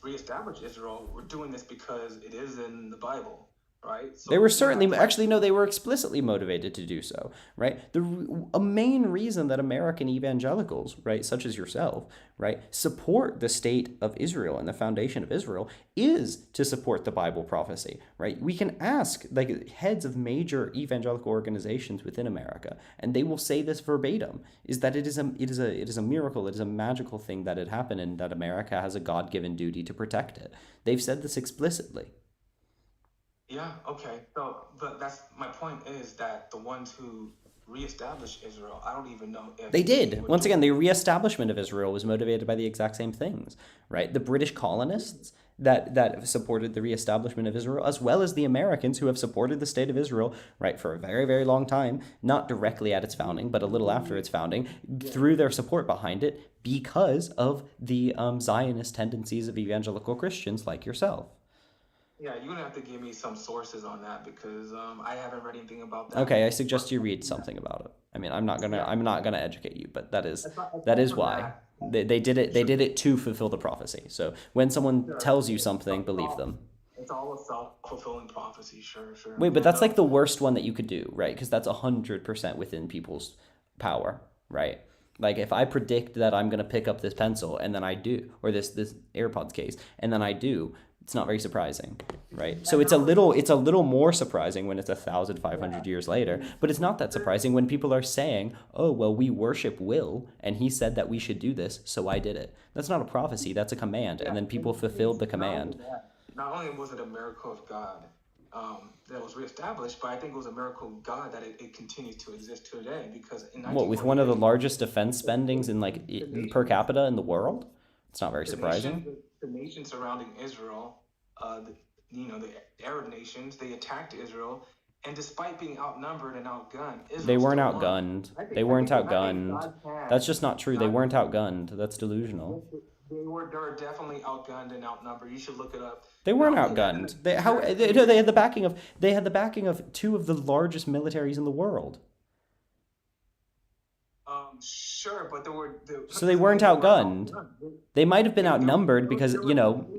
reestablished Israel were doing this because it is in the Bible. Right? So they were certainly, actually, no, they were explicitly motivated to do so, right? A main reason that American evangelicals, right, such as yourself, right, support the state of Israel and the foundation of Israel is to support the Bible prophecy, right? We can ask like heads of major evangelical organizations within America, and they will say this verbatim, is that it is a miracle, it is a magical thing that it happened, and that America has a God-given duty to protect it. They've said this explicitly. Yeah, okay. So, but that's my point is that the ones who reestablished Israel, I don't even know if they did. Once again, the reestablishment of Israel was motivated by the exact same things, right? The British colonists that supported the reestablishment of Israel, as well as the Americans who have supported the state of Israel, right, for a very, very long time, not directly at its founding, but a little after its founding, threw their support behind it because of the Zionist tendencies of evangelical Christians like yourself. Yeah, you're gonna have to give me some sources on that because I haven't read anything about that. Okay, I suggest you read something about it. I mean, I'm not gonna educate you, but that is why they did it. They did it to fulfill the prophecy. So when someone tells you something, believe them. It's all a self-fulfilling prophecy, sure. Wait, but that's like the worst one that you could do, right? Because that's 100% within people's power, right? Like if I predict that I'm gonna pick up this pencil and then I do, or this AirPods case, and then I do. It's not very surprising, right? So it's a little more surprising when it's 1,500 years later, but it's not that surprising when people are saying, "Oh, well, we worship Will, and he said that we should do this, so I did it." That's not a prophecy; that's a command, and then people fulfilled the command. not only was it a miracle of God that was reestablished, but I think it was a miracle of God that it continues to exist today. Because in What, with one of the 1948, largest defense spendings in like the per nation, capita in the world? It's not very the surprising. nation, the nation surrounding Israel, the Arab nations, they attacked Israel, and despite being outnumbered and outgunned, They Israel weren't still won. outgunned. I think, They I weren't think, I think outgunned. God's hand, That's just not true. They God, weren't outgunned. That's delusional. they were definitely outgunned and outnumbered. You should look it up. They Not weren't only that, in the, outgunned. They in how the, no, they had the backing of two of the largest militaries in the world. sure, but So they weren't outgunned. They might have been outnumbered because,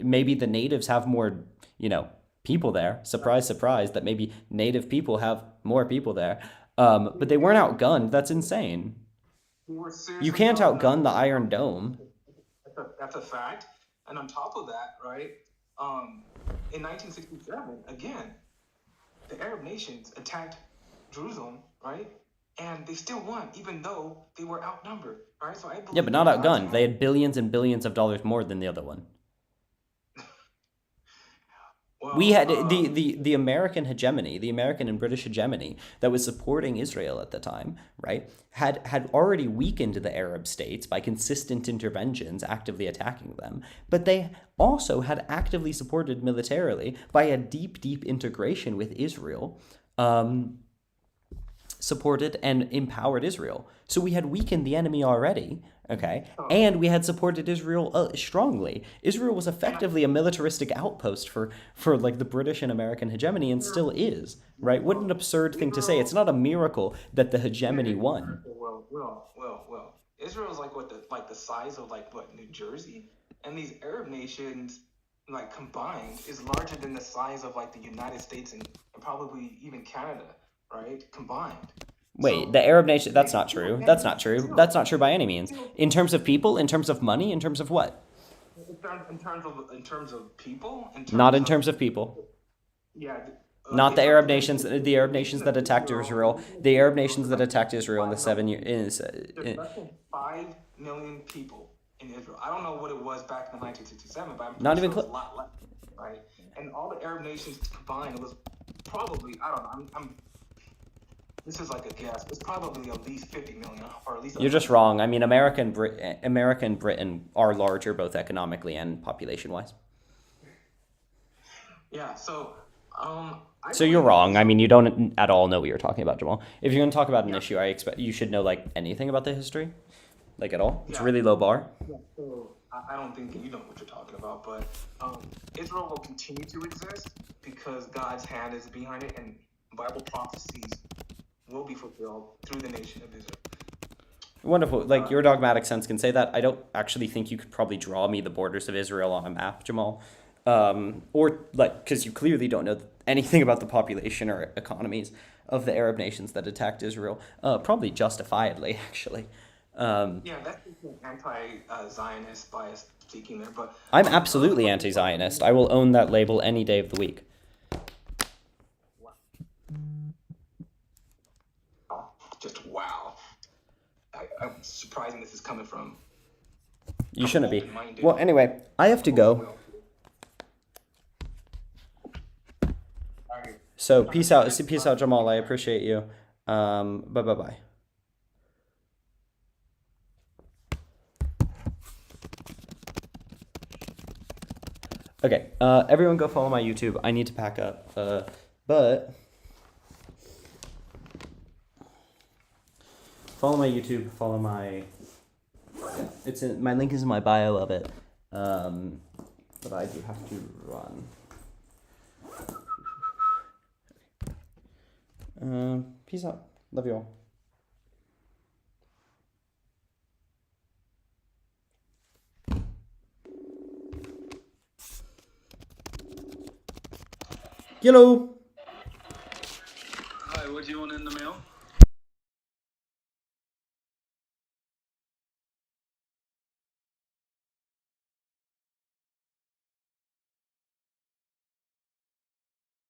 maybe the natives have more, people there. Surprise, surprise, that maybe native people have more people there. But they weren't outgunned. That's insane. They were You seriously can't outgun the outnumbered. Iron Dome. That's a fact. And on top of that, right, in 1967, again, the Arab nations attacked Jerusalem, right? And they still won, even though they were outnumbered, right? So I Yeah, believe but not that God's outgunned. They hand. had billions and billions of dollars more than the other one. We Well, had the American hegemony, the American and British hegemony that was supporting Israel at the time, right? Had already weakened the Arab states by consistent interventions, actively attacking them. But they also had actively supported militarily by a deep, deep integration with Israel, supported and empowered Israel. So we had weakened the enemy already, okay? And we had supported Israel strongly. Israel was effectively a militaristic outpost for like the British and American hegemony, and still is, right? What an absurd thing to say. It's not a miracle that the hegemony won. Well. Israel's like the size of New Jersey, and these Arab nations combined is larger than the size of the United States and probably even Canada, right? Combined. Wait, So the Arab nation, that's not still, true. That's not true. still, That's not true by any means. still, In terms of people, in terms of money, in terms of what? in terms of people, in Not terms in of terms of people. yeah, Not the Israel, Arab nations. The Arab nations that attacked Israel. The Arab nations that attacked Israel in the 7 year. There's less than 5 million people in Israel. I don't know what it was back in 1967, but I'm Not pretty even sure it was close. a lot less, right? And all the Arab nations combined, it was probably, I don't know, this is like a guess. It's probably at least 50 million, or at least You're just 100. wrong. I mean, America and Britain are larger both economically and population wise. Yeah, so I So you're believe wrong. I so. mean, you don't at all know what you're talking about, Jamal. If you're going to talk about an Yeah, issue, I expect you should know anything about the history, at all. It's a yeah, really low bar. yeah. So I don't think you know what you're talking about, but Israel will continue to exist because God's hand is behind it, and Bible prophecies will be fulfilled through the nation of Israel. Wonderful. Your dogmatic sense can say that. I don't actually think you could probably draw me the borders of Israel on a map, Jamal. Or because you clearly don't know anything about the population or economies of the Arab nations that attacked Israel. Probably justifiably, actually. Yeah, that's just an anti-Zionist bias speaking there, but I'm I was absolutely about to anti-Zionist. I will own that label any day of the week. just wow. I'm surprising this is coming from You shouldn't be. open-minded. Well, anyway, I have to go. Alright. So peace out. Peace out, Jamal. I appreciate you. Bye. Okay. Everyone go follow my YouTube. I need to pack up. But follow my YouTube. Follow my. It's in my link is in my bio of it. But I do have to run. Peace out. Love you all. Hello. Hi, what do you want in the mail?